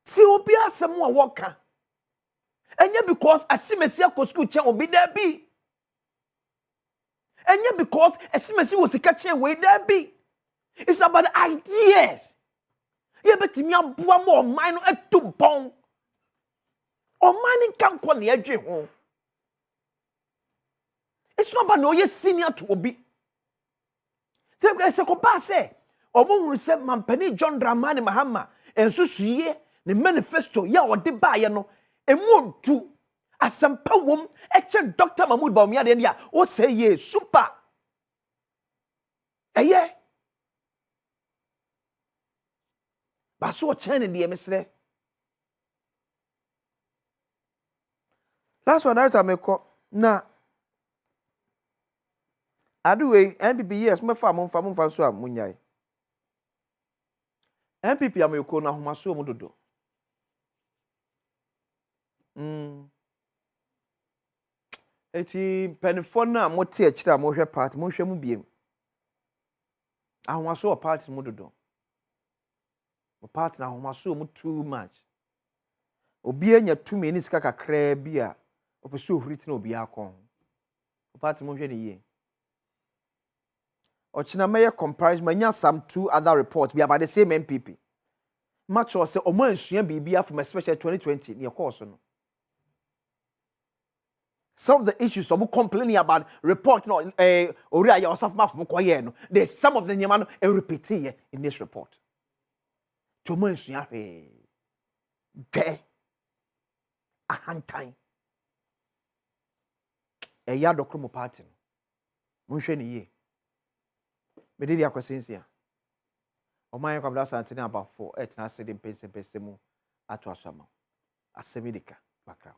Si obi asem a woka enye because asimesi akosku chen obi da bi enye because asimesi wo sika chen we da bi. It's about ideas. Ye betimi aboa mo man no atubon o man kan ko ne adwe ho. It's not about no ye senior to obi. Se ko ba se omo hunu se mampani John Dramani Mahama ensusuye the manifesto ya ode baaye no emontu asampa wom eche Dr. Mahmoud Bawumia de ya o say ye super eye baso o chene de mesre last one out ameko na aduwe NPP yes me fa mo so a munyai NPP ameko na homaso mo dodo. Eti penifon na mo te akira mo hwe party mo hwe mu biem. Ahomaso o party mo dodo. Mo party na ahomaso mo too much. Obi anya tumi ni sika kakra bi a opeso ohuriti na obi akon. O party mo hwe ne ye. Ochina meye comparison manya some two other reports be about the same MPP. Much or say omo ansua bibia from especially 2020 near course no. Some of the issues some complaining about report no ori aya osaf maf mo koye no. There's some of the nyama no repeat here in this report. To omo ansua hwe. Ge ahantan ɛyɛ adɔkoro mo party no monhwɛ ne yie mede di akwasensia ɔman kwabra sante ne abafo ɛtena ase de mpɛsɛmpɛsɛ mu ato asama asɛmidika bakra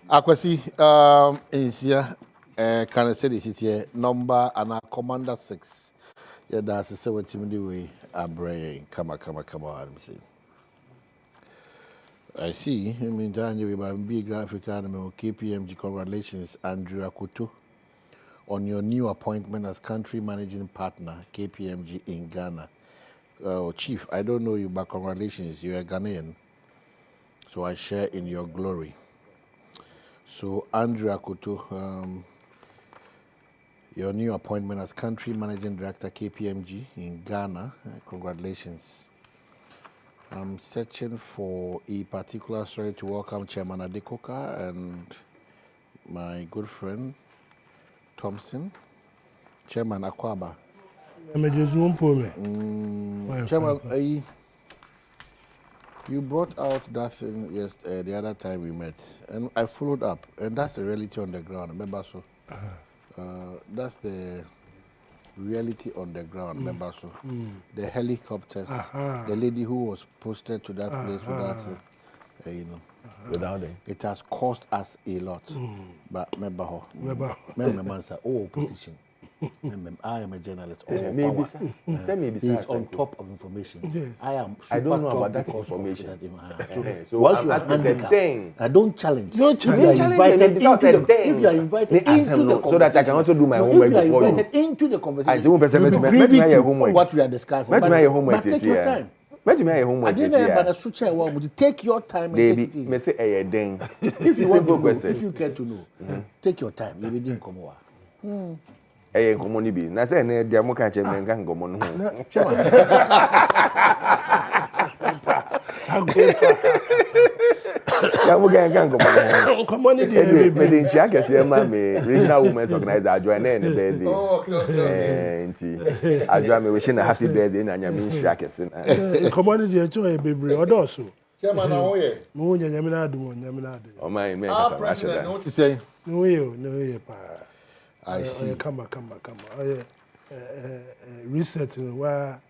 Akwasi, Insia, can I say this here? Number and Commander 6. Yeah, that's the 70 way. Come on, see. I see. I mean, Daniel, by Big Africa Animal, KPMG, congratulations, Andrew Akutu, on your new appointment as country managing partner, KPMG in Ghana. Chief, I don't know you, but congratulations, you're a Ghanaian. So I share in your glory. So, Andrew Akutu, your new appointment as Country Managing Director, KPMG in Ghana. Congratulations. I'm searching for a particular story to welcome Chairman Adekoka and my good friend, Thompson. Chairman Akwaba. Chairman, you brought out that thing the other time we met, and I followed up, and that's the reality on the ground. Remember, so that's the reality on the ground. Remember, so the helicopters, the lady who was posted to that place without, without it. It has cost us a lot. But remember, opposition. I am a journalist. He's on top of information. Yes. I don't know about that information. So once you are handicapped, I don't challenge. If you are invited into the conversation, so that I can also do my homework before you. If you are invited into the conversation, you will be privy to what we are discussing. But take your time. Take your time and take it easy. If you want to know, if you care to know, take your time. You didn't come over. Common be. Na say na dia mo ka che men kan gomo no. Ya mo kan gomo no. Common dey me dey nchi akese ma me regional women's organizer adwa na ne birthday. Nti adwa me wish na happy birthday na nya me nchi akese na. Common dey cho e bebre odoso. Chairman na hoye. Mo nya nya me na adu. O man me ka sa rashida. What you say? No ye pa. I see. Come on. Resetting where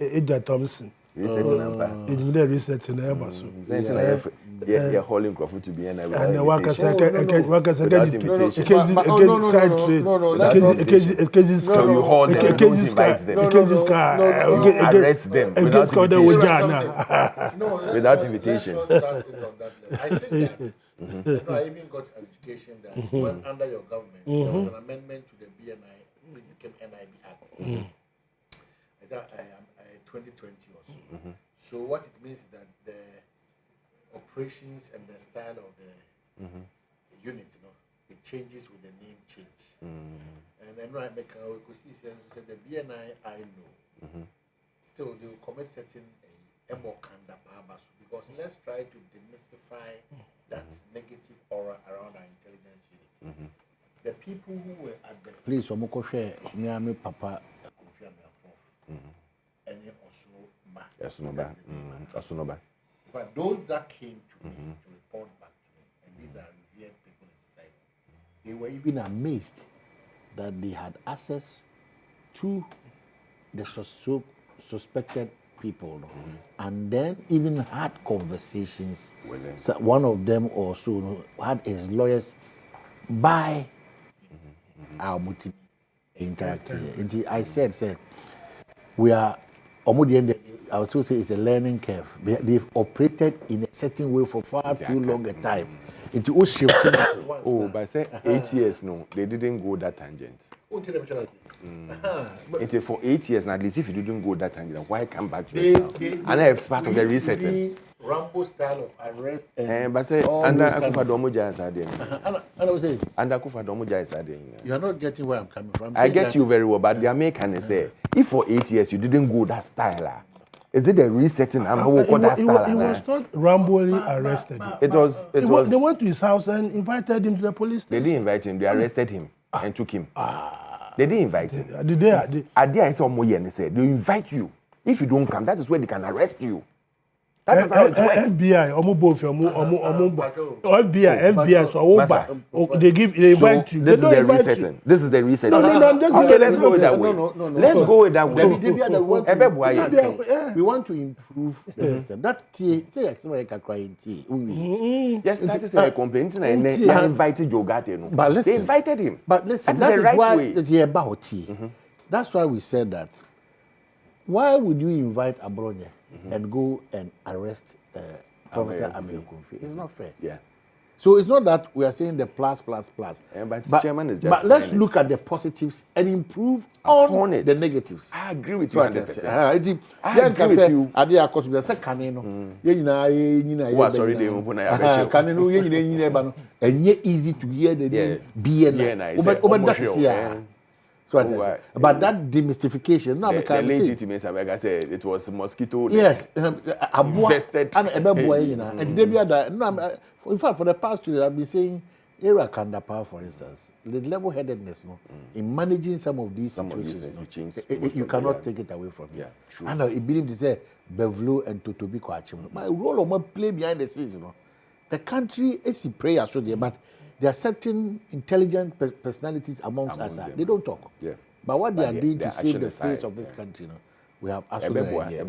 Eja Thompson. Resetting number. It's resetting number. So. Yeah, holding Crawford to be an and the workers get side trade. So you hold them, don't invite them. Arrest them without invitation. I think that. I even got education that when under your government there was an amendment to the BNI, which became NIB Act. I thought 2020 or so. So what it means is that the operations and the style of the unit, it changes with the name change. And then I make a the BNI I know. Still they will commit certain because let's try to demystify that negative aura around our intelligence unit. The people who were at the please, share Miami Papa Osunoba. But those that came to me to report back to me, and these are revered people in society, they were even amazed that they had access to the suspected people, and then even had conversations. So one of them also had his lawyers by our multi interactive. I said, we are. I would still say it's a learning curve. They've operated in a certain way for far too long a time. By say 8 years, no, they didn't go that tangent. It's for 8 years, now at least if you didn't go that tangent, why come back to it now? And it's part of the resetting. Rambo style of arrest. But say, under Akufa Domoja is adding. I was saying, under Akufa Domoja is adding. You are not getting where I'm coming from. I get you very well, but the American say, if for 8 years you didn't go that style, is it the resetting? I'm going to that style. He was not rambly arrested. It was. They went to his house and invited him to the police station. They didn't invite him. They arrested him and took him. They didn't invite him. I saw Moye and said, they invite you. If you don't come, that is where they can arrest you. That is how it works. FBI, FBI, so they invite you. This is the resetting. This is the resetting. No, I'm just okay, let's go with that way. Let's go with that way. We want to improve the system. That say yes, that is a complaint. They invited Jogate. But listen, they invited him. But listen, that is why way. About that's why we said that. Why would you invite Abronye and go and arrest Professor Amir Kofi? It's not fair. Yeah. So it's not that we are saying the plus. Yeah, but chairman is just. But let's look at the positives and improve on it. The negatives. I agree with you. I agree with you. I agree with you. Kanino, easy to hear the name BN. So but that demystification, now the legitimacy, like I said, it was mosquito. Yes, infested. In fact, for the past 2 years, I've been saying, Era Kandapa, for instance, the level-headedness in managing some of these situations, you cannot take it away from him. True. And I believe to say, Bevlo and Totobi Kwachim. My role of my play behind the scenes, the country is in prayer, so there, but there are certain intelligent personalities amongst us. They don't talk. Yeah. But what they are doing to save the face of this country, we have absolutely no idea.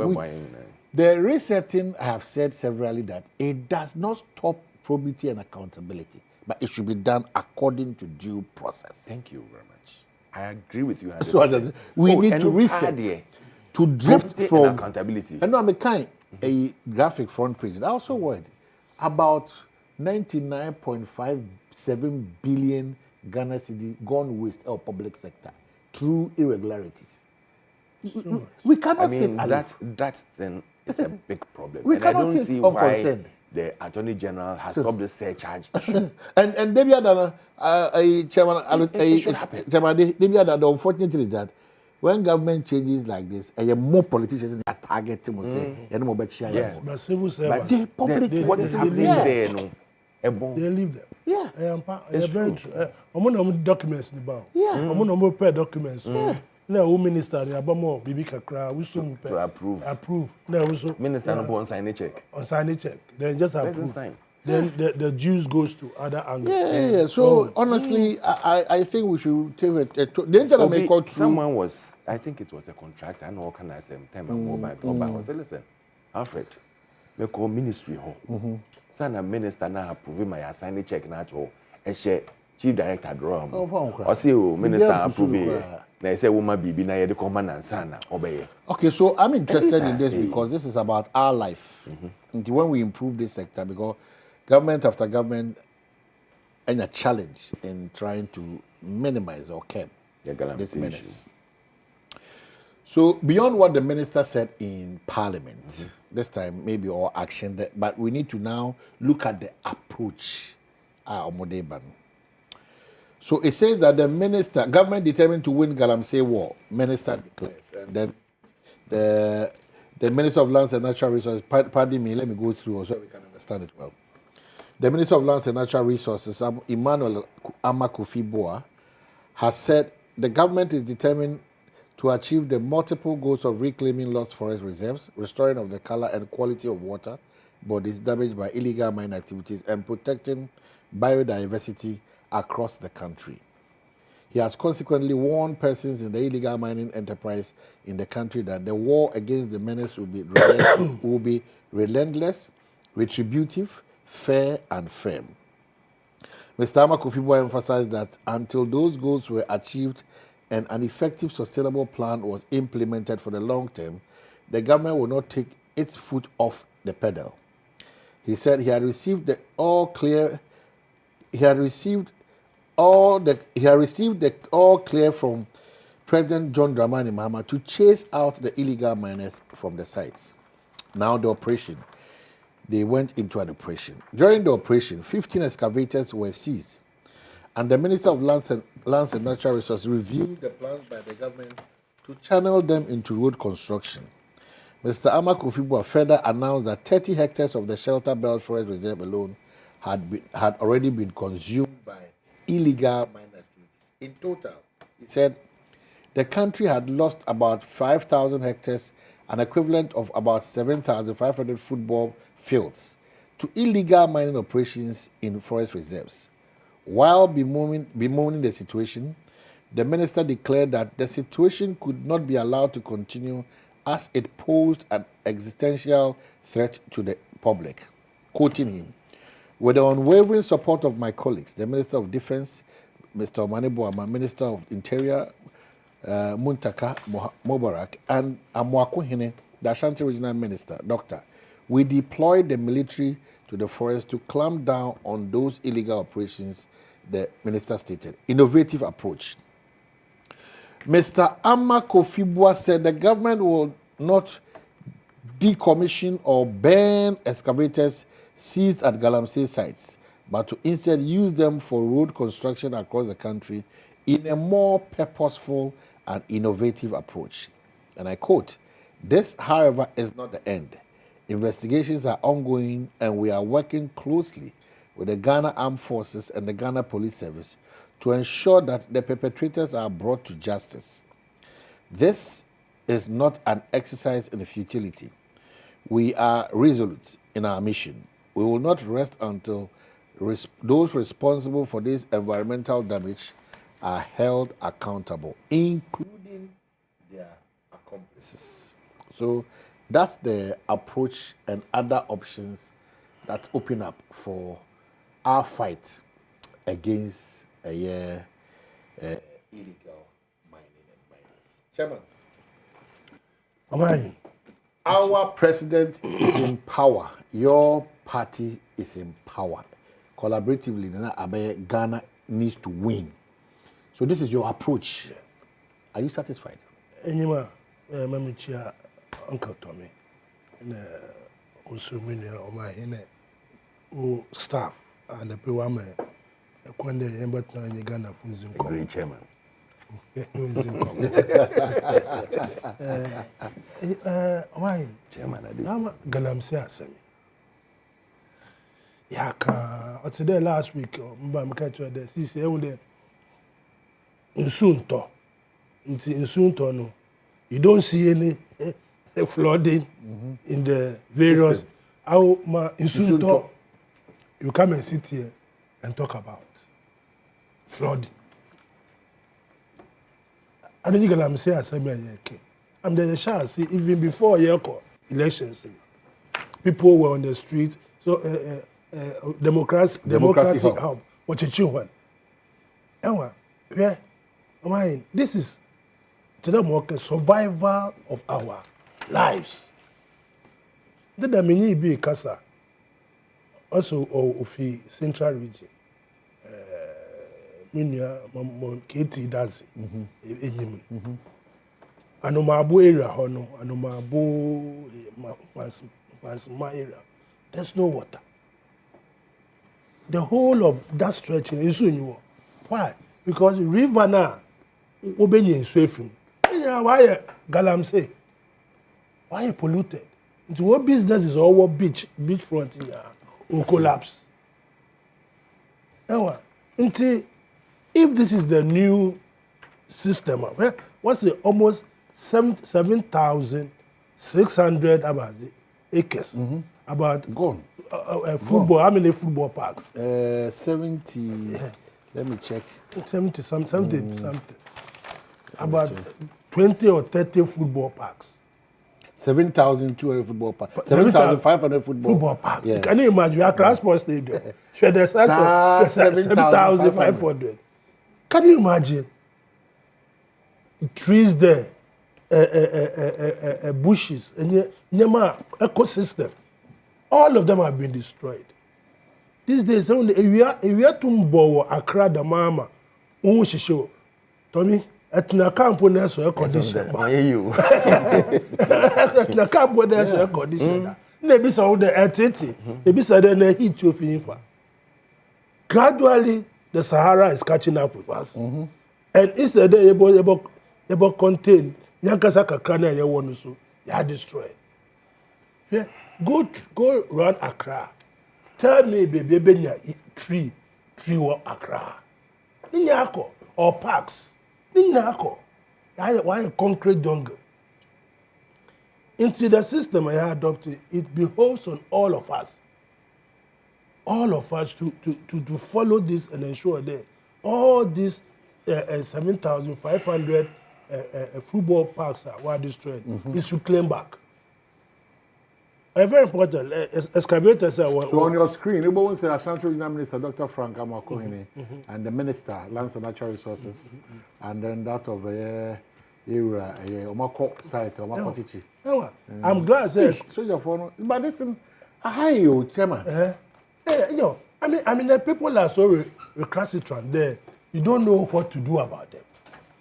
The resetting, I have said severally that it does not stop probity and accountability, but it should be done according to due process. Thank you very much. I agree with you. So we need to reset, to drift from accountability. And I'm a kind a graphic front page. I also worried about 99.57 billion Ghana cedi gone waste our public sector through irregularities. We cannot sit aloof. That then it's a big problem. We and cannot I don't sit see unconcerned. why the Attorney General has stopped the surcharge. And Debbie Adana, Chairman, Debbie Adana, unfortunately is that when government changes like this, more politicians are targeting and say, more better. Yes, but civil servants, the public, what is happening there? No, they leave them. Yeah, it's very true. I'm on documents about. Yeah, I'm on prepare documents. Now, who minister, the Abamo, Bibi Kakra, we soon to approve. Approve. Now, we so minister no sign a check. On sign a check, then just approve. Then the dues goes to other angles. Yeah. So honestly, I think we should take it. The someone was, I think it was a contractor. I know can I say time and mobile. I said, listen, Alfred, me call ministry home. Sana minister now approve my sign a check na to e share chief director draw. I say minister approve. Na say woman bibi na ye de command and sana obey. Okay, so I'm interested in this because this is about our life. When we improve this sector, because government after government and a challenge in trying to minimize or curb this menace. So beyond what the minister said in Parliament, this time maybe all action, but we need to now look at the approach. So it says that the government determined to win Galamsey War, minister declares. And then the Minister of Lands and Natural Resources, pardon me, let me go through so we can understand it well. The Minister of Lands and Natural Resources, Emmanuel Amakofi-Boa, has said the government is determined to achieve the multiple goals of reclaiming lost forest reserves, restoring of the color and quality of water bodies damaged by illegal mine activities, and protecting biodiversity across the country. He has consequently warned persons in the illegal mining enterprise in the country that the war against the menace will be relentless, retributive, fair, and firm. Mr. Amakofi-Boa emphasized that until those goals were achieved and an effective, sustainable plan was implemented for the long term, the government will not take its foot off the pedal. He said he had received the all clear from President John Dramani Mahama to chase out the illegal miners from the sites. Now they went into an operation. During the operation, 15 excavators were seized, and the Minister of Lands and Natural Resources reviewed the plans by the government to channel them into road construction. Mr. Amakofi-Boa further announced that 30 hectares of the Shelter Belt Forest Reserve alone had already been consumed by illegal mine activities. In total, he said, the country had lost about 5,000 hectares an equivalent of about 7,500 football fields, to illegal mining operations in forest reserves. While bemoaning the situation, the minister declared that the situation could not be allowed to continue as it posed an existential threat to the public. Quoting him, "With the unwavering support of my colleagues, the Minister of Defense, Mr. Badwam, Minister of Interior, Muntaka Mubarak, and Amwakuhine, the Ashanti Regional Minister, Doctor, we deployed the military to the forest to clamp down on those illegal operations," the minister stated. Innovative approach. Mr. Amma Kofibua said the government will not decommission or burn excavators seized at Galamsey sites, but to instead use them for road construction across the country in a more purposeful and innovative approach. And I quote, "This, however, is not the end. Investigations are ongoing and we are working closely with the Ghana Armed Forces and the Ghana Police Service to ensure that the perpetrators are brought to justice. This is not an exercise in futility. We are resolute in our mission. We will not rest until those responsible for this environmental damage are held accountable, including their accomplices." So that's the approach and other options that open up for our fight against illegal mining and mining. Chairman, our president is in power. Your party is in power. Collaboratively, Ghana needs to win. So this is your approach. Are you satisfied? Anyway, Mamichia, Uncle Tommy, and also many of my staff and the Badwam, when they embarked on Ghana from Zimco. Great chairman. Why, Chairman, I'm Galamsey Asemi. Yaka, or today last week, Mbam catch the CC in Sunto. In Sunto, no. You don't see any flooding in the various. How in Sunto, you come and sit here and talk about flooding. I don't think I'm saying I'm the chance even before elections. People were on the street, so democracy help. What you want? Yeah, this is to them survival of our lives. Then the mini be Kasa, also of the central region. Minya Keti Dazi, Enyim. Anomabu area, Hono, Anomabu, my area. There's no water. The whole of that stretching is in. Why? Because river now, Obeni is swimming. Why Galamsey? Why polluted? Into what business is our beachfront will collapse? If this is the new system, what's the almost 7,600 acres? About gone. Football, how many football parks? 70. Let me check. 70 something. About 20 or 30 football parks. 7,200 football parks. 7,500 football parks. Yeah. Can you imagine? Our transport stadium. 7,500. Can you imagine? Trees there, bushes, and ecosystem. All of them have been destroyed. These days, only we are to Accra, the mama, show. Tommy, at Nakampo, there's air condition. At Nakampo, there's air condition. Maybe so the entity, maybe so then heat to FIFA. Gradually, the Sahara is catching up with us. And instead they able contain Yankasaka Krana Yawonusu, they are destroyed. Yeah. Go run Accra. Tell me, baby, tree or Accra. Ninyako or parks. Ninyako. Why a concrete jungle? into the system I adopted, it behoves on all of us to follow this and ensure that all these 7,500 football parks were destroyed is to claim back. Very important. Excavators are so on your screen, you will say Ashanti Regional Minister Dr. Frank Amakohene and the Minister Lands and Natural Resources, and then that of Omako site, Omako Chichi. I'm glad that so your phone, but listen, hi, chairman. I mean, the people are so recalcitrant there. You don't know what to do about them.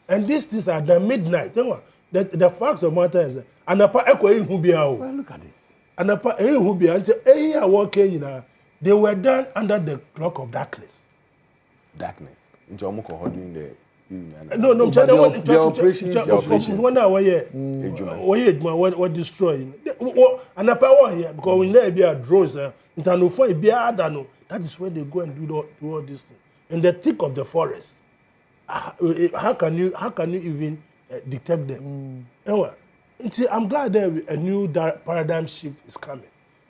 And these things are the midnight. The facts of the matter is, and look at this. And they were done under the cloak of darkness. Darkness. The operations. What destroying? And here because we never be a drones. That is where they go and do all these things. In the thick of the forest, how can you even detect them? I'm glad that a new paradigm shift is coming,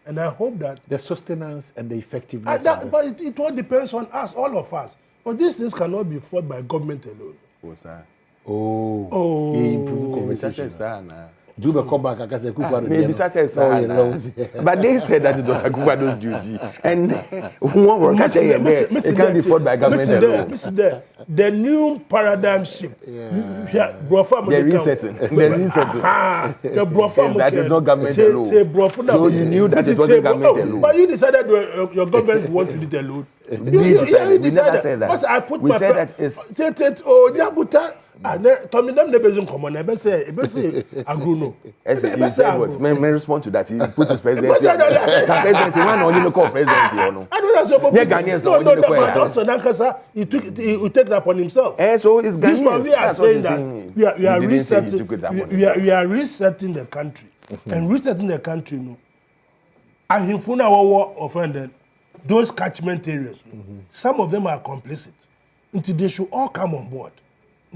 and I hope that the sustenance and the effectiveness. But it all depends on us, all of us. But these things cannot be fought by government alone. Improve conversation. Do the callback, I say, maybe such as but they said that it was a Kufado's duty, and one work it can't be fought by government alone. The new paradigm shift. The resetting. That is not government alone. So you knew that it wasn't government alone. But you decided your government wants to do it alone. We never said that. We said that it's. Tommy, them never come on. I say, Agruno. You said what? May respond to that. He put his presidency. The presidency, one only no call presidency or no. I don't know. Yeah, Ghanaians no. But also Nankasa, he takes that upon himself. So it's Ghanaians. We are saying that we are resetting the country, and resetting the country. No, and Hifuna war offended those catchment areas. Some of them are complicit. Until they should all come on board.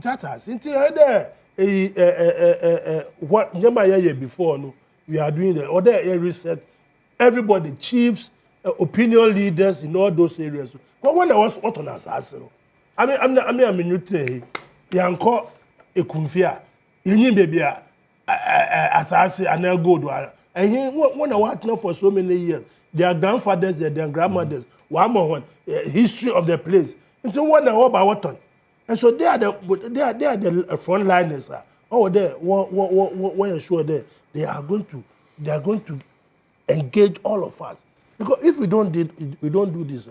That has what before no, we are doing the other reset. Everybody, chiefs, opinion leaders in all those areas. But when I was what on us, I'm new thing. Yanko ekumfia, yin baby, asasi and go. And when I want now for so many years, their grandfathers, their grandmothers, one more history of the place. And so one about what. And so they are the frontliners. When sure they are going to engage all of us. Because if we don't do this,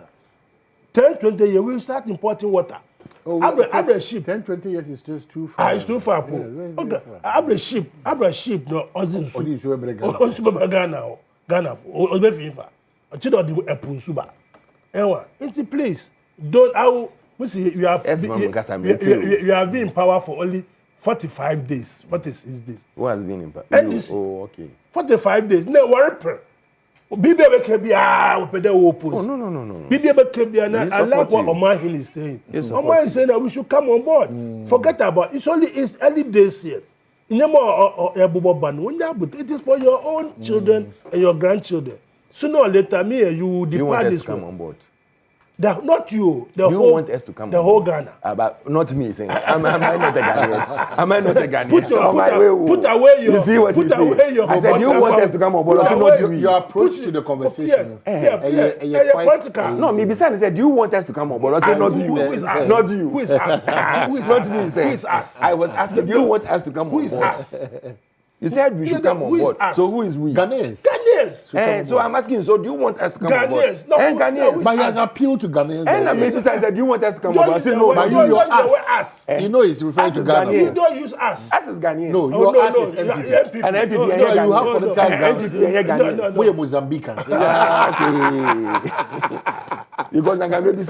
10-20 years we'll start importing water. Abra ship. 10-20 years is just too far. It's too far. Okay. Abra ship. No, Ghana. Obefifa. Chido di epunsuba. Ewa. Into place. Don't you have been in power for only 45 days. 46 days. Who has been in power? Okay. 45 days. No worry. Bibi Abekebia opede oppose. Oh no. Bibi Abekebia na I like what Oman is saying. Oman is saying that we should come on board. Forget about it's early days here. It is for your own children and your grandchildren. Sooner or later, me and you will depart this way. Come on board. Not you. You want us to come the whole Ghana. But not me saying, am I not a Ghanaian? Am I not a Ghanaian? Put away your. You see what you see? I said, you want us to come on board. Not you. Your approach to the conversation. Political. No, me beside said, you want us to come on board. I said, not you. Who is us? Not you. Who is us? Who is not me? Who is us? I was asking, do you want us to come on board? Who is us? You said we should come on board. So who is we? Ghanaians. So I'm asking, so do you want us to come on board? Ghanaians. But he has appealed to Ghanaians. And maybe I said, do you want us to come on board? I said, no, but you us. You know he's referring to Ghana. You don't use us. Us is Ghanaians. No, your us is MPP. And MPP, you have political grounds. We are Mozambicans. Because maybe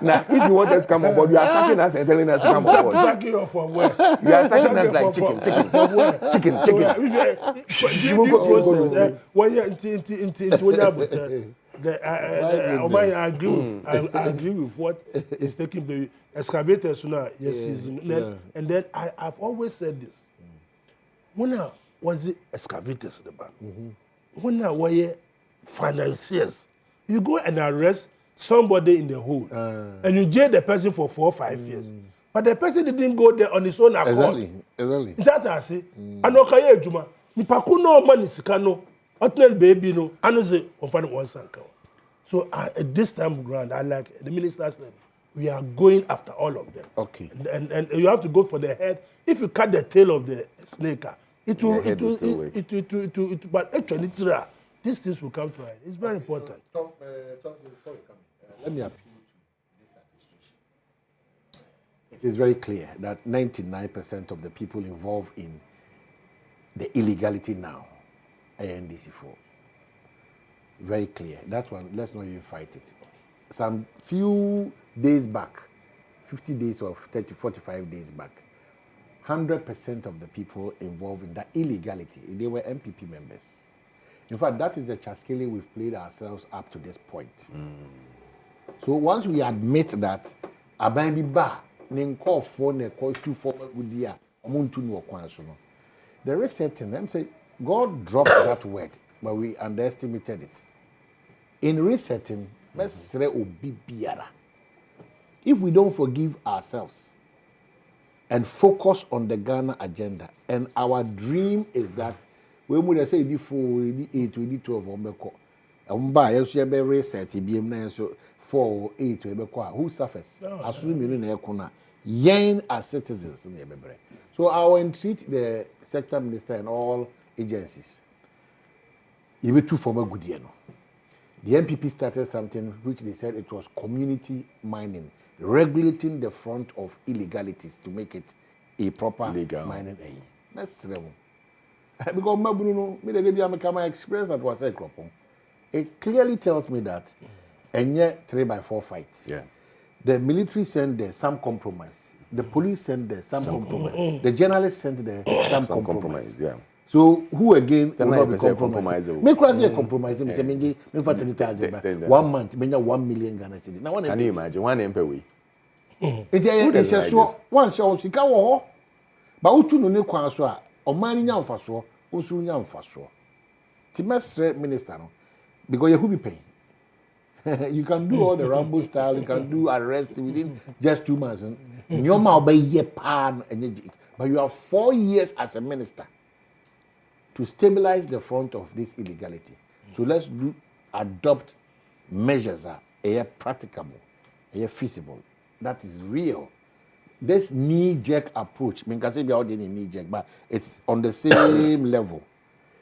now, if you want us to come on board, you are sacking us and telling us to come on board. Sacking you from where? You are sacking us like chicken. I agree with what is taking the excavators now. Yes, and then I've always said this. When was it excavators the bank. When I were financiers, you go and arrest somebody in the hole, and you jail the person for 4 or 5 years. But the person didn't go there on his own accord. Exactly. That's I see. I know Kaya Juma. Nipaku no money sikano. Otnel baby no. I know say on find one sanka. So at this time around, I like the minister said, we are going after all of them. Okay. And you have to go for the head. If you cut the tail of the snake, it will. But actually, these things will come to light. It's very important. So, Tom, before you come, let me appeal to this administration. It is very clear that 99% of the people involved in the illegality now are NDC4. Very clear. That one, let's not even fight it. Some few days back, 50 days or 30, 45 days back, 100% of the people involved in that illegality, they were MPP members. In fact, that is the chaskele we've played ourselves up to this point. So once we admit that, Abambi Ba, Nenko for Neko, 2 former good year, Muntu no Kwansono. There is certain, I'm saying, God dropped that word, but we underestimated it. In resetting, let's say Obi Biara. If we don't forgive ourselves and focus on the Ghana agenda, and our dream is that we would say 4, 8, 12, reset, 4, 8, who suffers? Assuming yen as citizens. So I will entreat the sector minister and all agencies. You be too former good year. The MPP started something which they said it was community mining, regulating the front of illegalities to make it a proper legal mining. That's terrible. Because my experience at was it clearly tells me that and yet 3x4 fight. Yeah. The military sent there some compromise. The police sent there some compromise. The journalists sent there some compromise. Yeah. So who again will not be compromised? Make a compromise. 1 month, 1 million Ghana cedis. Now, can you imagine 1 MP we? It's a so one show she can but who to no kwanswa or money now for so, also now for so. Timester minister, because you who be paying. You can do all the Rambo style, you can do arrest within just 2 months. Your mouth by year pan and but you have 4 years as a minister to stabilize the front of this illegality. So let's adopt measures that are practicable, are feasible, that is real. This knee-jerk approach, I can say we are all in knee-jerk, but it's on the same level.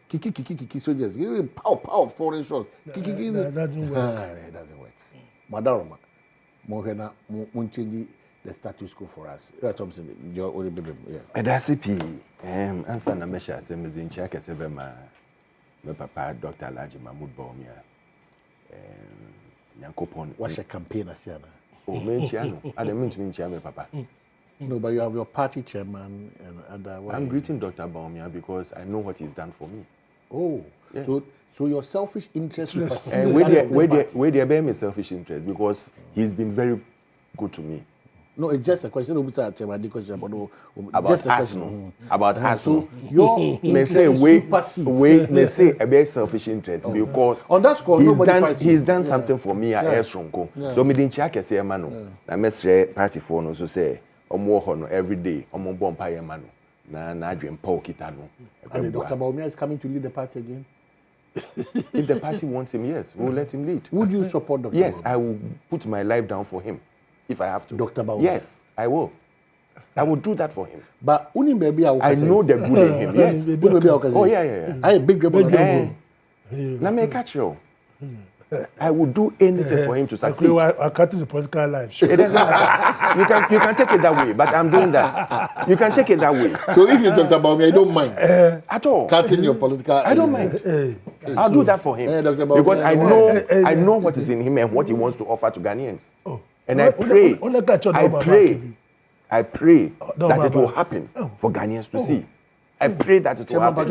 Kiki soldiers, pow, foreign shots. That doesn't work. It doesn't work. Madam, Mohena, Munchindi, the status quo for us. Thompson, your only baby. And that's it. Answer na mesha same in check sebe my papa Dr. Alhaji Mahmoud Bawumia. Nyankopon. What's a campaign asiana? Oh, menchiano. I don't mean to mention papa. No, but you have your party chairman and other. I'm greeting Dr. Bawumia because I know what he's done for me. Oh, yeah. So your selfish interest. Where there be my selfish interest because he's been very good to me. No, it's just a question about us. About us. So your may say may say a very selfish interest because on that score he's done something for me at Esronko. So me didn't check say mano. Na mesre party for no so say omo ho no every day omo bomb pa mano. Na adwen pa okita no. And Dr. Bawumia is coming to lead the party again. If the party wants him, yes, we'll let him lead. Would you support Dr. Yes, Bawumia? I will put my life down for him. If I have to. Dr. Badwam. Yes, I will. I will do that for him. But I know the good in him. Yes. Oh, yeah. I big rebel. Let me catch you. I will do anything for him to succeed. I cut the political life. It doesn't matter. You can take it that way, but I'm doing that. You can take it that way. So if you talk about me, I don't mind. At all. Cutting your political. I don't mind. I'll do that for him. Because I know what is in him and what he wants to offer to Ghanaians. And I pray that it will happen for Ghanaians to see. I pray that it will happen.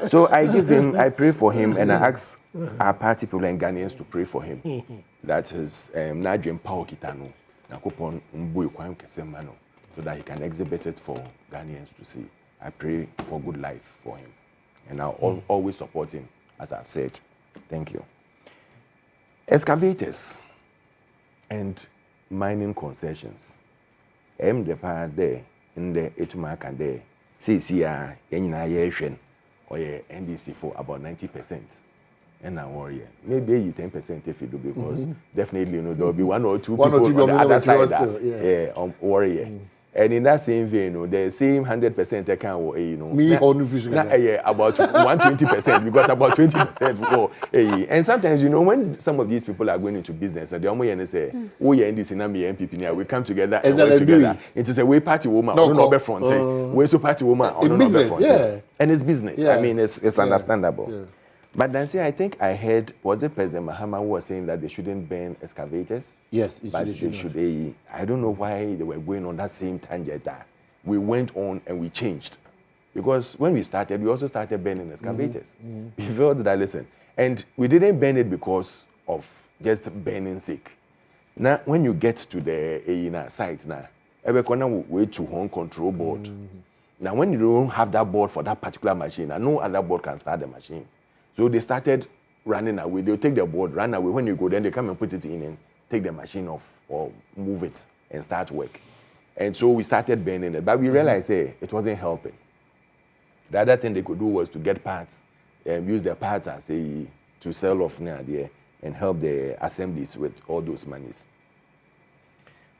So I give him, I pray for him, and I ask our party people and Ghanaians to pray for him. That is Nadjem Pao Kitano, Nakopon Mbui Kwan Kesemano, so that he can exhibit it for Ghanaians to see. I pray for good life for him, and I'll always support him, as I've said. Thank you. Excavators and mining concessions. The part there in the Etumak and there. See, or NDC for about 90%. And I worry. Maybe you 10% if you do, because definitely there will be one or two people on the other side. Worry. And in that same vein, the same 100% account, about 120%, because about 20% and sometimes, when some of these people are going into business, they almost say, oh, yeah, in this MPP now, we come together and work together. It is a way party woman, no front, way so party woman, on the front. And it's business. I mean, it's understandable. Yeah. But Nancy, I think I heard, was it President Mahama who was saying that they shouldn't ban excavators? Yes, but they should. I don't know why they were going on that same tangent. We went on and we changed. Because when we started, we also started banning excavators. We felt that, listen, and we didn't ban it because of just banning sake. Now, when you get to the site now, every corner will wait to home control board. Now, when you don't have that board for that particular machine, no other board can start the machine. So they started running away. They'll take the board, run away. When you go, then they come and put it in and take the machine off or move it and start work. And so we started banning it. But we realized, it wasn't helping. The other thing they could do was to get parts and use their parts as to sell off now there and help the assemblies with all those monies.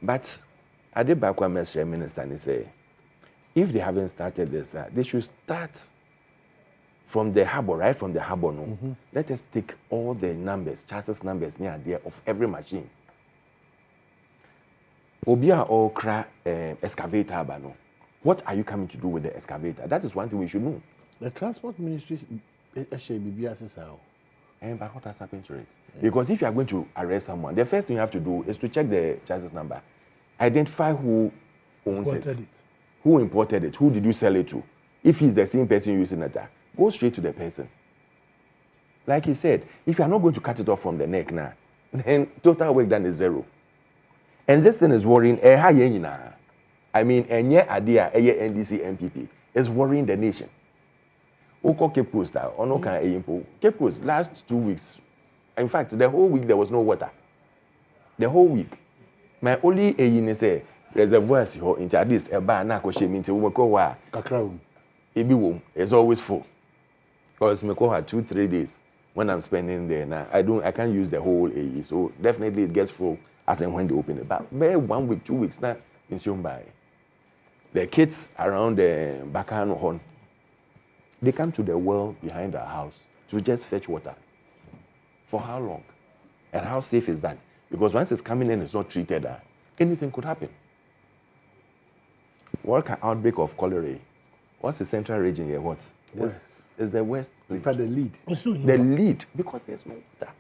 But Adom Badwam Minister, and he said, if they haven't started this, they should start from the harbor, right from the harbor. Let us take all the numbers, chassis numbers near there of every machine. Obia or cra excavator abano. What are you coming to do with the excavator? That is one thing we should know. The transport ministry should be but what has happened to it? Because if you are going to arrest someone, the first thing you have to do is to check the chassis number. Identify who owns it. Who imported it? Who did you sell it to? If he's the same person using it, go straight to the person. Like he said, if you are not going to cut it off from the neck now, then total work done is zero. And this thing is worrying. I mean, NDC MPP is worrying the nation. Cape Coast, Cape Coast, last 2 weeks, in fact, the whole week there was no water. The whole week. My only say reservoirs here into at least a bar na ko shemi into Umekowa. Kakra. It's always full. Because Mekoha 2-3 days when I'm spending there now, I can't use the whole AE. So definitely it gets full as and when they open it. But maybe 1 week, 2 weeks now in Siombai. The kids around the Bakano Hon, they come to the well behind our house to just fetch water. For how long? And how safe is that? Because once it's coming in, it's not treated, anything could happen. What outbreak of cholera? What's the central region here? What? Is the west? In fact, the lead. The lead, because there's no water.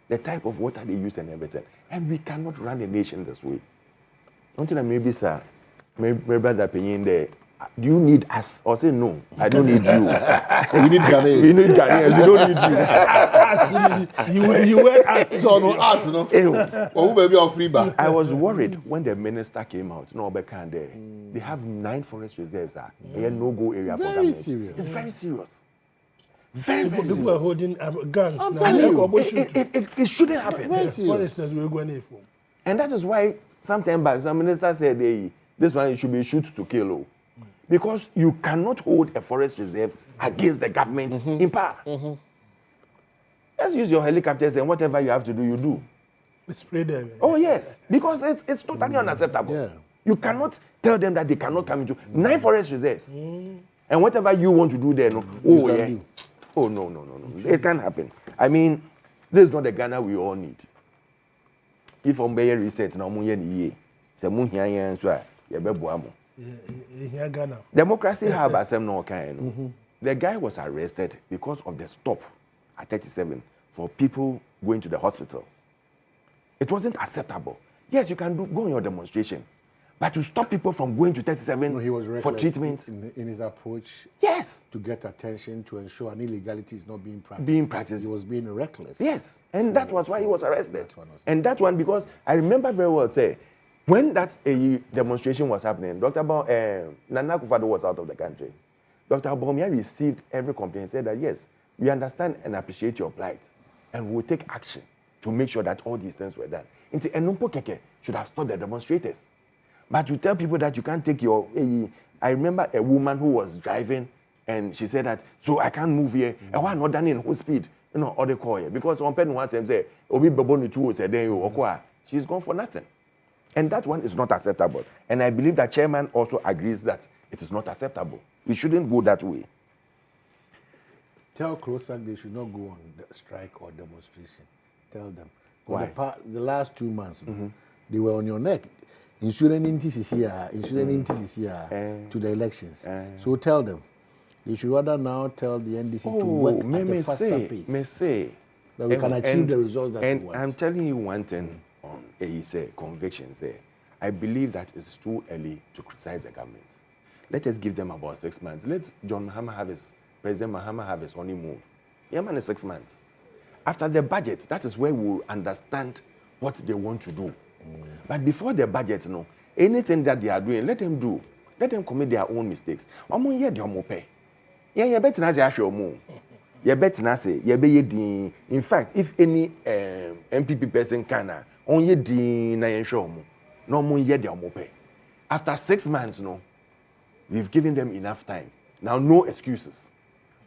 The type of water they use and everything. And we cannot run a nation this way. Until maybe, sir, my brother opinion there. Do you need us? Or say no, I don't need you. We need Ghanaians. We need Ghanaians. We don't need you. You were us. So no us, no. Well, who may be on free bar? I was worried when the minister came out. No, they have 9 forest reserves. A no-go area for government. Serious. It's very serious. Very serious. People are holding guns. It shouldn't happen. And that is why sometime back some minister said this one should be shoot to kill. Because you cannot hold a forest reserve against the government in power. Let's use your helicopters and whatever you have to do, you do. Spray them. Oh, yes. Because it's totally unacceptable. Yeah. You cannot tell them that they cannot come into 9 forest reserves. And whatever you want to do there, no. Oh, yeah. Oh, no. It can't happen. I mean, this is not the Ghana we all need. If I'm being research, now I'm going to Democracy have a same kind. The guy was arrested because of the stop at 37 for people going to the hospital. It wasn't acceptable. Yes, you can go on your demonstration, but to stop people from going to 37 he was for treatment in his approach. Yes, to get attention, to ensure an illegality is not being practiced. He was being reckless. Yes, and that was why he was arrested. And that one, because I remember very well, when that demonstration was happening, Nana Akufo-Addo was out of the country. Dr. Bawumia received every complaint and said that, yes, we understand and appreciate your plight, and we will take action to make sure that all these things were done. Into Enumpo Keke should have stopped the demonstrators. But to tell people that you can't take your... I remember a woman who was driving, and she said that, so I can't move here. And why not done in full speed? You know, or they call here. Because one person once say, Obi Baboni too said, she's gone for nothing. And that one is not acceptable. And I believe that chairman also agrees that it is not acceptable. We shouldn't go that way. Tell CLOSAC they should not go on the strike or demonstration. Tell them. For Why? the last 2 months, they were on your neck. Ensuring NTCC to the elections. So tell them. They should rather now tell the NDC to work at a faster pace. That we can achieve the results that we want. And I'm telling you one thing on convictions there. I believe that it's too early to criticize the government. Let us give them about 6 months. Let President Mahama have his honeymoon. Yeah, man, 6 months. After the budget, that is where we'll understand what they want to do. But before the budget, anything that they are doing, let them do. Let them commit their own mistakes. In fact, if any MPP person can, after 6 months, we've given them enough time. Now, no excuses.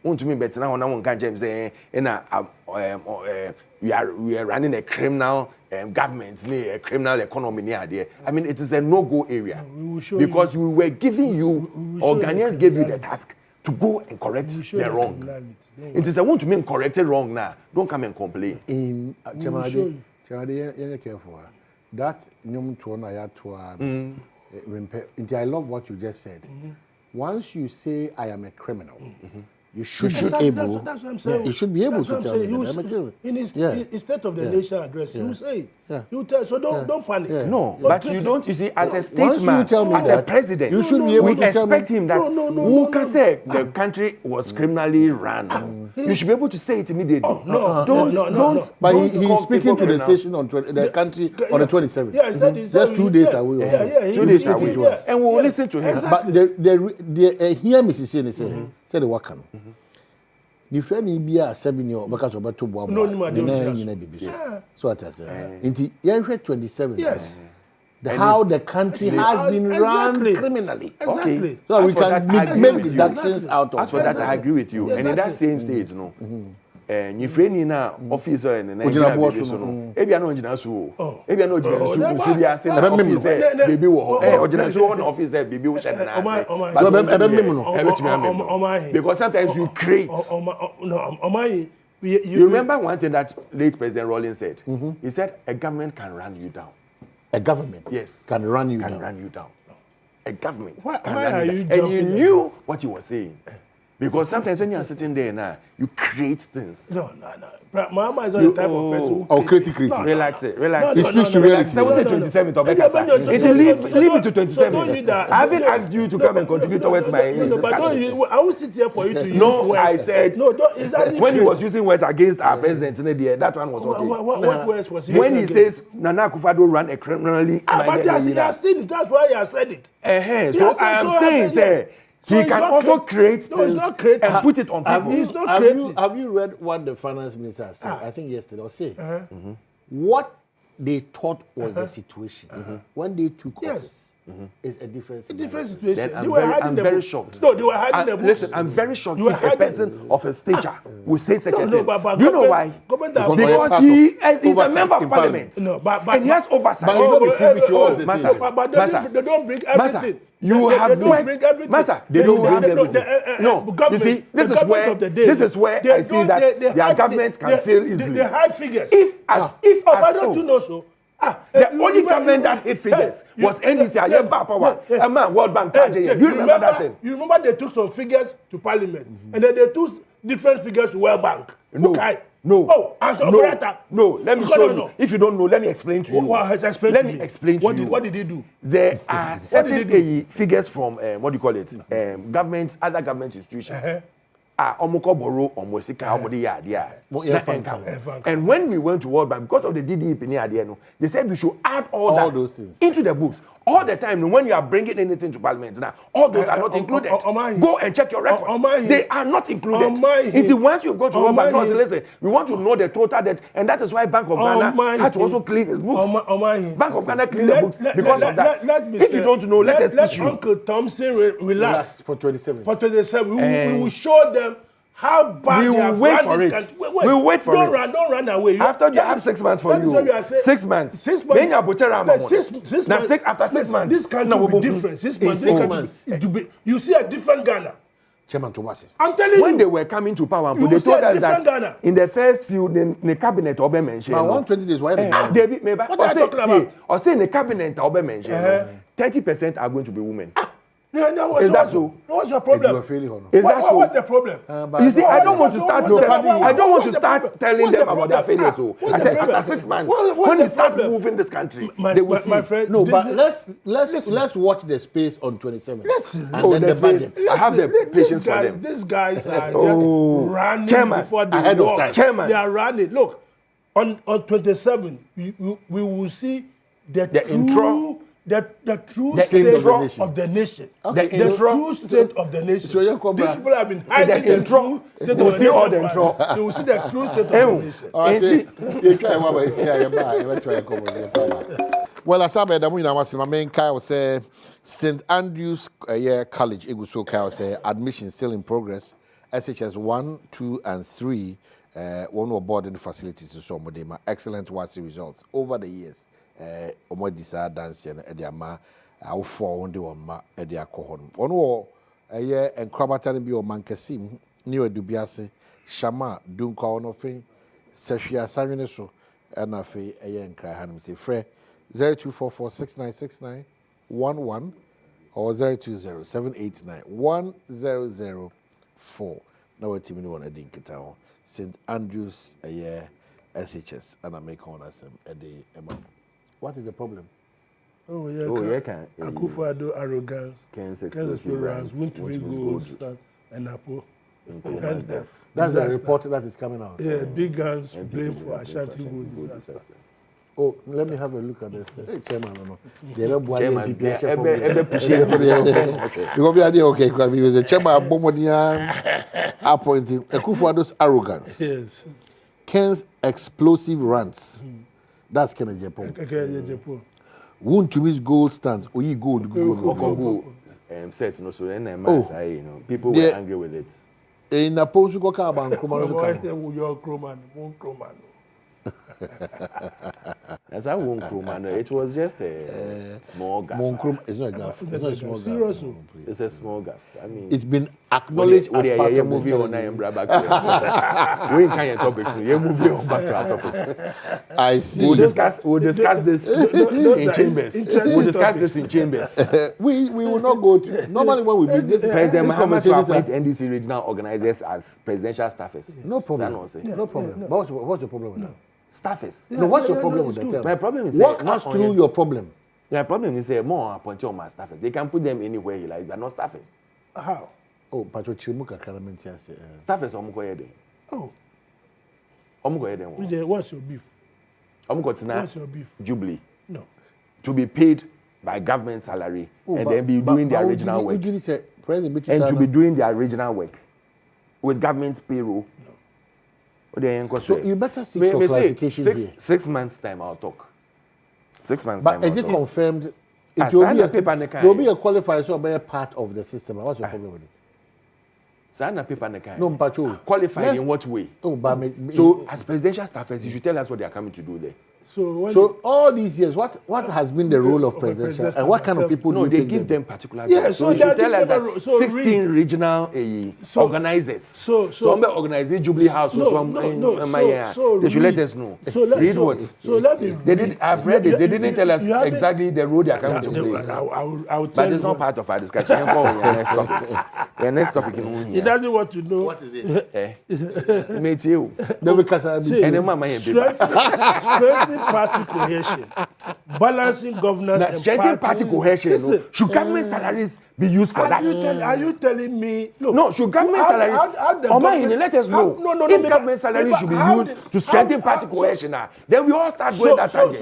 We are running a criminal government, a criminal economy. I mean, it is a no-go area. Because we were giving you, or Ghanaians gave you the task to go and correct the wrong. It is a want to make corrected wrong now. Don't come and complain. Careful. That I love what you just said. Once you say I am a criminal, you should be able. That's what I'm saying. You should be able to tell me. In his State of the Nation address, you say it. You tell. So don't panic. No, but you don't. You see, as a statesman, as a president, you should be able to tell me. We expect him that who can say the country was criminally run. You should be able to say it immediately. Don't. But he's speaking to the station on the country on the 27th. Yes, just 2 days away. 2 days away, and we'll listen to him. But here, Mrs. Sene said the work. The friend he be a 7 year because of Badwam. No, so what I said. In the 27. Yes. How the country has been run criminally. Okay. So we can make deductions out of as for that, I agree with you. And in that same state, you friend in officer and maybe I know so. Maybe I know so be asking officer baby officer baby because sometimes you create. You remember one thing that late President Rawlings said? He said a government can run you down. A government, yes, can run you down. A government why can run you down. And you knew what you were saying. Because sometimes when you are sitting there now, you create things. No. Mama is not the type of person who create. Relax. He speaks to reality. I was 27th of leave it to 27. I haven't asked you to come and contribute towards my discussion. I will sit here for you to use words. I said, when he was using words against our president, that one was okay. What words was he when he says, Nana Akufo-Addo ran a criminally... But he has seen it. That's why he has said it. So I am saying, sir, he can also create things and put it on people. Have you read what the finance minister said? I think yesterday, or say what they thought was the situation when they took office is a different situation. I'm very shocked. No, they were hiding the books. Listen, I'm very shocked if a person of a stature will say such a thing. Do you know why? Because he's a member of parliament. And he has oversight. But he's not be privy to all the things. They don't bring everything. You have worked, Master. They don't have everything. No, you see, this is where I see that their government can fail easily. They hide figures. Why don't you know so? The only government that hid figures was NDC Ayemba Power. A man, World Bank charging. Do you remember that thing? You remember they took some figures to Parliament, and then they took different figures to World Bank. No. No. Oh, and operator. No, let me show you. If you don't know, let me explain to you. What has explained let to me me? explain to you. What did he do? There are certain figures from what do you call it? Government, other government institutions. Omoko borrow omosika omode yadia. And when we went to World Bank, because of the DDP near the they said we should add all that those things into the books. All the time, when you are bringing anything to Parliament now, all those are not included. Go and check your records. They are not included. Until once you've got to World Bank, listen, we want to know the total debt, and that is why Bank of Ghana had to also clean its books. Bank of Ghana cleaned the books because of that. If you don't know, let us teach you. Uncle Thompson relax for 27. For 27, we will show them how bad we will wait for it. We will wait for it. Don't run away. After you have 6 months for you. 6 months. 6 months. After 6 months. This country will be different. 6 months. You see a different Ghana. Chairman Tomasi. I'm telling you. When they were coming to power, they told us that Ghana. In the first few, the cabinet Obe mentioned. 120 days, why? What are you talking about? Or say in the cabinet Obe mentioned 30% are going to be women. Is that so? What's your problem? Is that so? What's the problem? You see, I don't want to start. I don't want to start telling them about their failures. So I said after 6 months, when they start moving this country, they will see. My friend, no, but let's watch the space on 27. And then the budget. I have the patience for them. These guys are running before they ahead of time. Chairman, they are running. Look, on 27, we will see the intro. The true state of the nation. Okay. The true state of the nation. So these people have been hiding the true state of the nation. They will see the true state of the nation. All right, well, as I said, my main Kyle say St. Andrews College, Iguso Kyle say admission still in progress. SHS 1, 2, and 3. One more boarding facilities to some of them. Excellent WASI results over the years. Omo disa dance na e de ama awofo wonde o ma e de akoho no ono enkrabata ne bi o mankasim ne odubiase shama dunkwa ono fe sehwia sanwene so na fe enkra hanum se frɛ 0244696911 or 0207891004 na watimi ne wona de nkita ho St. Andrews SHS and I make on us de emma. What is the problem? Oh yeah, Akufo-Addo arrogance, Ken's experience, went to gold stand and Apo. That's the report that is coming out. Yeah, big guns blame for Ashanti gold disaster. Oh, let me have a look at this. Hey, Chairman, no. The okay, because he was the chairman of Bomodian appointing Akufo-Addo's arrogance. Yes. Ken's explosive rants. That's Kenneth Japan. Won't to miss gold stands or you gold. Set no so then people were angry with it. In a post go car bank As I won't Krumano, it was just a small gaffe. It's not a gaffe. It's not a small gaffe. It's a small gaffe. I mean, it's been acknowledged as part of movie on back to we can't topics. You movie on back to our topics. I see. We'll discuss this in chambers. We'll discuss this in chambers. We will not go to normally when we meet this President Muhammad to appoint NDC regional organizers as presidential staffers. No problem. No problem. What's your problem with that? Staffers. No, what's your problem with that? My problem is walk us through your problem. My problem is more appointed on my staffers. They can put them anywhere you like. They're not staffers. How? Oh, Patrick Chimuka Karamentias. Staffers Omukoyede. Oh. Omukoyede. What's your beef? What's your beef? Jubilee. No. To be paid by government salary and then be doing their original work. And to be doing their original work with government payroll. So you better seek for clarification here. 6 months time I'll talk. 6 months but time. But is it confirmed? It will be a qualifier, so be a part of the system. What's your problem with it? Sign paper and kind. No, Mpacho. Qualified in what way? Oh, but so as presidential staffers, you should tell us what they are coming to do there. So all these years, what has been the role of presidential and what kind of people do they give them particular jobs? Yeah, so you should tell us that 16 regional organizers. Some organize Jubilee House or some they should let us know. Read what? I've read it. They didn't tell us exactly the road they are coming to play. But it's not part of our discussion. next topic he doesn't want to know. What is it? Mate, you. No, because I'm strengthening party cohesion, balancing governance. Strengthening party cohesion. Should government salaries be used for that? Are you telling me? No, should government salaries? Let us know. If government salaries should be used to strengthen party cohesion, then we all start going that target.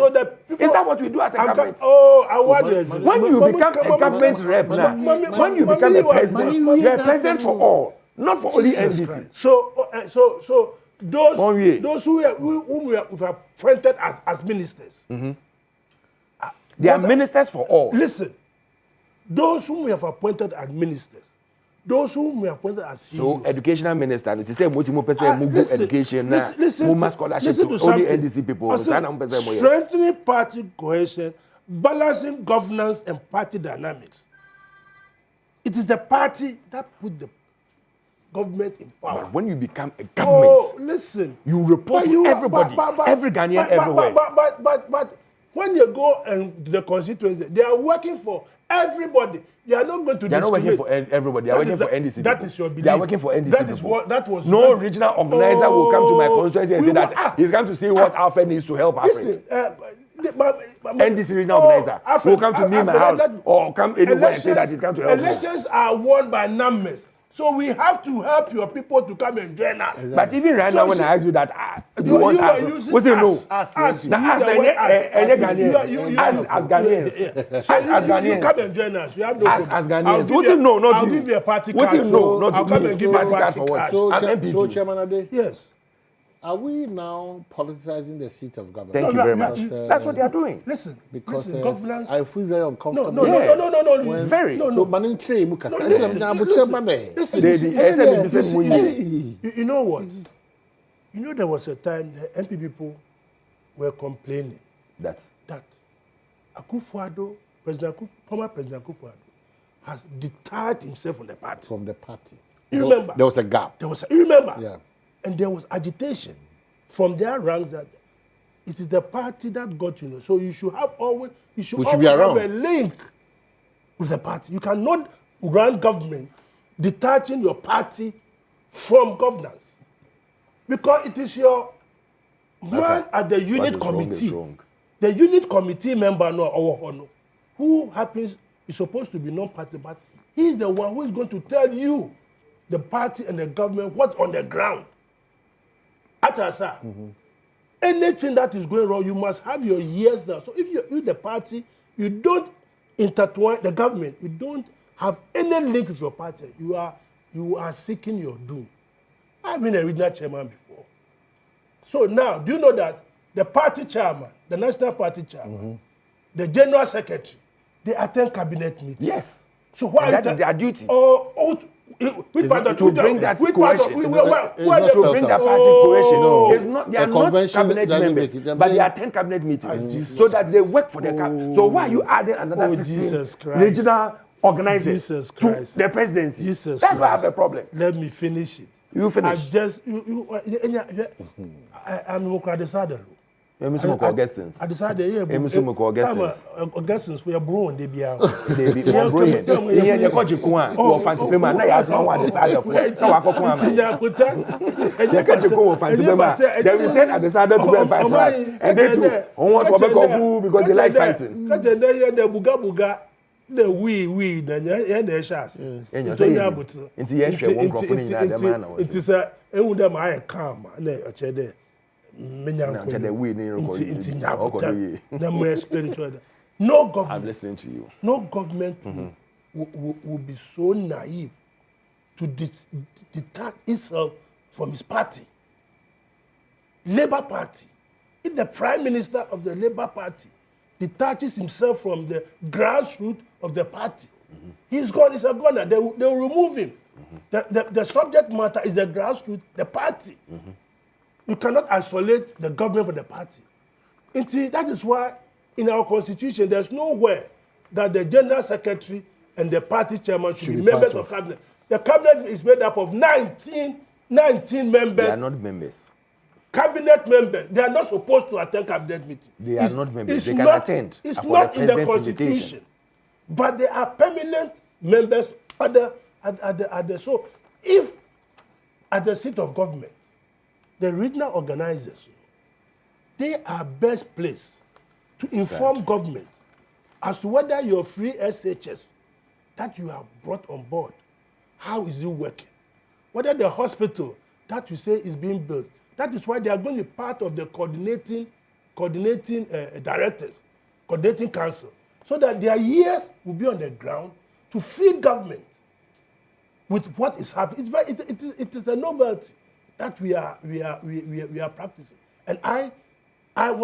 Is that what we do as a government? When you become a government rep now, when you become a president, you're a president for all, not for only NDC. So those whom we have appointed as ministers, they are ministers for all. Listen, those whom we have appointed as ministers, those whom we have appointed as CEOs. So educational minister, it is say more person move education now, more scholarship to only NDC people. Strengthening party cohesion, balancing governance and party dynamics. It is the party that put the government in power. But when you become a government, listen, you report to everybody, every Ghanaian everywhere. But when you go and the constituency, they are working for everybody. They are not going to. They are not working for everybody. They are working for NDC. That is your belief. They are working for NDC. That is what that was. No regional organizer will come to my constituency and say that he's come to see what Alfred needs to help Alfred. NDC regional organizer will come to me my house or come anywhere and say that he's come to help me. Elections are won by numbers. So we have to help your people to come and join us. Exactly. But even right now, when I ask you that, you want us? What's it no? Us. As Ghanaians. You come and join us. You have no as Ghanaians. What's it no? Not I'll you. give you a party card. What's it no? Not I'll come and give you a party card. So Chairman Ade. Yes. Are we now politicizing the seat of government? Thank you very much. That's what they are doing. Listen, because governance. I feel very uncomfortable. No. Very. So, maning tray muka. Listen. You know what? You know there was a time the MP people were complaining that Akufo-Addo, former President Akufo-Addo, has detached himself from the party. From the party. You remember? There was a gap. You remember? Yeah. And there was agitation from their ranks that it is the party that got you. So you should have always have a link with the party. You cannot run government detaching your party from governance, because it is your man at the unit committee, the unit committee member who is supposed to be non-party, but he's the one who is going to tell you, the party and the government, what's on the ground. Atasa, anything that is going wrong, you must have your ears down. So if you're the party, you don't intertwine the government, you don't have any link with your party, you are seeking your doom. I've been a regional chairman before. So now, do you know that the party chairman, the national party chairman, the general secretary, they attend cabinet meetings? Yes. So why that is their duty. To bring that cohesion. To bring that party cohesion. It's not. They are not cabinet members, but they attend cabinet meetings so that they work for the cabinet. So why are you adding another 16 regional organizers to the presidency? That's why I have a problem. Let me finish it. You finish. I'm Augustins. Augustins for your bro and they be out. They be bro. You call you Kuan. You fancy pema. Now you ask one decided for. Now I Kuan. You catch you go fancy pema. They will send a decided to go and fight for us. And they too. On wants to go because they like fighting. Catch a day the buga. The we then the shas. So you but into yes one microphone in the man. It is a them I calm na ochede. No government. I'm listening to you. No government will be so naive to detach itself from his party. Labour Party. If the Prime Minister of the Labour Party detaches himself from the grassroots of the party, he's gone. He's a goner. They will remove him. The subject matter is the grassroots, the party. You cannot isolate the government from the party. That is why in our constitution there's nowhere that the general secretary and the party chairman should be members of cabinet. The cabinet is made up of 19 members. They are not members. Cabinet members. They are not supposed to attend cabinet meetings. They are not members. They can attend. It's not in the constitution. But they are permanent members of the So if at the seat of government, the regional organizers, they are best placed to inform government as to whether your free SHS that you have brought on board, how is it working? Whether the hospital that you say is being built, that is why they are going to be part of the coordinating directors, coordinating council, so that their ears will be on the ground to feed government with what is happening. It is a novelty that we are practicing. And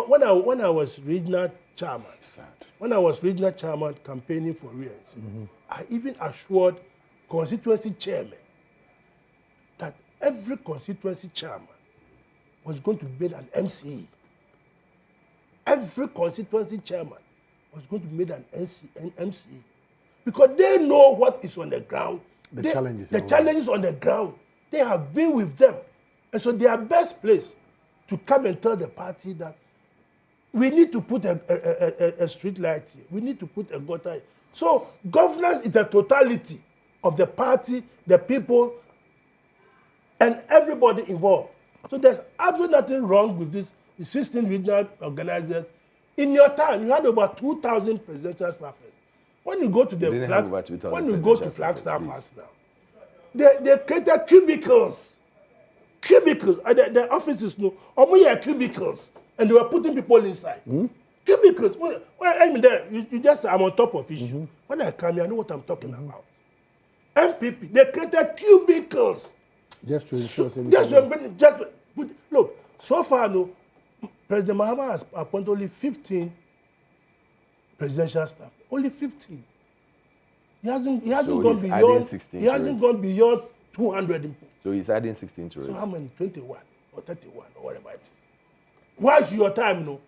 when I was regional chairman, campaigning for re-election, I even assured constituency chairman that every constituency chairman was going to be an MCE. Every constituency chairman was going to be an MCE. Because they know what is on the ground. The challenges on the ground. They have been with them. And so they are best placed to come and tell the party that we need to put a street light here. We need to put a gutter here. So governance is the totality of the party, the people, and everybody involved. So there's absolutely nothing wrong with this 16 regional organizers. In your time, you had over 2,000 presidential staffers. When you go to the Flagstaff House now, they created cubicles. The offices, cubicles, and they were putting people inside. Cubicles. Well, I'm there. You just say I'm on top of issue. When I come here, I know what I'm talking about. MPP, they created cubicles. Just to ensure. Look, so far, no, President Mahama has appointed only 15 presidential staff. Only 15. He hasn't gone beyond 200. So he's adding 16 to it. So how many? 21 or 31 or whatever it is. Why is your time, no?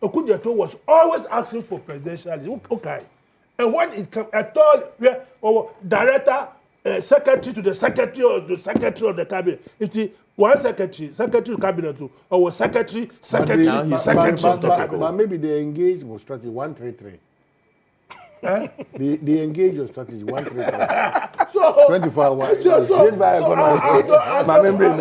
Okujeto was alwaalways asking for presidentialism. Okay. And when it comes at all, director, secretary to the secretary of the cabinet. Into one secretary of the cabinet, or secretary of the cabinet. But maybe they engage with strategy 133. They engage your strategy 133. So 24 hours. My memory,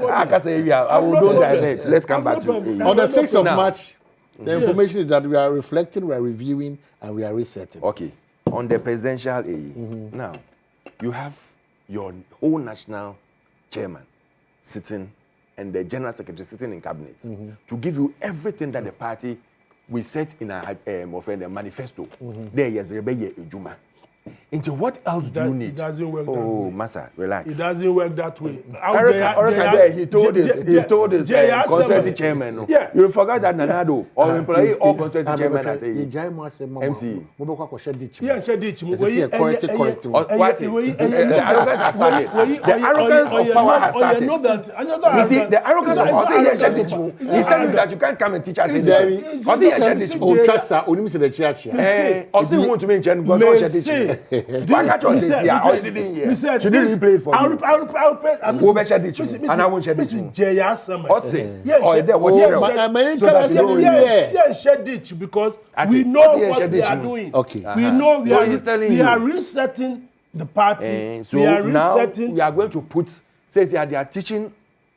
I can say I will don't divert. Let's come back to on the 6th of March. The information is that we are reflecting, we are reviewing, and we are resetting. Okay. On the presidential AE, now, you have your whole national chairman sitting and the general secretary sitting in cabinet to give you everything that the party we set in our manifesto. There is Rebeye Ejuma. Into what else do you need? It doesn't work that way. Oh, Massa, relax. It doesn't work that way. He told his constituency chairman. Yeah. You forgot that Nanado or employee or constituency chairman as a MC. What? The arrogance has started. The arrogance of power has started. You see, the arrogance of power. He's telling you that you can't come and teach us. Should you replay it for me? I'll play it. And I won't share it. Because we know what they are doing. Okay. We know we are resetting the party. So now we are going to put, says they are teaching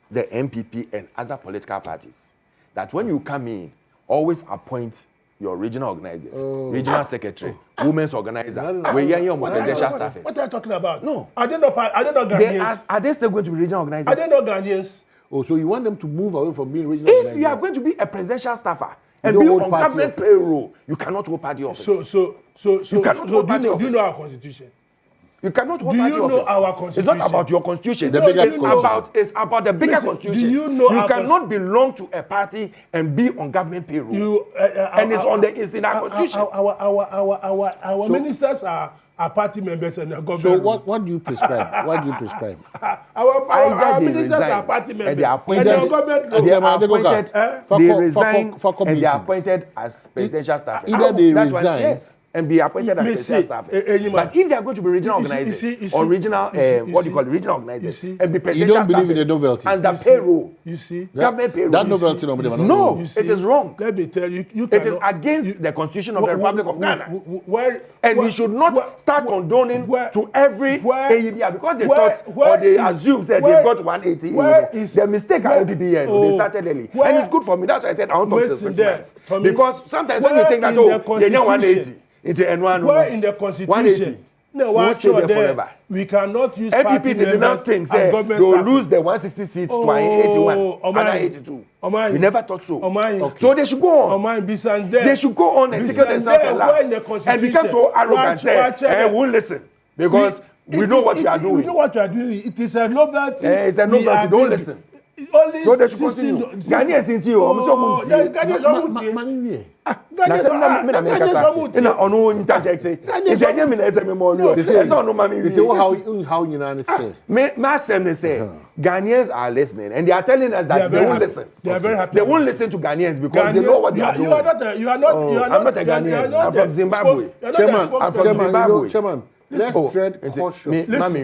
the MPP and other political parties that when you come in, always appoint your regional organizers, regional secretary, women's organizer, your presidential staffers. What are you talking about? No. I don't know Ghanaians. Are they still going to be regional organizers? I don't know Ghanaians. Oh, so you want them to move away from being regional organizers? If you are going to be a presidential staffer and be on government payroll, you cannot hold party office. You cannot hold party office. Do you know our constitution? You cannot hold party office. Do you know our constitution? It's not about your constitution. It's about the bigger constitution. Do you know you cannot belong to a party and be on government payroll. It's in our constitution. Our ministers are party members and the government. So what do you prescribe? What do you prescribe? Our ministers are party members. And they are appointed. They resign and they are appointed as presidential staff. Either they resign and be appointed as special staffers. But if they are going to be regional organizers or regional, what do you call it, regional organizers, and be presidential you don't believe in the novelty and the payroll. You see, government payroll. That novelty, no, it is wrong. Let me tell you, it is against the Constitution of the Republic of Ghana. And we should not start condoning to every AEBR because they thought or they assume that they've got 180. The mistake at APBN, they started early. And it's good for me. That's why I said I want to talk to 6 months. Because sometimes when you think that, they know 180, it's N1. Where in the Constitution? No, one stay there forever. We cannot use MPP did not think they will lose the 160 seats to 81 and 82. We never thought so. Okay. So they should go on. They should go on and take themselves and laugh. And become so arrogant and won't listen. Because we know what you are doing. We know what you are doing. It is a novelty. It's a novelty. Don't listen. So they should continue. Ghanaians in Tio. I'm so much. Ghanaians are much. Ghanaians are listening and they are telling us that they won't listen. They won't listen to Ghanaians because they know what they are doing. You are not a Ghanaian. I'm from Zimbabwe. I'm from Zimbabwe. Chairman, let's tread cautiously. Let me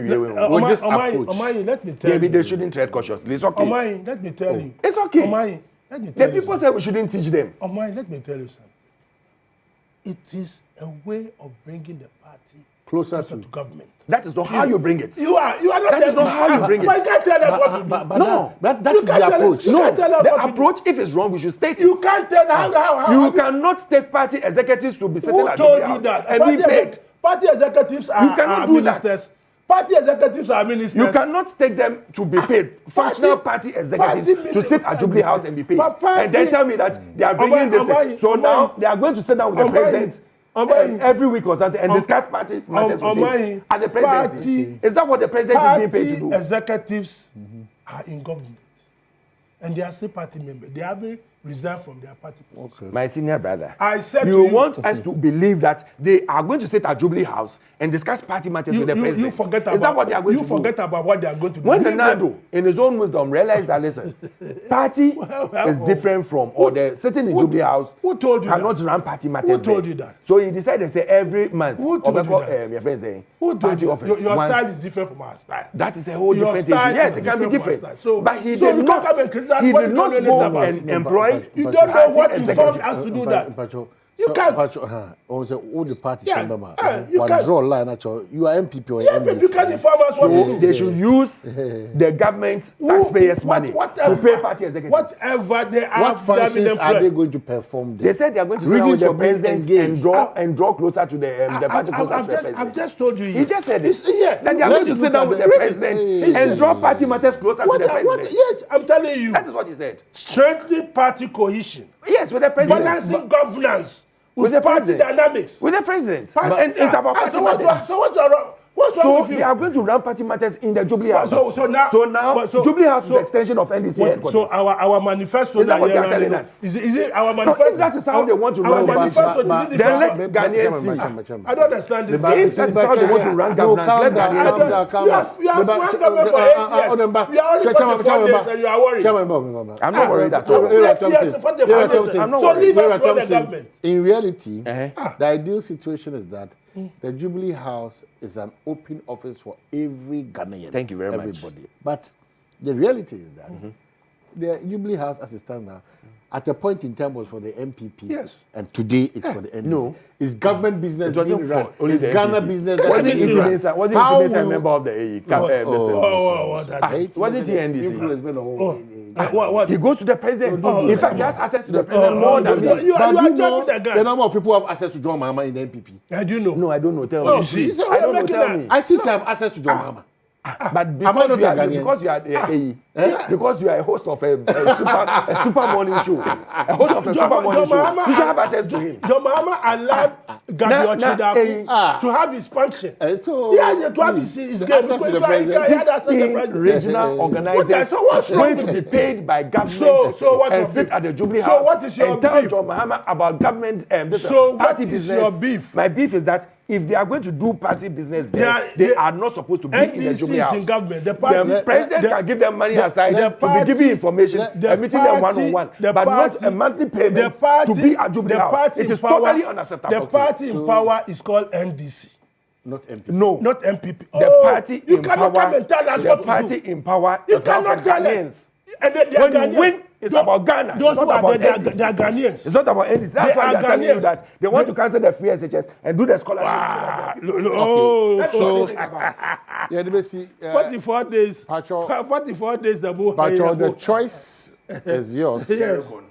tell you. They shouldn't tread cautiously. It's okay. Let me tell you. It's okay. The people say we shouldn't teach them. Let me tell you something. It is a way of bringing the party closer to government. That is not how you bring it. You are not. That is not how you bring it. But you can't tell us what to do. No, that's the approach. No, the approach, if it's wrong, we should state it. You can't tell how. You cannot take party executives to be sitting at the house. Who told you that? And be paid. Party executives are ministers. Party executives are ministers. You cannot take them to be paid. Functional party executives to sit at Jubilee House and be paid. And then tell me that they are bringing this thing. So now they are going to sit down with the president every week or something and discuss party matters with him at the presidency. Is that what the president is being paid to do? Party executives are in government. And they are still party members. They haven't resigned from their party. Okay. My senior brother, I said you want us to believe that they are going to sit at Jubilee House and discuss party matters with the president. You forget about, is that what they are going to do? You forget about what they are going to do. When the Nado, in his own wisdom, realized that, listen, party is different from, or the sitting in Jubilee House who told you cannot that? run party matters. Who told you that? So he decided to say every month. Who told you that? Your friend saying, who told you? Office, your style is different from our style. That is a whole different issue. Yes, it can be different. But he did not go and employ. You don't know what informed us to do that. You can't. Also, all the parties you can draw a line at your. You are MPP or MPP. You can't inform us what to do. They should use the government taxpayers' money to pay party executives. Whatever they are, what functions are they going to perform? They said they are going to sit down with the president and draw closer to the party closer to the president. I've just told you. He just said it. That they are going to sit down with the president and draw party matters closer to the president. Yes, I'm telling you. That is what he said. Strengthening party cohesion. Yes, with the president. Balancing governance. With the party dynamics. With the president. And it's about party matters. So what's wrong? So they are going to run party matters in the Jubilee House. So now Jubilee House is an extension of NDC headquarters. So our manifesto. Is that what you are telling us? Is it our manifesto? No, if that is how they want to run the manifesto, then let Ghanaians see. I don't understand this. If that is how they want to run governance, let Ghanaians see. You have run government for 8 years. You are only 44 days and you are worried. I'm not worried at all. 8 years for the foundation. I'm not So worried. leave us run the government. In reality, the ideal situation is that the Jubilee House is an open office for every Ghanaian. Thank you very much. Everybody. But the reality is that the Jubilee House, as it stands now, at a point in time was for the MPP. Yes. And today it's for the NDC. No. It's government business being run. It's Ghana business. Wasn't it a member of the AE? Wasn't he NDC? What? He goes to the president. In fact, he has access to the president more than me. You are jumping the gun. The number of people who have access to John Mahama in the MPP. Do you know? No, I don't know. Tell me. I don't know. Tell me. I seem to have access to John Mahama. But because you are AE, because you are a host of a super morning show, a host of a super morning show, you should have access to him. John Mahama allowed Gabriel Chidapu to have his function. Yeah, to have his access to the president. 16 regional organizers going to be paid by government and sit at the Jubilee House and tell John Mahama about government party business. Your beef? My beef is that if they are going to do party business there, they are not supposed to be in the Jubilee House. In government. The president can give them money aside to be giving information, meeting them one-on-one, but not a monthly payment to be at Jubilee House. It is totally unacceptable. The party in power is called NDC. Not MPP. No, not MPP. The party you in cannot power. come and tell us the what party to do. in power You is not for cannot tell Ghanaians. And when you win, it's about Ghana. Those it's not who are about there, NDC. they are Ghanaians. It's not about NDC. That's why they're telling you that they want to cancel the free SHS and do the scholarship. So yeah, let me see. 44 days. 44 days. The choice is yours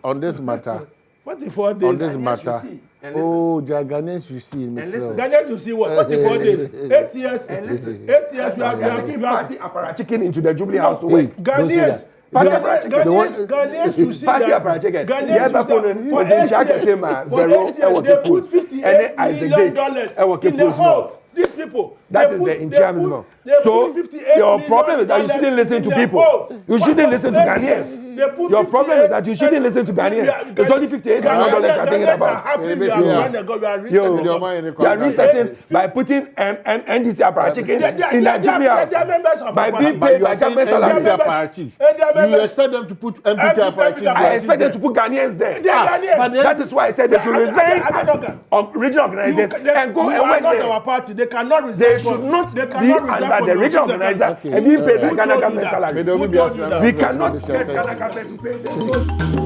on this matter. 44 days. On this matter. Oh, the Ghanaians you see in Ghanaians you see what? 44 days. 8 years. And listen. 8 years. You are giving party apparat into the Jubilee House to win. Ghanaians. Ghanaians you see. Party apparat. Ghanaians was in charge same Vero they put $58 million in the hall. These people. That is the interimism. So your problem is that you shouldn't listen to people. You shouldn't listen to Ghanaians. Your problem is that you shouldn't listen to Ghanaians. It's only $58 million you're thinking about. You are resetting by putting NDC apparat in the Jubilee House. By being paid by government salaries. You expect them to put MPP apparat? I expect them to put Ghanaians there. That is why I said they should resign as regional organizers and go and work there. Our party. They cannot resign. They should not be under the regional organizer and being paid by Ghana government salary. We cannot get Ghana government to pay them.